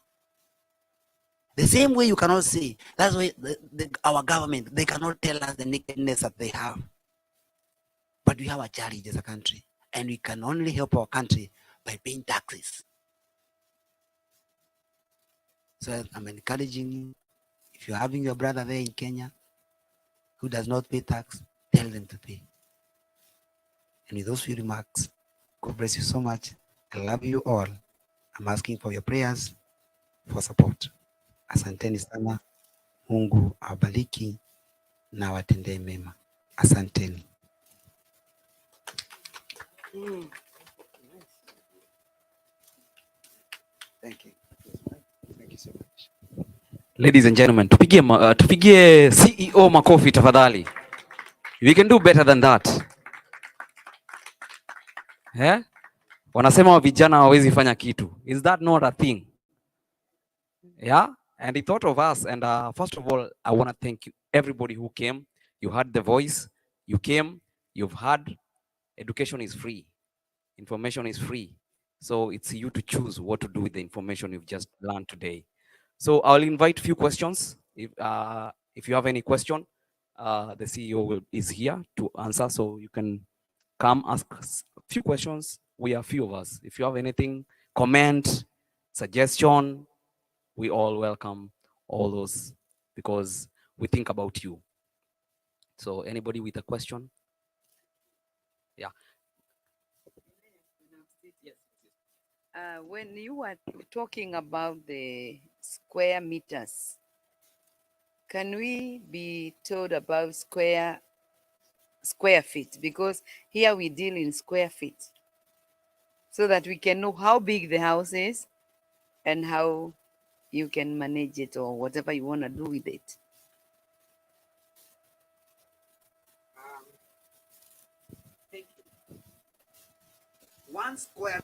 The same way you cannot say. That's why our government, they cannot tell us the nakedness that they have. But we have a challenge as a country, and we can only help our country by paying taxes. So I'm encouraging you, if you're having your brother there in Kenya who does not pay tax, tell them to pay. And with those few remarks, God bless you so much. I love you all. I'm asking for your prayers, for support. Asanteni sana. Mungu awabariki na watendee mema. Asanteni. Thank you. Thank you so much. Ladies and gentlemen, tupigie CEO makofi tafadhali. We can do better than that. Yeah? Wanasema vijana hawezi fanya kitu. Is that not a thing? Yeah? And he thought of us. And first of all, I want to thank you, everybody who came. You heard the voice. You came. You've heard. Education is free. Information is free. So it's you to choose what to do with the information you've just learned today. So I'll invite a few questions. If you have any question, the CEO is here to answer. So you can come ask us a few questions. We are few of us. If you have anything comment, suggestion. We all welcome all those because we think about you. So anybody with a question? Yeah. When you were talking about the square meters, can we be told about square feet? Because here we deal in square feet, so that we can know how big the house is and how you can manage it or whatever you want to do with it. One square.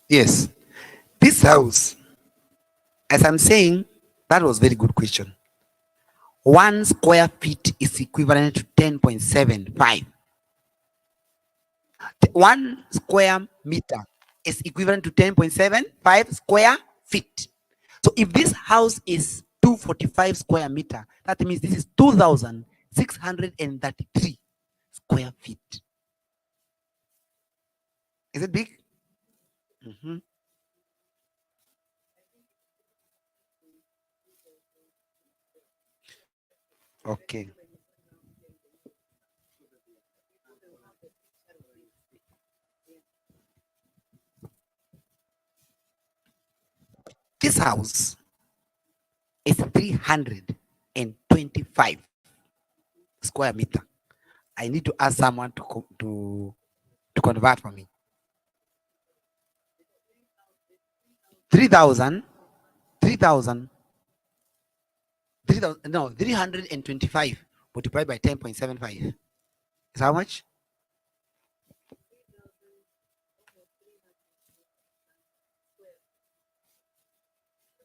Yes, this house, as I'm saying, that was very good question. 1 square feet is equivalent to 10.75. 1 square meter is equivalent to 10.75 square feet. So if this house is 245 square meter, that means this is 2,633 square feet. Is it big? Mhm. Okay. This house is 325 square meter. I need to ask someone to convert for me. 3,000, 3,000, 3,000, no, 325 multiplied by 10.75 is how much?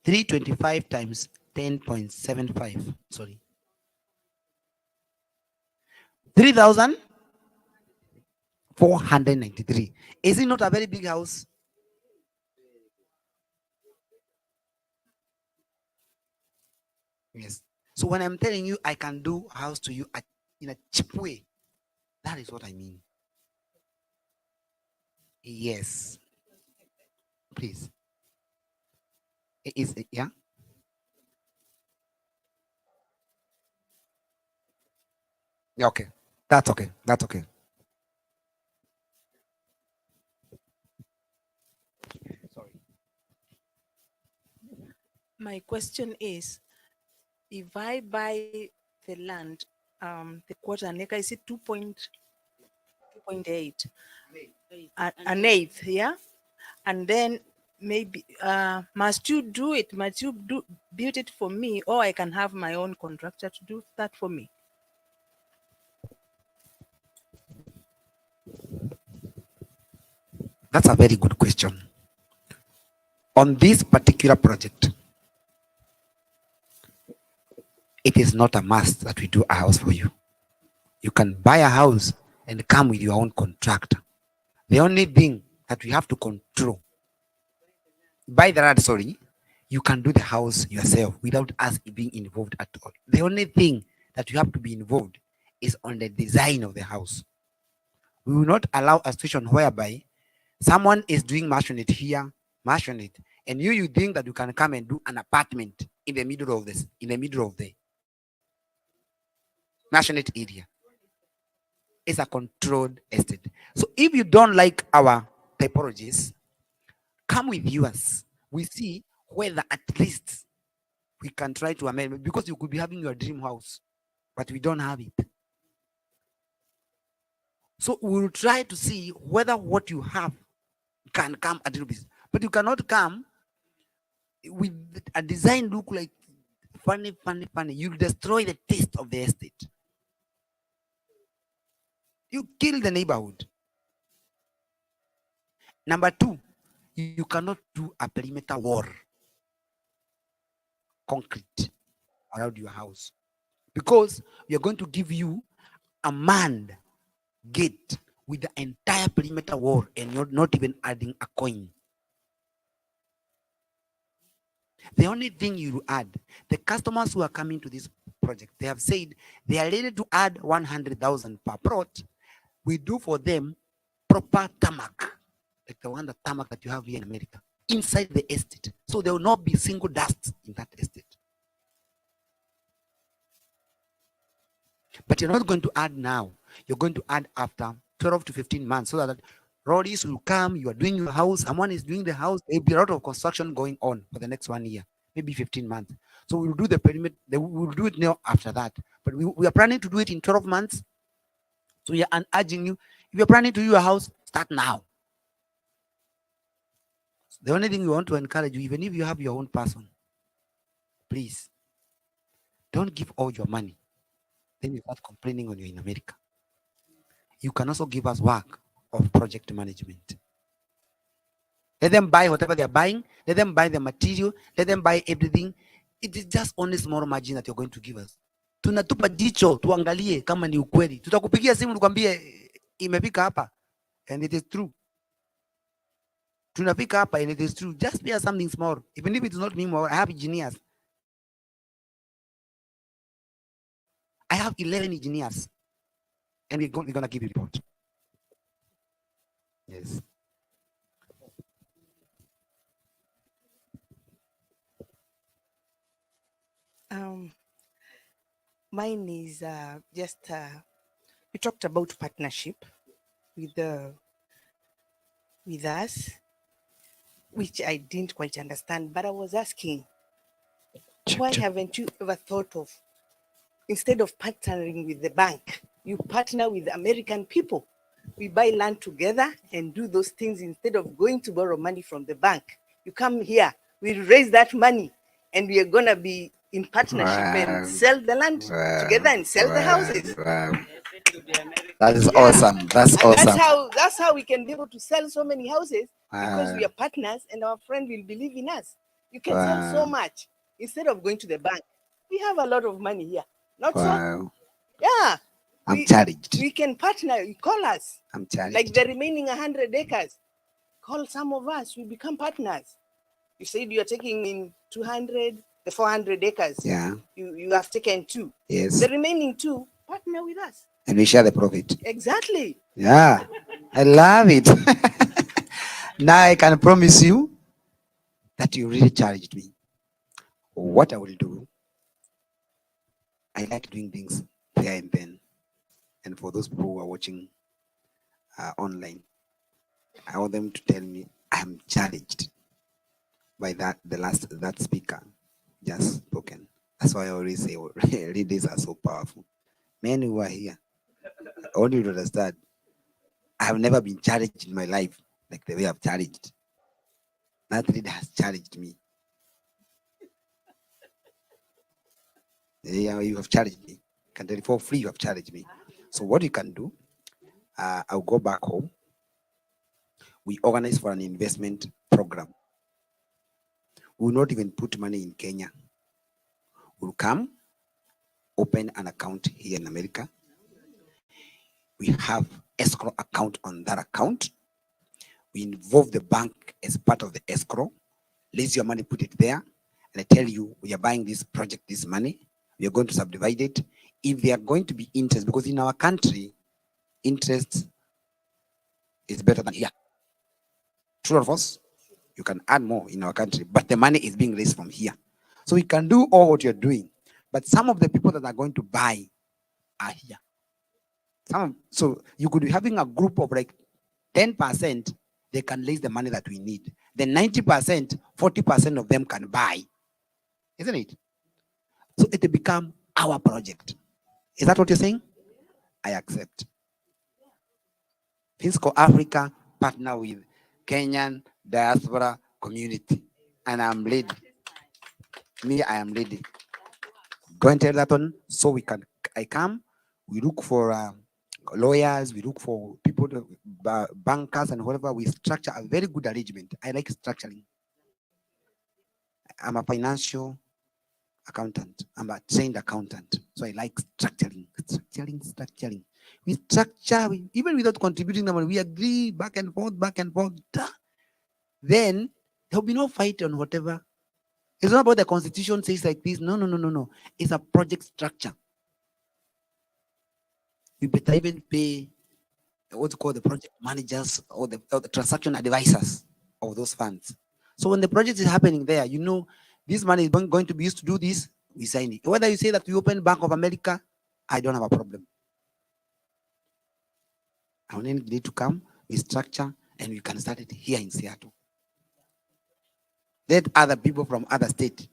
325 times 10.75. Sorry. 3,493. Is it not a very big house? Yes. So when I'm telling you I can do a house to you in a cheap way, that is what I mean. Yes. Please. Is it, yeah? Yeah, okay. That's okay. That's okay. My question is, if I buy the land, the quarter an acre, is it 2.8? An eighth, yeah? And then maybe, must you do it? Must you build it for me, or I can have my own contractor to do that for me? That's a very good question. On this particular project, it is not a must that we do a house for you. You can buy a house and come with your own contractor. The only thing that we have to control. By that, sorry, you can do the house yourself without us being involved at all. The only thing that you have to be involved is on the design of the house. We will not allow a situation whereby someone is doing masonite here, masonite, and you think that you can come and do an apartment in the middle of this, in the middle of the masonite area. It's a controlled estate. So if you don't like our typologies, come with yours. We see whether at least we can try to amend, because you could be having your dream house, but we don't have it. So we'll try to see whether what you have can come a little bit, but you cannot come with a design look like funny. You'll destroy the taste of the estate. You kill the neighborhood. Number two, you cannot do a perimeter wall, concrete, around your house, because we are going to give you a manned gate with the entire perimeter wall, and you're not even adding a coin. The only thing you add, the customers who are coming to this project, they have said they are ready to add 100,000 per plot. We do for them proper tarmac, like the one, the tarmac that you have here in America, inside the estate. So there will not be single dust in that estate. But you're not going to add now. You're going to add after 12 to 15 months, so that roadies will come, you are doing your house, someone is doing the house, there'll be a lot of construction going on for the next 1 year, maybe 15 months. So we'll do the perimeter, we'll do it now after that. But we are planning to do it in 12 months. So I'm urging you, if you're planning to do your house, start now. The only thing we want to encourage you, even if you have your own person, please don't give all your money. Then you start complaining when you're in America. You can also give us work of project management. Let them buy whatever they're buying. Let them buy the material. Let them buy everything. It is just only small margin that you're going to give us. Tunatupa jicho, tuangalie kama ni ukweli. Tutakupigia simu tukwambie imefika hapa, and it is true. Tunafika hapa and it is true. Just pay us something small. Even if it's not me more, I have engineers. I have 11 engineers. And we're going to give you a report. Yes. Mine is just you talked about partnership with us, which I didn't quite understand, but I was asking, why haven't you ever thought of, instead of partnering with the bank, you partner with American people? We buy land together and do those things instead of going to borrow money from the bank. You come here, we raise that money, and we are going to be in partnership and sell the land together and sell the houses. That is Yeah. awesome. That's And awesome. that's how we can be able to sell so many houses, because we are partners and our friend will believe in us. You can sell so much instead of going to the bank. We have a lot of money here. Not so? Yeah. I'm charged. We can partner. You call us. I'm charged. Like the remaining 100 acres. Call some of us. We become partners. You said you are taking in 200, the 400 acres. Yeah. You have taken 2. Yes. The remaining 2, partner with us. And we share the profit. Exactly. Yeah. I love it. Now I can promise you that you really challenged me. What I will do, I like doing things there and then. And for those people who are watching online, I want them to tell me I'm challenged by that speaker just spoken. That's why I always say leaders are so powerful. Men who are here, I want you to understand, I have never been challenged in my life like the way I've challenged. That leader has challenged me. Yeah, you have challenged me. Can tell you for free, you have challenged me. So what you can do, I'll go back home. We organize for an investment program. We will not even put money in Kenya. We'll come, open an account here in America. We have escrow account on that account. We involve the bank as part of the escrow, raise your money, put it there, and I tell you, we are buying this project, this money, we are going to subdivide it. If they are going to be interest, because in our country, interest is better than here. True or false? You can earn more in our country, but the money is being raised from here. So we can do all what you're doing, but some of the people that are going to buy are here. So you could be having a group of like 10%, they can raise the money that we need. Then 90%, 40% of them can buy. Isn't it? So it will become our project. Is that what you're saying? I accept. Finsco Africa partner with Kenyan diaspora community. And I'm ready. Me, I am ready. Go and tell that one so we can, I come, we look for lawyers, we look for people, bankers and whatever. We structure a very good arrangement. I like structuring. I'm a financial accountant. I'm a trained accountant. So I like structuring. We structure, even without contributing the money, we agree back and forth. Then there'll be no fight on whatever. It's not about the constitution says like this. No. It's a project structure. We better even pay what's called the project managers or the transaction advisors of those funds. So when the project is happening there, you know, this money is going to be used to do this, we sign it. Whether you say that we open Bank of America, I don't have a problem. I only need to come, we structure, and we can start it here in Seattle. Let other people from other states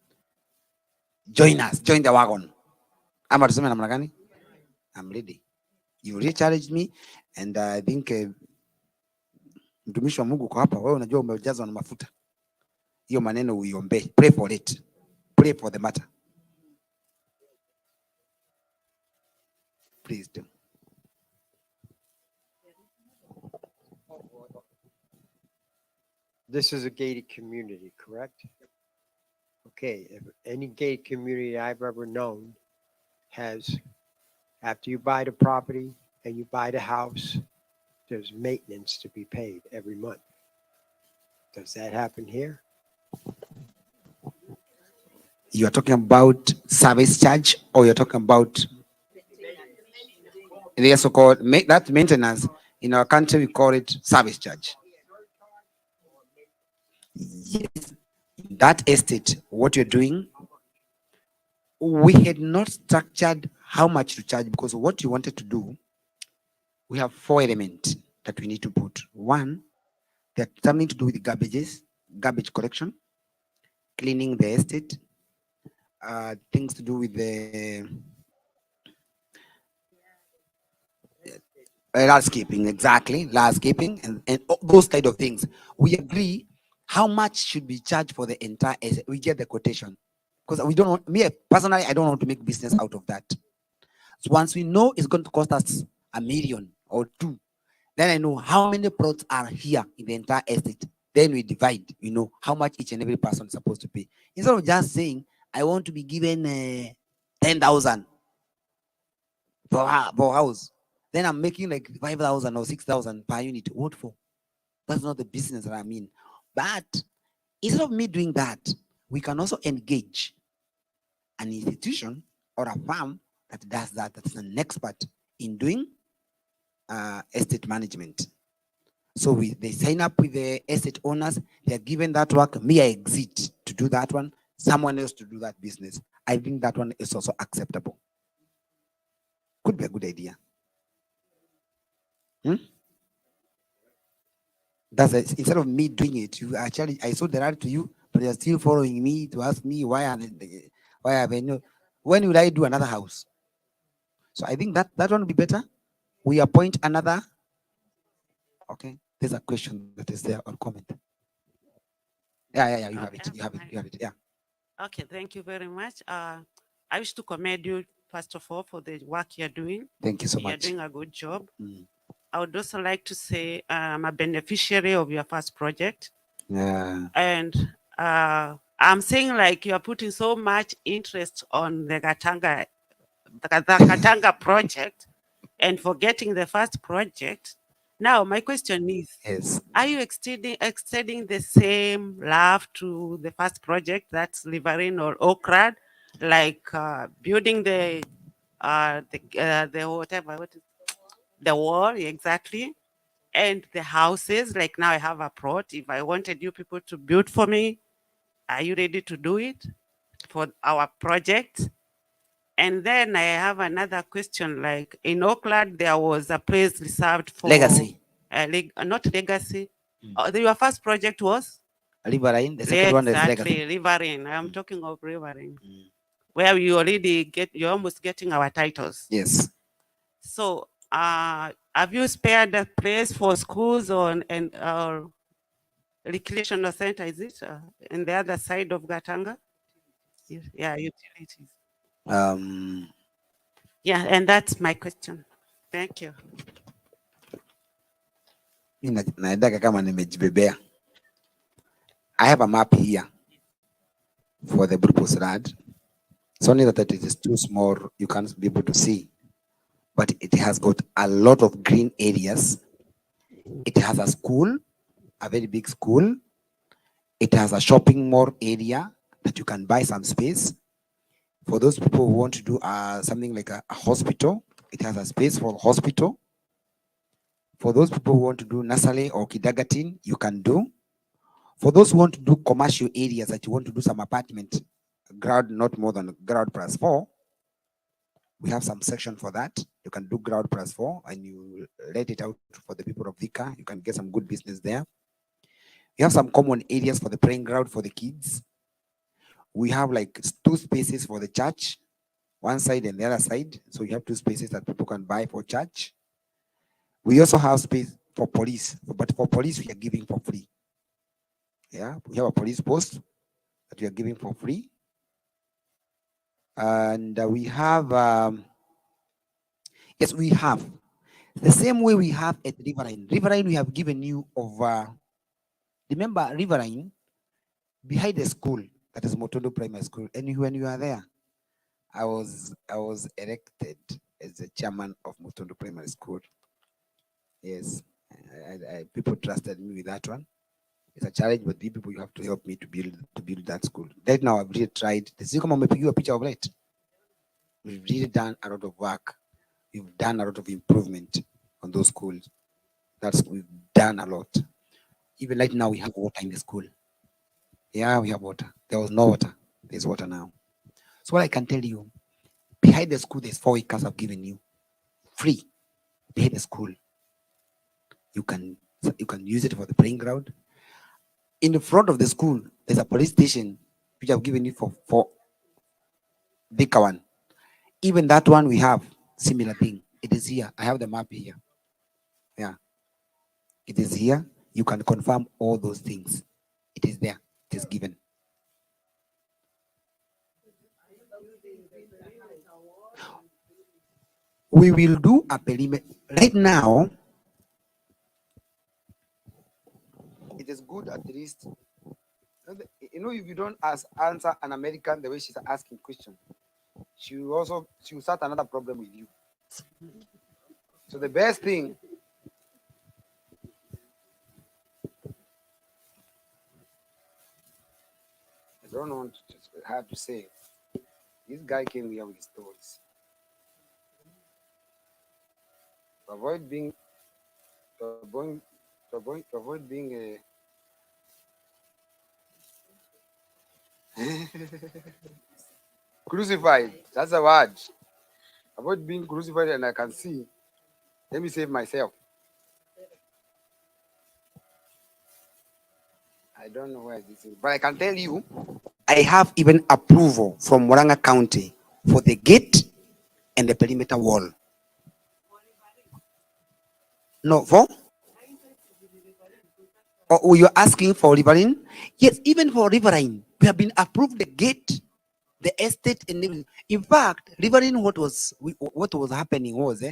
join us, join the wagon. I'm ready. You recharged me, and I think mtumishi wa Mungu kwa hapa, wewe unajua umejazwa na mafuta. Hiyo maneno uiombe. Pray for it. Pray for the matter. Please do. This is a gated community, correct? Okay, if any gated community I've ever known has, after you buy the property and you buy the house, there's maintenance to be paid every month. Does that happen here? You are talking about service charge, or you're talking about the so-called that maintenance? In our country, we call it service charge. Yes, that estate, what you're doing, we had not structured how much to charge, because what you wanted to do, we have 4 elements that we need to put. One, that something to do with the garbage collection, cleaning the estate, things to do with the landscaping, exactly, landscaping, and those kind of things. We agree how much should be charged for the entire estate. We get the quotation, because we don't want, me personally, I don't want to make business out of that. So once we know it's going to cost us $1 million or 2 million, then I know how many plots are here in the entire estate. Then we divide, you know, how much each and every person is supposed to pay. Instead of just saying, I want to be given 10,000 for house. Then I'm making like 5,000 or 6,000 per unit. What for? That's not the business that I'm in. But instead of me doing that, we can also engage an institution or a firm that does that, that's an expert in doing estate management. So they sign up with the estate owners, they're given that work, me I exit to do that one, someone else to do that business. I think that one is also acceptable. Could be a good idea. That's instead of me doing it, you actually, I sold the land to you, but you're still following me to ask me why have I no? When will I do another house? So I think that one would be better. We appoint another. Okay, there's a question that is there or comment. Yeah, you have it. You have it. Yeah. Okay, thank you very much. I wish to commend you first of all for the work you're doing. Thank you so You're much. doing a good job. I would also like to say I'm a beneficiary of your first project. Yeah. And I'm saying like you're putting so much interest on the Katanga project and forgetting the first project. Now, my question is, Yes. are you extending the same love to the first project, that's Liverine or Okrad, like building the whatever, the wall exactly, and the houses? Like now I have a plot. If I wanted you people to build for me, are you ready to do it for our project? And then I have another question. Like in Oakland, there was a place reserved for Legacy. Not Legacy. Your first project was Riverine. The second one is exactly Legacy. Riverine. I'm talking of Riverine, where we already you're almost getting our titles. Yes. So, have you spared a place for schools and recreational center? Is it in the other side of Gatanga? Yeah, utilities. Yeah, and that's my question. Thank you. Naendaga kama nimejibebea. I have a map here for the Brupos Rad. It's only that it is too small, you can't be able to see. But it has got a lot of green areas. It has a school, a very big school. It has a shopping mall area that you can buy some space. For those people who want to do something like a hospital, it has a space for hospital. For those people who want to do nursery or kindergarten, you can do. For those who want to do commercial areas that you want to do some apartment, ground not more than ground plus 4, we have some section for that. You can do ground plus 4 and you let it out for the people of Vika. You can get some good business there. We have some common areas for the playing ground for the kids. We have like 2 spaces for the church, one side and the other side. So you have 2 spaces that people can buy for church. We also have space for police, but for police we are giving for free. Yeah, we have a police post that we are giving for free. And we have, yes, we have the same way we have at Riverine. Riverine, we have given you over, remember Riverine, behind the school, that is Motondo Primary School. And when you are there, I was elected as the chairman of Motondo Primary School. Yes, people trusted me with that one. It's a challenge, but the people, you have to help me to build that school. Right now, I've really tried. A picture of it. We've really done a lot of work. We've done a lot of improvement on those schools. We've done a lot. Even right now, we have water in the school. Yeah, we have water. There was no water. There's water now. So what I can tell you, behind the school, there's 4 acres I've given you, free. Behind the school, you can use it for the playing ground. In the front of the school, there's a police station which I've given you for bigger one. Even that one we have similar thing. It is here. I have the map here. Yeah, it is here. You can confirm all those things. It is there. It is given. We will do a perimeter right now. It is good at least. You know, if you don't answer an American the way she's asking question, she will start another problem with you. So the best thing, I don't want to have to say, this guy came here with stories. To avoid being crucified. That's a word. Avoid being crucified, and I can see. Let me save myself. I don't know where this is, but I can tell you, I have even approval from Waranga County for the gate and the perimeter wall. No, for? Oh, you're asking for Riverine? Yes, even for Riverine, we have been approved the gate, the estate, and everything. In fact, Riverine, what was happening was,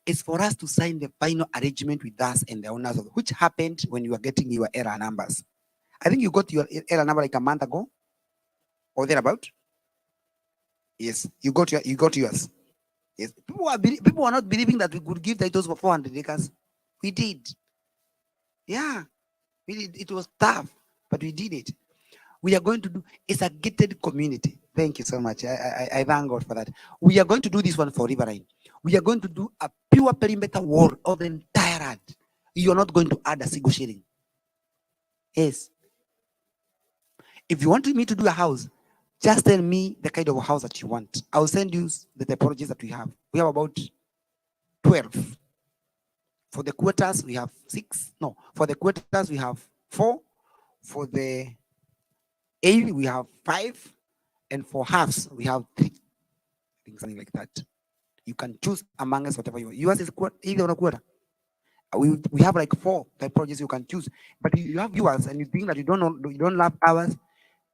is for us to sign the final arrangement with us and the owners of which happened when you were getting your error numbers. I think you got your error number like a month ago, or thereabout. Yes, you got yours. Yes, people are not believing that we could give titles for 400 acres. We did. Yeah, we did. It was tough, but we did it. We are going to do, it's a gated community. Thank you so much. I thank God for that. We are going to do this one for Riverine. We are going to do a pure perimeter wall of the entire land. You are not going to add a single shilling. Yes. If you want me to do a house, just tell me the kind of house that you want. I'll send you the typologies that we have. We have about 12. For the quarters, we have 6. No, for the quarters, we have 4. For the A, we have 5. And for halves, we have 3. I think something like that. You can choose among us whatever you want. Yours is either on a quarter. We have like 4 typologies you can choose. But if you have yours and you think that you don't know, you don't love ours,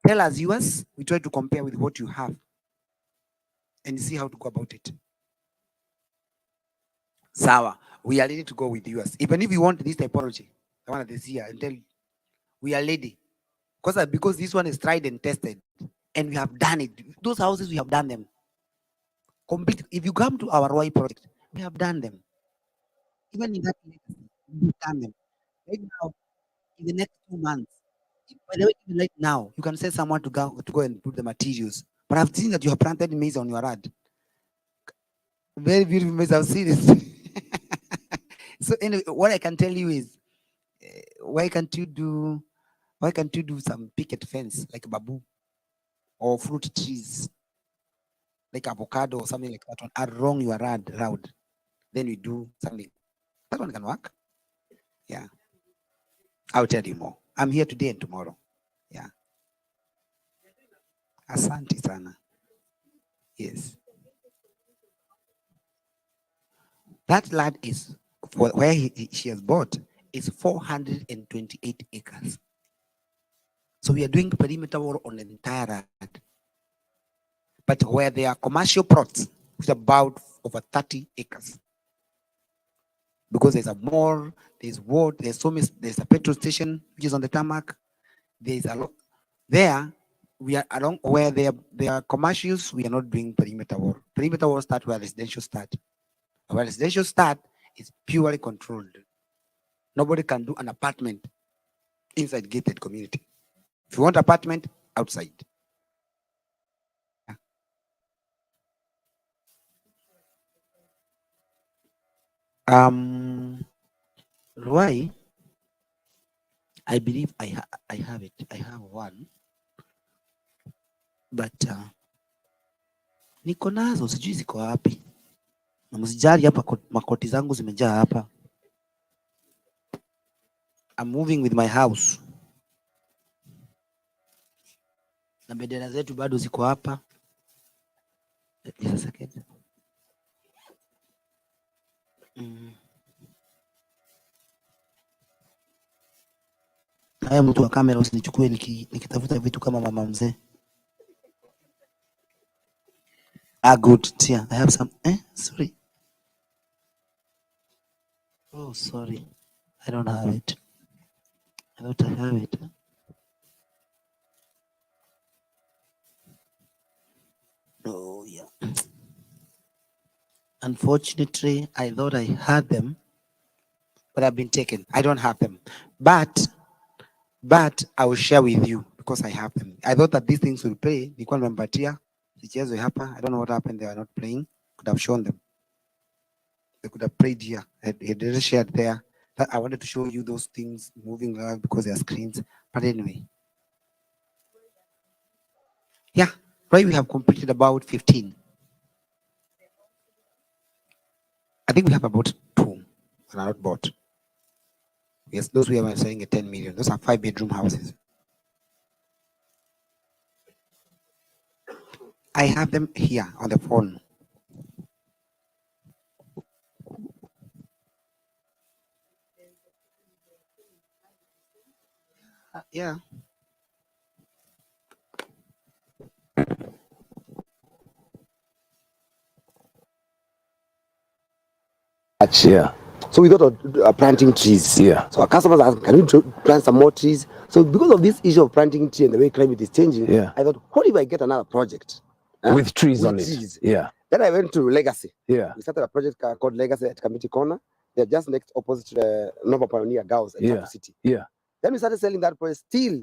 tell us yours. We try to compare with what you have and see how to go about it. Sawa, we are ready to go with yours. Even if you want this typology, the one that is here, and tell we are ready. Because this one is tried and tested, and we have done it. Those houses, we have done them. Complete. If you come to our Roy project, we have done them. Even in that, we've done them. Right now, in the next 2 months, by the way, even right now, you can send someone to go and put the materials. But I've seen that you have planted maize on your rad. Very beautiful maize. I've seen it. So anyway, what I can tell you is, why can't you do some picket fence like bamboo or fruit trees like avocado or something like that one along your road? Then we do something. That one can work. Yeah. I'll tell you more. I'm here today and tomorrow. Yeah. Asante sana. Yes. That land is for where she has bought is 428 acres. So we are doing perimeter wall on the entire land. But where there are commercial plots, it's about over 30 acres. Because there's a mall, there's water, there's a petrol station which is on the tarmac. There's a lot there. We are along where there are commercials. We are not doing perimeter wall. Perimeter wall start where residential start. Where residential start is purely controlled. Nobody can do an apartment inside gated community. If you want apartment, outside. Why? I believe I have it. I have one, but niko nazo, sijui ziko wapi. Na msijali hapa, makoti zangu zimejaa hapa. I'm moving with my house. Na bendera zetu bado ziko hapa. Just a second. Haya, mtu wa kamera usinichukue nikitafuta vitu kama mama mzee. Good. Yeah, I have some. Sorry. Oh, sorry. I don't have it. I thought I have it. Oh, yeah. Unfortunately, I thought I had them, but I've been taken. I don't have them. But I will share with you because I have them. I thought that these things will play. I don't know what happened. They are not playing. Could have shown them. They could have played here. It didn't share there. I wanted to show you those things moving around because they are screens. But anyway. Yeah, right. We have completed about 15. I think we have about 2 that are not bought. Yes, those we are selling at 10 million. Those are 5-bedroom houses. I have them here on the phone. Yeah. Yeah. So we thought of planting trees. Yeah. So our customers asked, can we plant some more trees? So because of this issue of planting trees and the way climate is changing, yeah, I thought, what if I get another project with trees on it? Yeah. Then I went to Legacy. Yeah. We started a project called Legacy at Committee Corner. They're just next opposite Nova Pioneer Girls at Yeah. Tapu City. Yeah. Then we started selling that place. Still,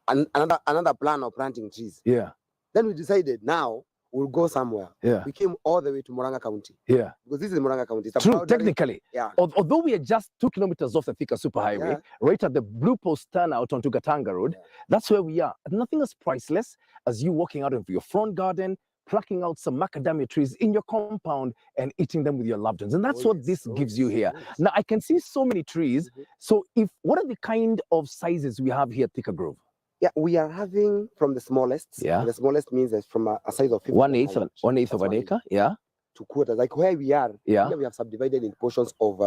another plan of planting trees. Yeah. Then we decided now we'll go somewhere. Yeah. We came all the way to Moranga County. Yeah. Because this is Moranga County. It's a True, boundary. technically. Yeah. Although we are just 2 kilometers off the Thika Superhighway, Yeah. right at the Blue Post turnout onto Gatanga Road, that's where we are. And nothing is priceless as you walking out of your front garden, plucking out some macadamia trees in your compound and eating them with your loved ones. And that's what this gives you here. Now, I can see so many trees. So what are the kind of sizes we have here at Thika Grove? Yeah, we are having from the smallest. Yeah. And the smallest means it's from a size of 50 1/8 of an acre. Yeah. to quarters. Like where we are, Yeah. here we have subdivided in portions of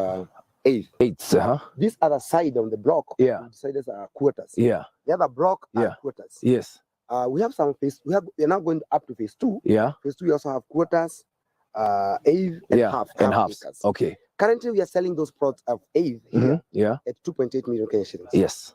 8. Eighths, This other side on the block, Yeah. we decided are quarters. Yeah. The other block Yeah. are quarters. Yes. We have some phase. We are now going up to phase 2. Yeah. Phase 2, we also have quarters, eighth, and Yeah. half. And half halves. acres. Okay. Currently, we are selling those plots of eighth here Mhm. Yeah. at 2.8 million Kenya shillings. Yes.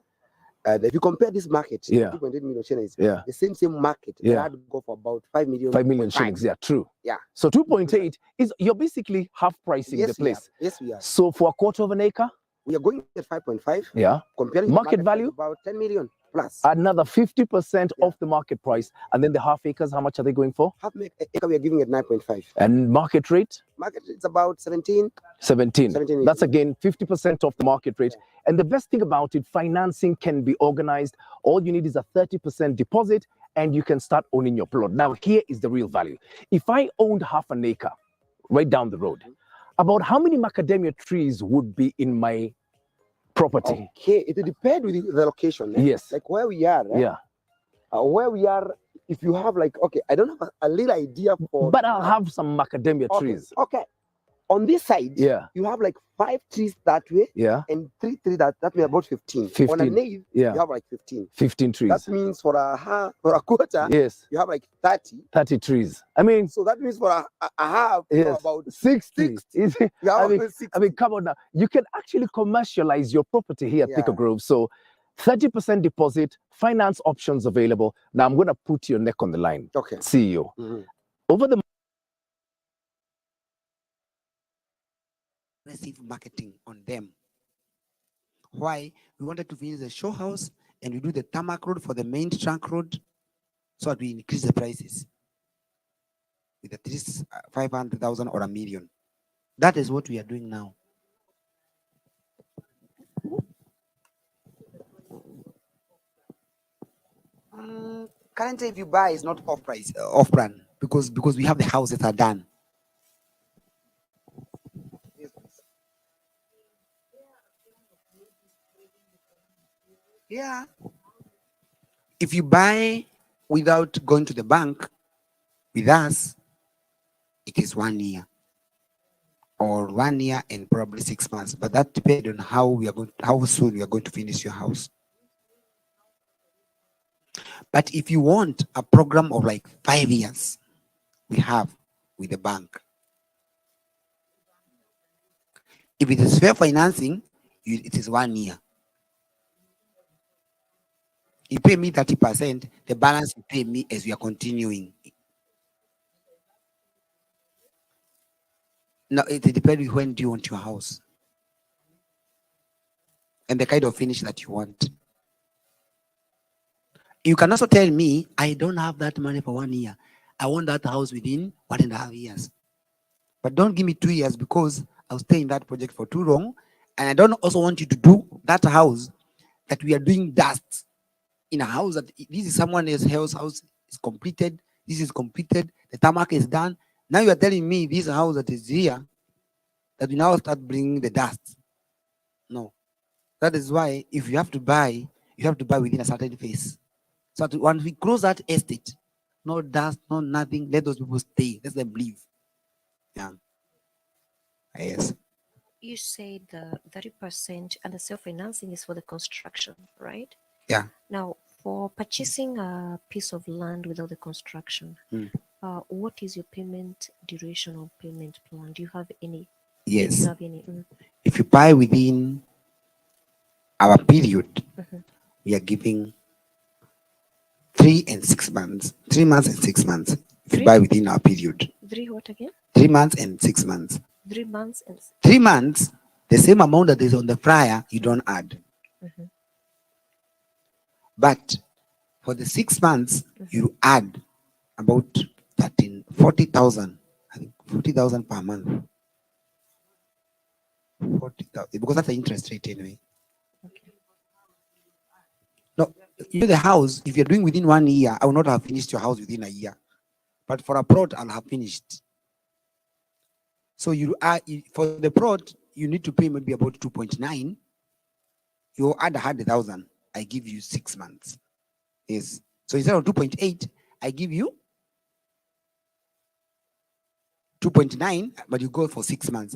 If you compare this market, Yeah. 2.8 million shillings, Yeah. the same market, Yeah. that would go for about 5 million. 5 million 5. shillings. Yeah, true. Yeah. So 2.8 is you're basically half pricing Yes, the we are. place. Yes, we are. So for a quarter of an acre, We are going at 5.5. yeah, Comparing to market price, value about 10 million plus. another 50% off the market price, and then the half acres, how much are they going for? Half acre we are giving at 9.5. And market rate? Market it's about 17. 17. 17, That's again 50% off the market rate. And the best thing about it, financing can be organized. All you need is a 30% deposit, and you can start owning your plot. Now, here is the real value. If I owned half an acre right down the road, about how many macadamia trees would be in my property? Okay, it will depend with the location. Yes. Like where we are. Yeah. Where we are, if you have like, okay, I don't have a little idea for. But I'll have some macadamia trees. Okay. On this side, Yeah. you have like 5 trees that way. Yeah. And 3 trees that way, about 15. On a 15, nave, yeah. you have like 15. 15 trees. That means for a quarter, Yes. you have like 30. 30 trees. I mean, So that means for a half, you have yes, about 60. Is it? You have I mean, about 60. I mean, come on now. You can actually commercialize your property here at Thika Grove. So 30% deposit, finance options available. Now I'm going to put your neck on the line. Okay. CEO. Mhm. Over the Aggressive marketing on them. Why? We wanted to finish the show house and we do the tarmac road for the main trunk road so that we increase the prices with at least 500,000 or 1 million. That is what we are doing now. Currently, if you buy, it's not off price, off brand because we have the houses that are done. Yeah. If you buy without going to the bank with us, it is 1 year or 1 year and probably 6 months. But that depends on how soon we are going to finish your house. But if you want a program of like 5 years, we have with the bank. If it is fair financing, it is 1 year. You pay me 30%, the balance you pay me as we are continuing. Now, it depends on when do you want your house and the kind of finish that you want. You can also tell me, I don't have that money for 1 year. I want that house within 1.5 years. But don't give me 2 years because I'll stay in that project for too long. And I don't also want you to do that house that we are doing dust in a house that this is someone else's house is completed. This is completed. The tarmac is done. Now you are telling me this house that is here that we now start bringing the dust. No. That is why if you have to buy, you have to buy within a certain phase. So that once we close that estate, no dust, no nothing, let those people stay. Let them leave. Yeah. Yes. You said the 30% and the self-financing is for the construction, right? Yeah. Now, for purchasing a piece of land without the construction, what is your payment duration or payment plan? Do you have any? Yes. Do you have any? If you buy within our period, we are giving 3 and 6 months. 3 months and 6 months. If you buy within our period. 3 what again? 3 months and 6 months. 3 months and 3 months, The same amount that is on the flyer, you don't add. Mhm. But for the 6 months, you add about 40,000. I think 40,000 per month. 40,000, because that's the interest rate anyway. No, the house, if you're doing within 1 year, I will not have finished your house within a year. But for a plot, I'll have finished. So you add, for the plot, you need to pay maybe about 2.9. You add 100,000. I give you 6 months. Yes. So instead of 2.8, I give you 2.9, but you go for 6 months.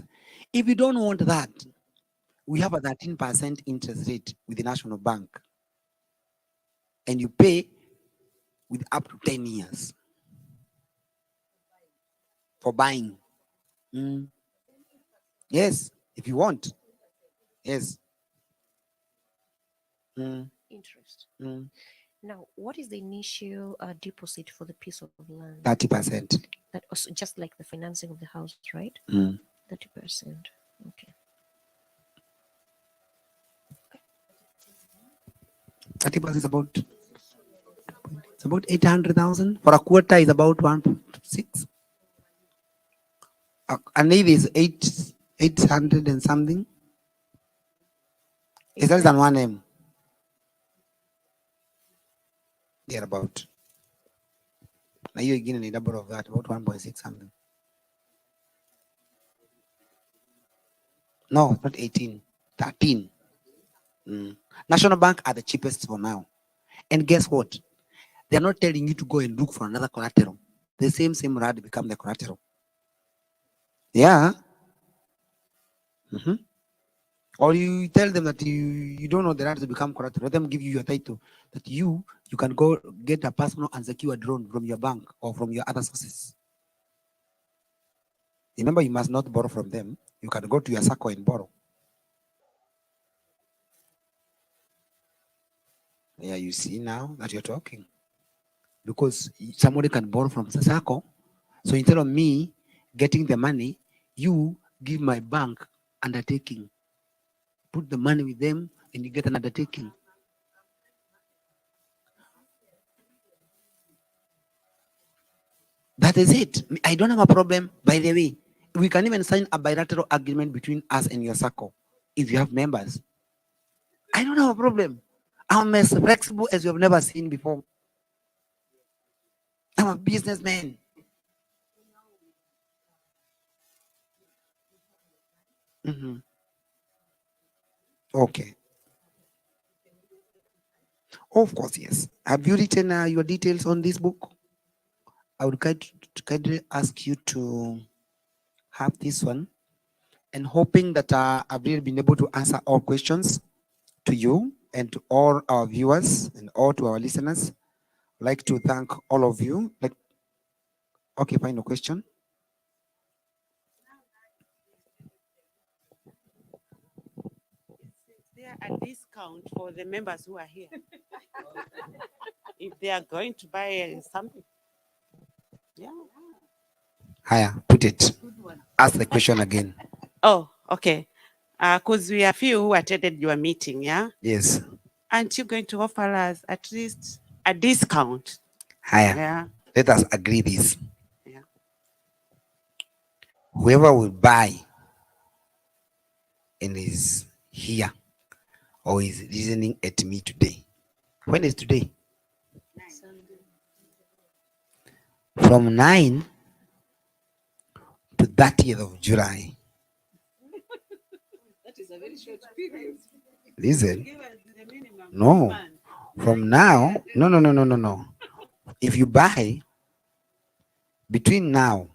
If you don't want that, we have a 13% interest rate with the National Bank. And you pay with up to 10 years for buying. Yes, if you want. Yes. Interest. Now, what is the initial deposit for the piece of land? 30%. That also just like the financing of the house, right? 30%. Okay. 30% is about, it's about 800,000. For a quarter is about 1.6. A navy is 800 and something. It's less than 1M. They're about. Now you again a double of that, about 1.6 something. No, not 18, 13. National Bank are the cheapest for now. And guess what? They're not telling you to go and look for another collateral. The same RAD become the collateral. Yeah. Or you tell them that you don't know the RAD to become collateral. Let them give you your title that you can go get a personal unsecured loan from your bank or from your other sources. Remember, you must not borrow from them. You can go to your circle and borrow. Yeah, you see now that you're talking. Because somebody can borrow from the circle. So instead of me getting the money, you give my bank undertaking. Put the money with them and you get an undertaking. That is it. I don't have a problem. By the way, we can even sign a bilateral agreement between us and your circle if you have members. I don't have a problem. I'm as flexible as you have never seen before. I'm a businessman. Okay. Of course, yes. Have you written your details on this book? I would kindly ask you to have this one, and hoping that I've really been able to answer all questions to you and to all our viewers and all to our listeners. I'd like to thank all of you. Okay, final question. Is there a discount for the members who are here? If they are going to buy something? Yeah. Higher, put it. Ask the question again. Oh, okay. Because we are few who attended your meeting, yeah? Yes. Aren't you going to offer us at least a discount? Higher. Yeah. Let us agree this. Yeah. Whoever will buy and is here or is listening at me today. When is today? From 9 to 30th of July. That is a very short period. Listen. No. From now, no. If you buy between now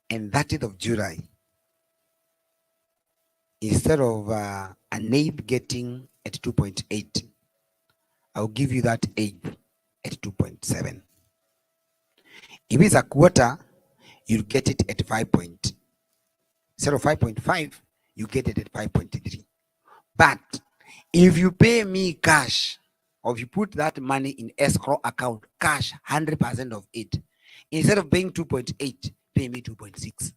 and 30th of July, instead of a NAIB getting at 2.8, I'll give you that aid at 2.7. If it's a quarter, you'll get it at 5. Instead of 5.5, you get it at 5.3. But if you pay me cash, or if you put that money in escrow account, cash, 100% of it, instead of paying 2.8, pay me 2.6.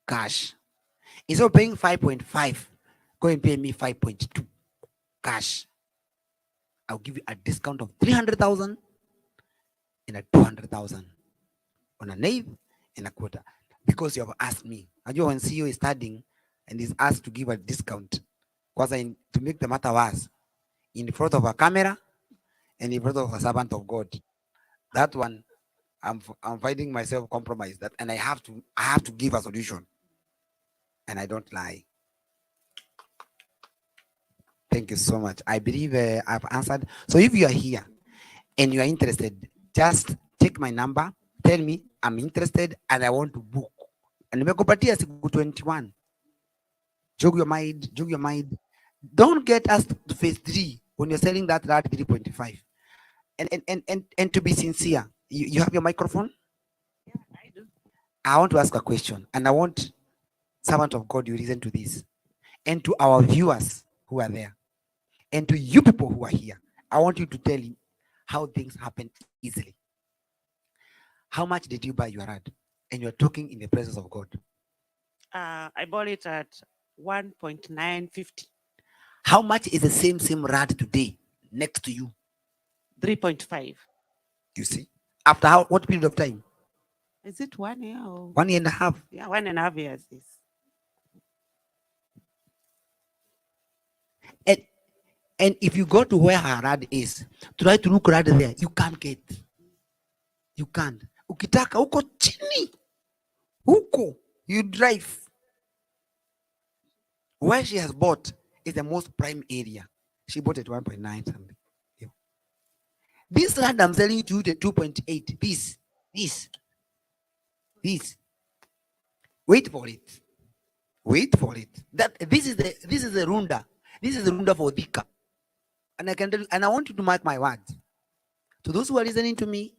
cash. Instead of paying 5.5, go and pay me 5.2 cash. I'll give you a discount of 300,000 and a 200,000 on an eighth and a quarter because you have asked me. Ajua when CEO is studying and is asked to give a discount, to make the matter worse, in front of a camera and in front of a servant of God. That one, I'm finding myself compromised that, and I have to give a solution, and I don't lie. Thank you so much. I believe I've answered. So if you are here and you are interested, just take my number, tell me I'm interested and I want to book. And nimekupatia siku 21. Jog your mind. Don't get us to phase 3 when you're selling that at 3.5. And to be sincere, you have your microphone? Yeah, I do. I want to ask a question, and I want servant of God, you listen to this, and to our viewers who are there, and to you people who are here, I want you to tell him how things happen easily. How much did you buy your rad? And you're talking in the presence of God. I bought it at 1.950. How much is the same rad today next to you? 3.5. You see? After what period of time? Is it 1 year or 1 year and a half? Yeah, 1.5 years. Yes. And if you go to where her rad is, try to look rad there, you can't get. You can't. Ukitaka huko chini. Huko. You drive. Where she has bought is the most prime area. She bought at 1.9 something. Yeah. This land I'm selling to you the 2.8. This. Wait for it. Wait for it. This is the runda. This is the runda for Thika. And I can tell you, and I want you to mark my words. To those who are listening to me,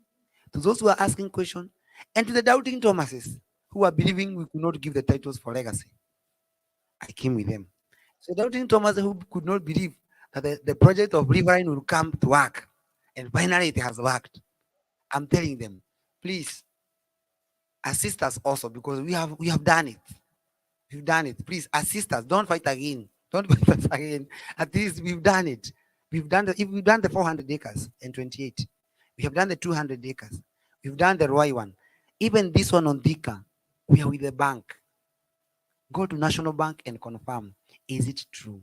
to those who are asking questions, and to the doubting Thomases who are believing we could not give the titles for legacy. I came with them. So doubting Thomas who could not believe that the project of Riverine will come to work. And finally it has worked. I'm telling them, please assist us also because we have done it. We've done it. Please assist us. Don't fight again. Don't fight us again. At least we've done it. We've done the 400 acres and 28. We have done the 200 acres. We've done the Roy one. Even this one on Thika, we are with the bank. Go to National Bank and confirm. Is it true?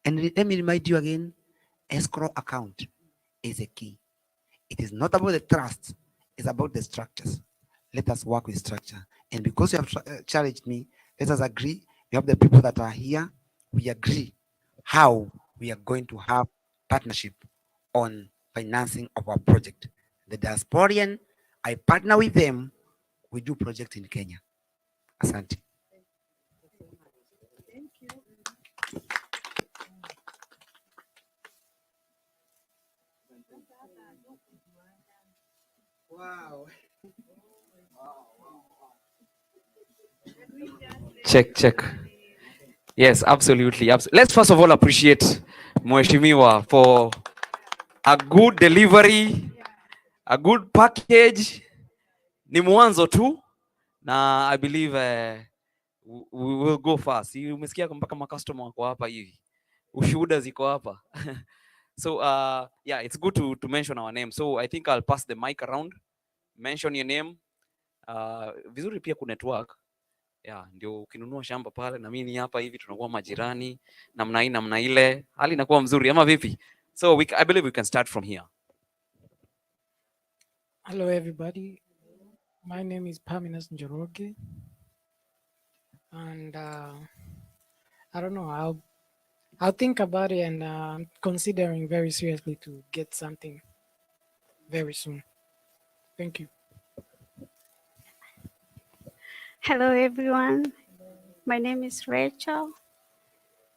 And let me remind you again, escrow account is a key. It is not about the trust. It's about the structures. Let us work with structure. And because you have challenged me, let us agree. We have the people that are here. We agree how we are going to have partnership on financing of our project. The diasporian, I partner with them. We do project in Kenya. Asante. Thank you. Wow. Check. Yes, absolutely. Let's first of all appreciate Mheshimiwa for a good delivery, a good package. Ni mwanzo tu na I believe we will go fast. Umesikia mpaka macustomer wako hapa hivi. Ushuhuda ziko hapa. So yeah, it's good to mention our name. So I think I'll pass the mic around. Mention your name. Vizuri pia ku network. Yeah, ndio ukinunua shamba pale na mimi hapa hivi tunakuwa majirani namna hii namna ile. Hali inakuwa mzuri ama vipi? So I believe we can start from here. Hello everybody. My name is Paminas Njoroge. And I don't know, I'll think about it and I'm considering very seriously to get something very soon. Thank you. Hello, everyone. My name is Rachel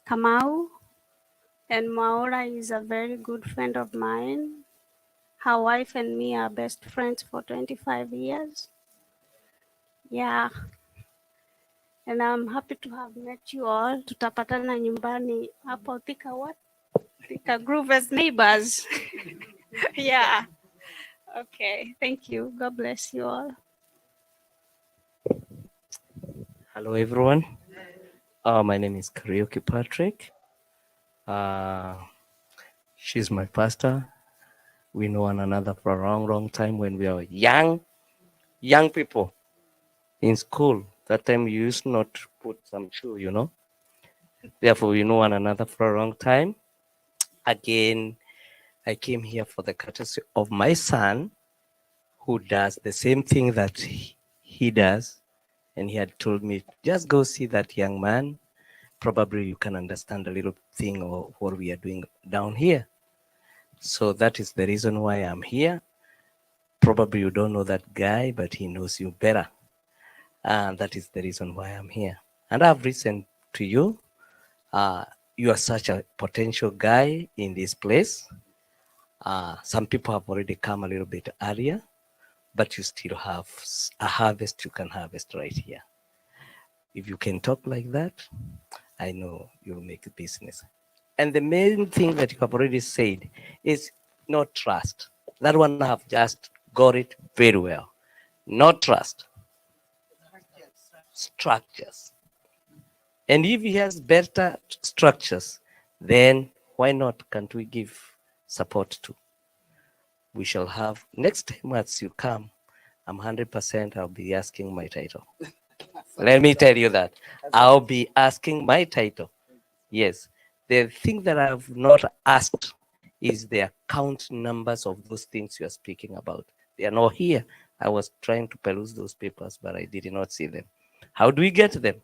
Kamau, and Maura is a very good friend of mine. Her wife and me are best friends for 25 years. Yeah. And I'm happy to have met you all. Tutapatana nyumbani hapo Thika what? Thika Groove as neighbors. Yeah. Okay. Thank you. God bless you all. Hello, everyone. My name is Karaoke Patrick. Uh, she's my pastor. We know one another for a long, long time when we were young people in school. That time we used not to put some shoe, you know. Therefore, we know one another for a long time. Again, I came here for the courtesy of my son, who does the same thing that he does. And he had told me, just go see that young man. Probably you can understand a little thing of what we are doing down here. So that is the reason why I'm here. Probably you don't know that guy, but he knows you better. And that is the reason why I'm here. And I've listened to you. You are such a potential guy in this place. Some people have already come a little bit earlier, but you still have a harvest you can harvest right here. If you can talk like that, I know you'll make a business. And the main thing that you have already said is not trust. That one I have just got it very well. Not trust. Structures. And if he has better structures, then why not can't we give support to? We shall have next time as you come, I'm 100% I'll be asking my title. Let me tell you that. I'll be asking my title. Yes. The thing that I've not asked is the account numbers of those things you are speaking about. They are not here. I was trying to peruse those papers, but I did not see them. How do we get them?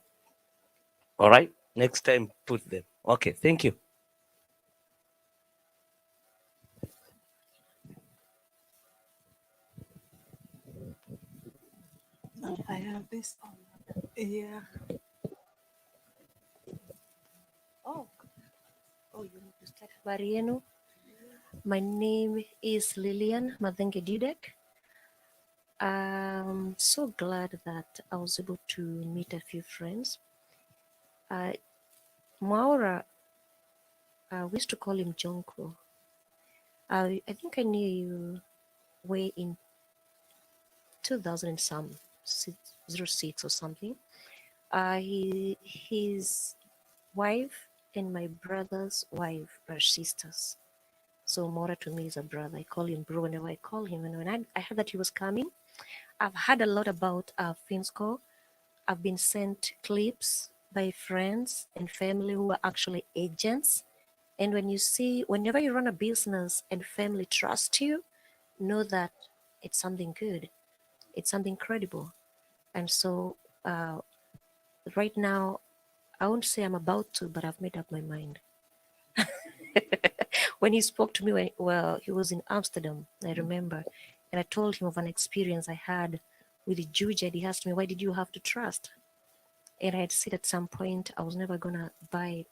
All right. Next time, put them. Okay. Thank you. I have this. Yeah. Oh, oh, you need to start. Habari yenu. My name is Lillian Madenge Dudek. I'm so glad that I was able to meet a few friends. Maura, we used to call him Jonko. I think I knew you way in 2000 and some 06 or something. His wife and my brother's wife are sisters. So Mora to me is a brother. I call him bro whenever I call him. And when I heard that he was coming, I've heard a lot about Finsco. I've been sent clips by friends and family who are actually agents. And when you see, whenever you run a business and family trust you, know that it's something good. It's something credible. And so right now, I won't say I'm about to, but I've made up my mind. When he spoke to me, well, he was in Amsterdam, I remember, and I told him of an experience I had with the Juja. He asked me, why did you have to trust? And I had said at some point I was never gonna buy,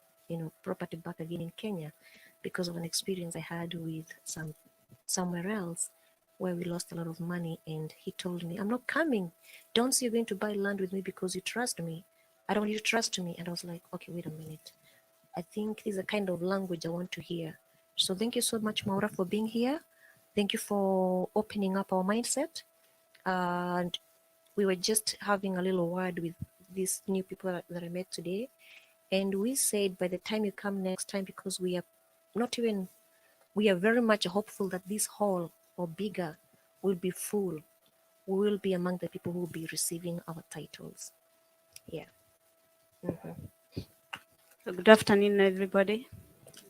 property back again in Kenya because of an experience I had with somewhere else where we lost a lot of money. And he told me, I'm not coming. Don't say you're going to buy land with me because you trust me. I don't want you to trust me. And I was like, okay, wait a minute. I think this is a kind of language I want to hear. So thank you so much, Maura, for being here. Thank you for opening up our mindset. And we were just having a little word with these new people that I met today. And we said by the time you come next time, because we are very much hopeful that this hall or bigger will be full. We will be among the people who will be receiving our titles. Yeah. Good afternoon, everybody.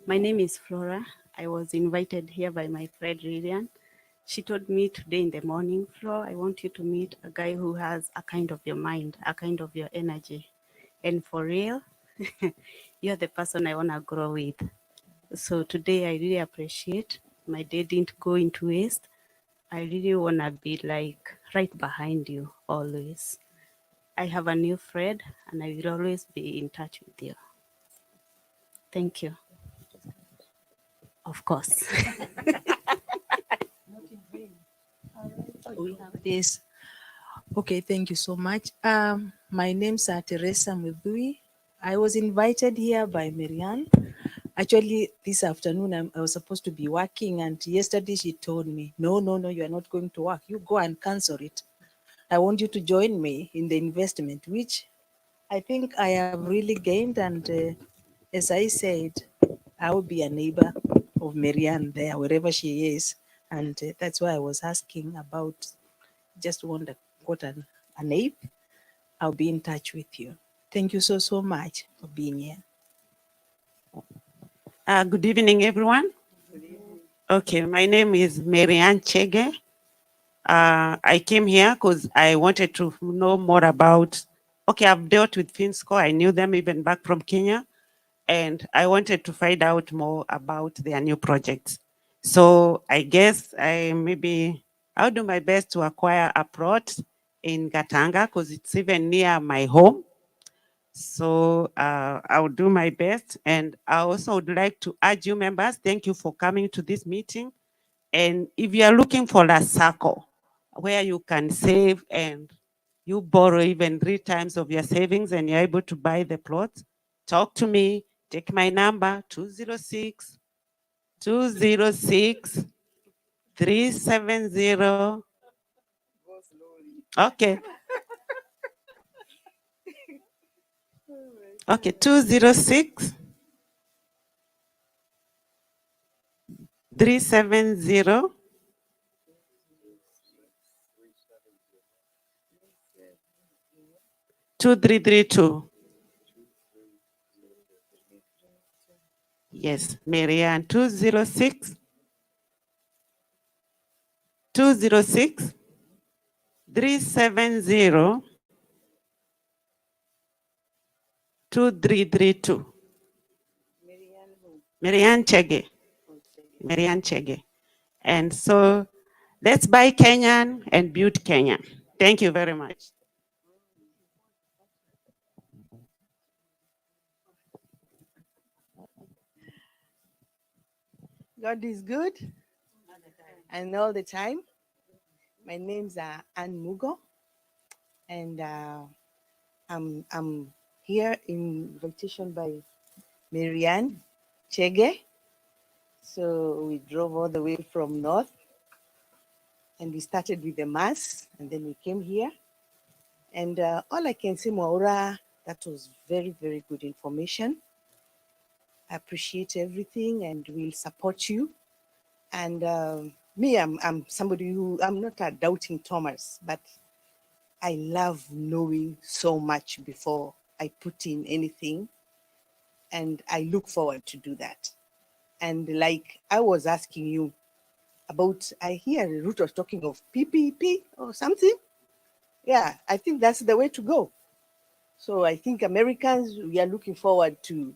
My name is Flora. I was invited here by my friend Lillian. She told me today in the morning, Flo, I want you to meet a guy who has a kind of your mind, a kind of your energy. And for real, you're the person I want to grow with. So today I really appreciate my day didn't go into waste. I really want to be like right behind you always. I have a new friend and I will always be in touch with you. Thank you. Of course. We have this. Okay, thank you so much. My name's Teresa Mudhui. I was invited here by Marianne. Actually, this afternoon I was supposed to be working, and yesterday she told me, no, you are not going to work. You go and cancel it. I want you to join me in the investment, which I think I have really gained, and as I said, I will be a neighbor of Marianne there, wherever she is, and that's why I was asking about. Just want to quote a name. I'll be in touch with you. Thank you so much for being here. Good evening, everyone. Okay, my name is Marianne Chege. I came here because I wanted to know more about, okay, I've dealt with Finsco. I knew them even back from Kenya. And I wanted to find out more about their new projects. So I guess I'll do my best to acquire a plot in Gatanga because it's even near my home. So I'll do my best. And I also would like to urge you members, thank you for coming to this meeting. And if you are looking for a circle where you can save and you borrow even 3 times of your savings and you're able to buy the plots, talk to me, take my number 206 370. Okay. Okay, 206 370 2332. Yes, Marianne, 206 370 2332. Marianne Chege. Marianne Chege. And so let's buy Kenyan and build Kenyan. Thank you very much. God is good and all the time. My name's Ann Mugo, and I'm here in invitation by Marianne Chege. So we drove all the way from north, and we started with the mass, and then we came here. And all I can say, Mwaura, that was very, very good information. I appreciate everything, and we'll support you. And me, I'm somebody who, I'm not a doubting Thomas, but I love knowing so much before I put in anything. And I look forward to do that. And like I was asking you about, I hear Ruth was talking of PPP or something. Yeah, I think that's the way to go. So I think Americans, we are looking forward to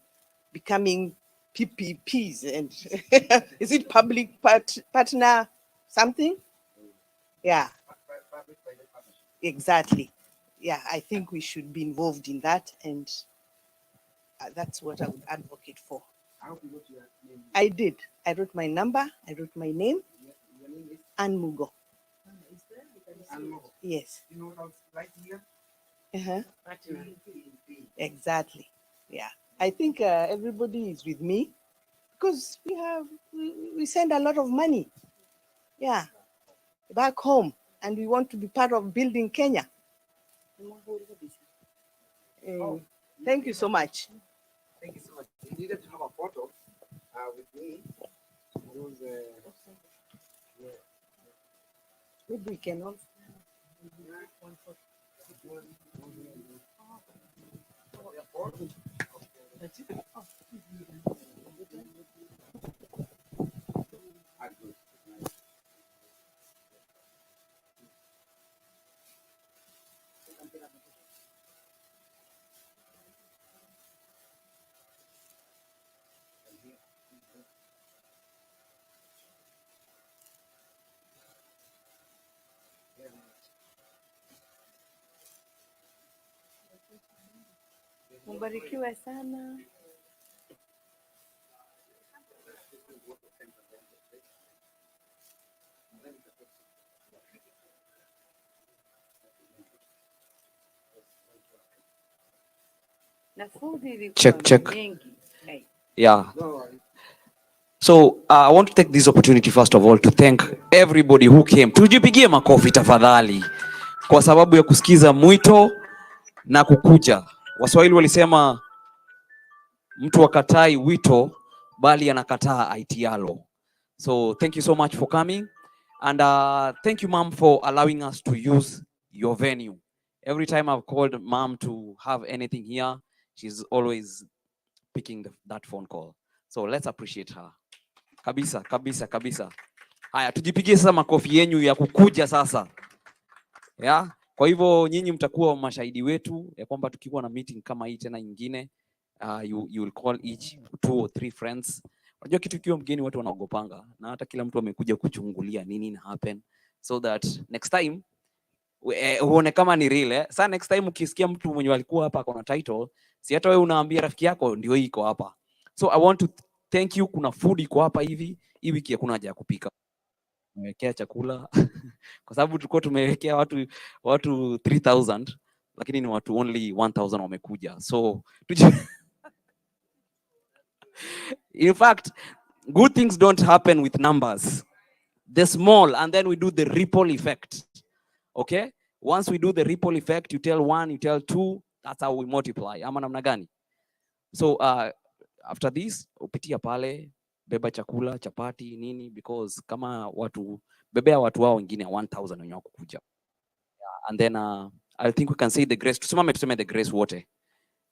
becoming PPPs. And is it public partner something? Yeah. Exactly. Yeah, I think we should be involved in that, and that's what I would advocate for. I did. I wrote my number, I wrote my name, Ann Mugo. Yes. You know what I right here? Uh-huh. Exactly. Yeah. I think everybody is with me because we send a lot of money. Yeah. Back home, and we want to be part of building Kenya. Thank you so much. Thank you so much. We needed to have a photo with me. Because, yeah. Maybe we can also. Mbarikiwe sana. Check. Yeah. So I want to take this opportunity first of all to thank everybody who came. Tujipigie makofi tafadhali kwa sababu ya kusikiza mwito na kukuja. Waswahili walisema mtu akatai wito bali anakataa aitialo. So thank you so much for coming, and thank you mom for allowing us to use your venue. Every time I've called mom to have anything here, she's always picking that phone call. So let's appreciate her. Kabisa, kabisa, kabisa. Haya, tujipigie sasa makofi yenyu ya kukuja sasa. Yeah? Kwa hivyo nyinyi mtakuwa mashahidi wetu ya kwamba tukiwa na meeting kama hii tena nyingine, you will call each 2 or 3 friends. Unajua kitu kiwa mgeni watu wanaogopanga, na hata kila mtu amekuja kuchungulia nini na happen, so that next time uone kama ni real. Sasa next time ukisikia mtu mwenye alikuwa hapa akona title, si hata wewe unaambia rafiki yako ndio hii iko hapa. So I want to thank you. Kuna food iko hapa hivi. Hii wiki hakuna haja ya kupika. Tumewekea chakula kwa sababu tulikuwa tumewekea watu 3000, lakini ni watu only 1000 wamekuja. So in fact, good things don't happen with numbers. The small, and then we do the ripple effect. Okay? Once we do the ripple effect, you tell 1, you tell 2, that's how we multiply. Ama namna gani? So after this, upitia pale, beba chakula, chapati, nini, because kama bebea watu wao wengine 1000 wenye wako kuja. And then I think we can say the grace. Tuseme the grace wote.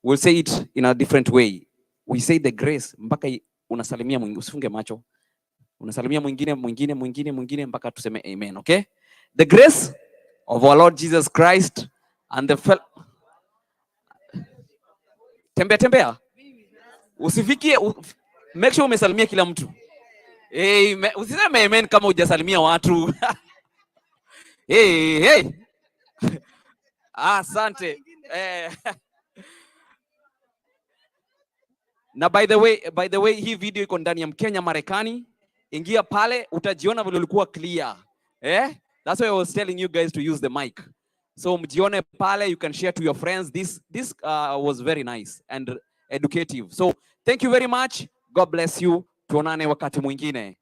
We'll say it in a different way. We say the grace mpaka unasalimia mwingine, usifunge macho. Unasalimia mwingine mpaka tuseme amen, okay? The grace of our Lord Jesus Christ and the tembea. Usifikie, make sure umesalimia kila mtu. Usiseme amen kama hujasalimia watu. Hey. Asante. Na by the way, hii video iko ndani ya Mkenya Marekani. Ingia pale utajiona vile ulikuwa clear. That's why I was telling you guys to use the mic. So mjione pale, you can share to your friends. This was very nice and educative. So thank you very much. God bless you. Tuonane wakati mwingine.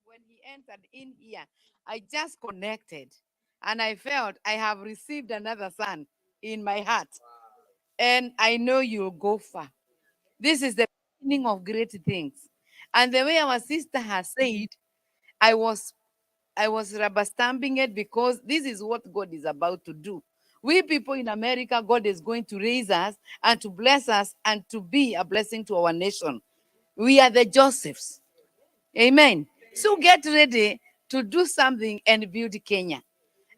When he entered in here, I just connected and I felt I have received another son in my heart. And I know you'll go far. This is the beginning of great things. And the way our sister has said, I was rubber stamping it, because this is what God is about to do. We people in America, God is going to raise us and to bless us and to be a blessing to our nation. We are the Josephs. Amen. So get ready to do something and build Kenya.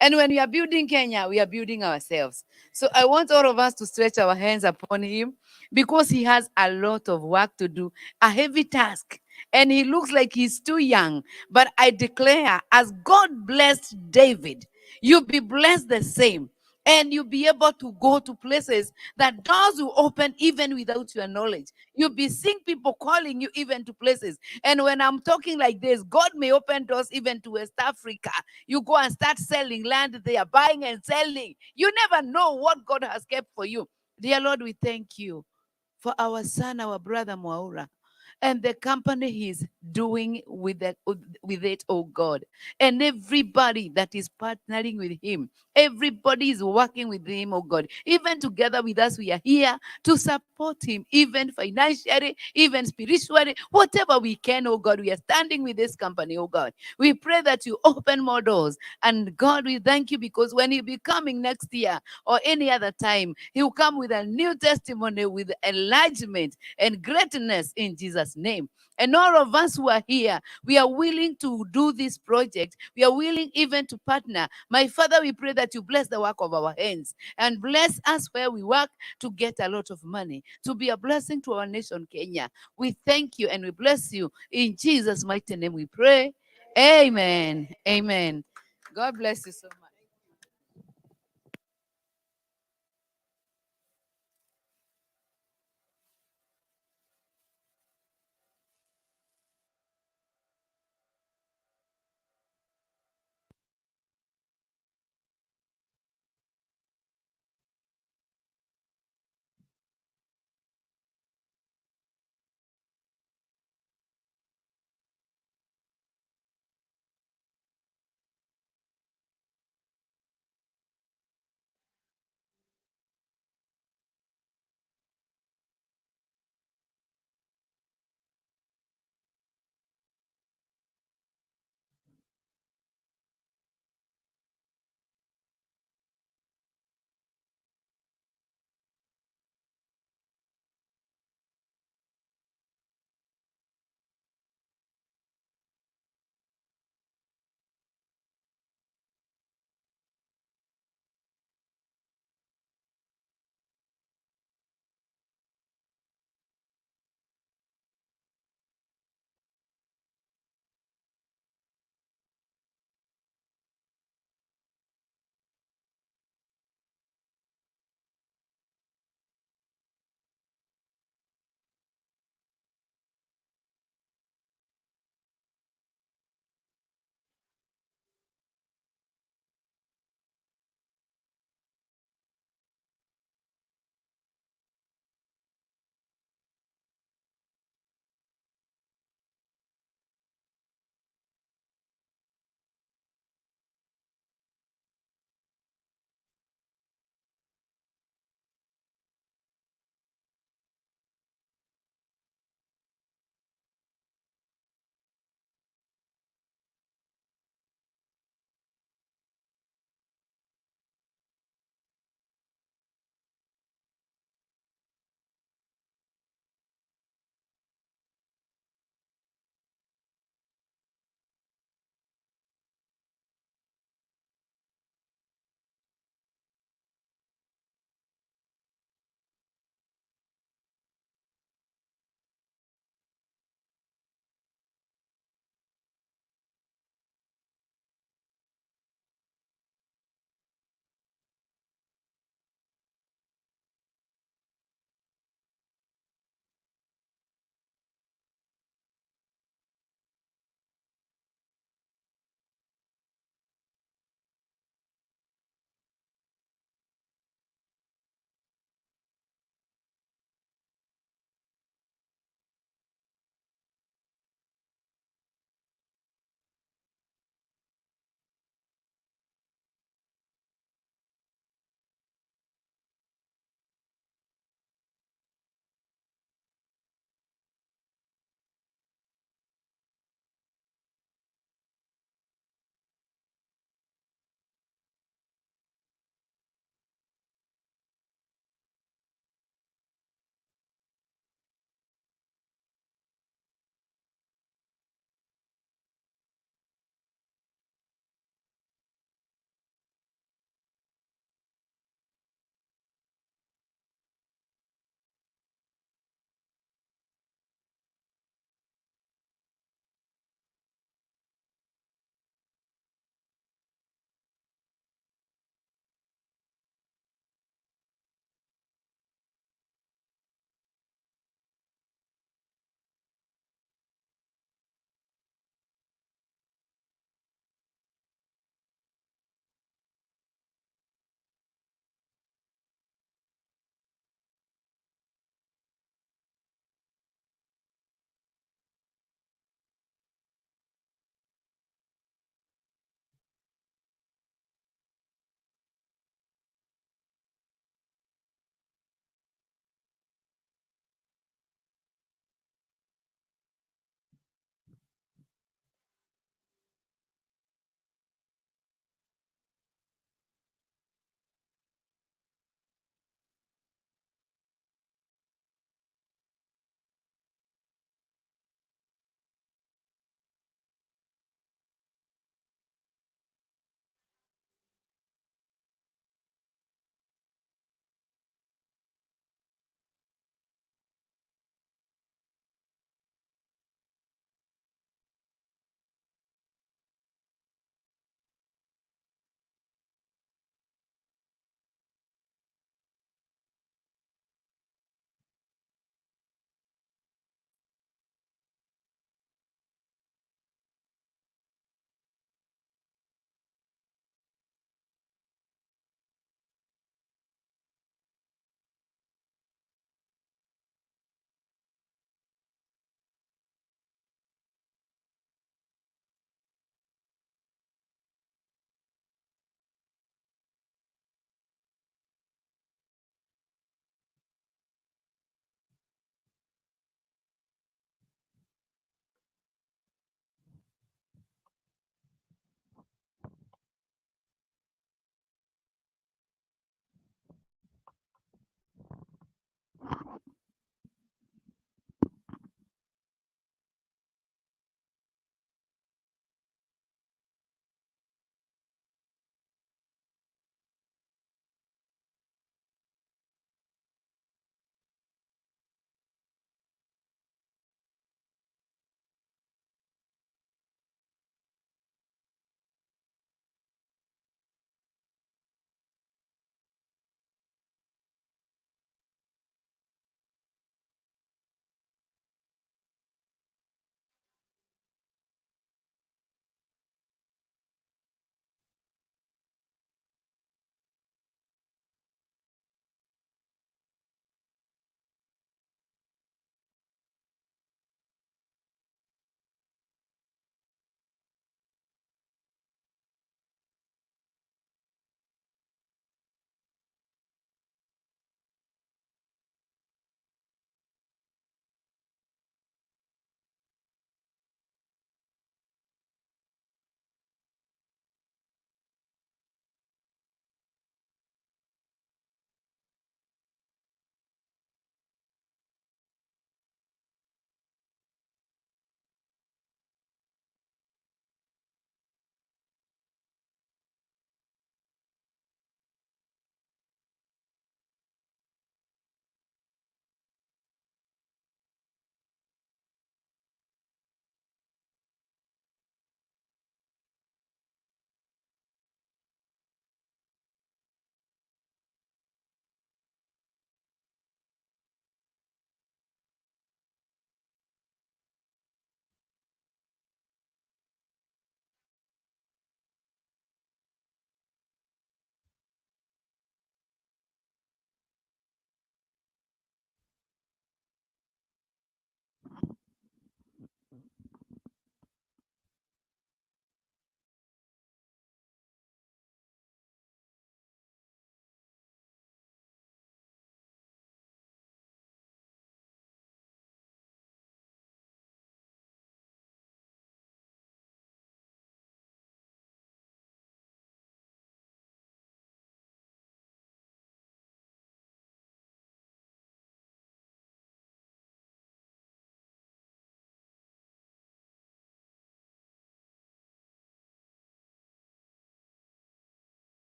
And when we are building Kenya, we are building ourselves. So I want all of us to stretch our hands upon him, because he has a lot of work to do, a heavy task. And he looks like he's too young. But I declare, as God blessed David, you'll be blessed the same. And you'll be able to go to places that doors will open even without your knowledge. You'll be seeing people calling you even to places. And when I'm talking like this, God may open doors even to West Africa. You go and start selling land there, buying and selling. You never know what God has kept for you. Dear Lord, we thank you for our son, our brother Mwaura, and the company he's doing with it, oh God. And everybody that is partnering with him, everybody is working with him, oh God. Even together with us, we are here to support him, even financially, even spiritually, whatever we can, oh God. We are standing with this company, oh God. We pray that you open more doors. And God, we thank you, because when he'll be coming next year or any other time, he'll come with a new testimony, with enlargement and greatness in Jesus' name. And all of us who are here, we are willing to do this project. We are willing even to partner. My Father, we pray that you bless the work of our hands and bless us where we work to get a lot of money, to be a blessing to our nation, Kenya. We thank you and we bless you. In Jesus' mighty name we pray. Amen. Amen. God bless you so much.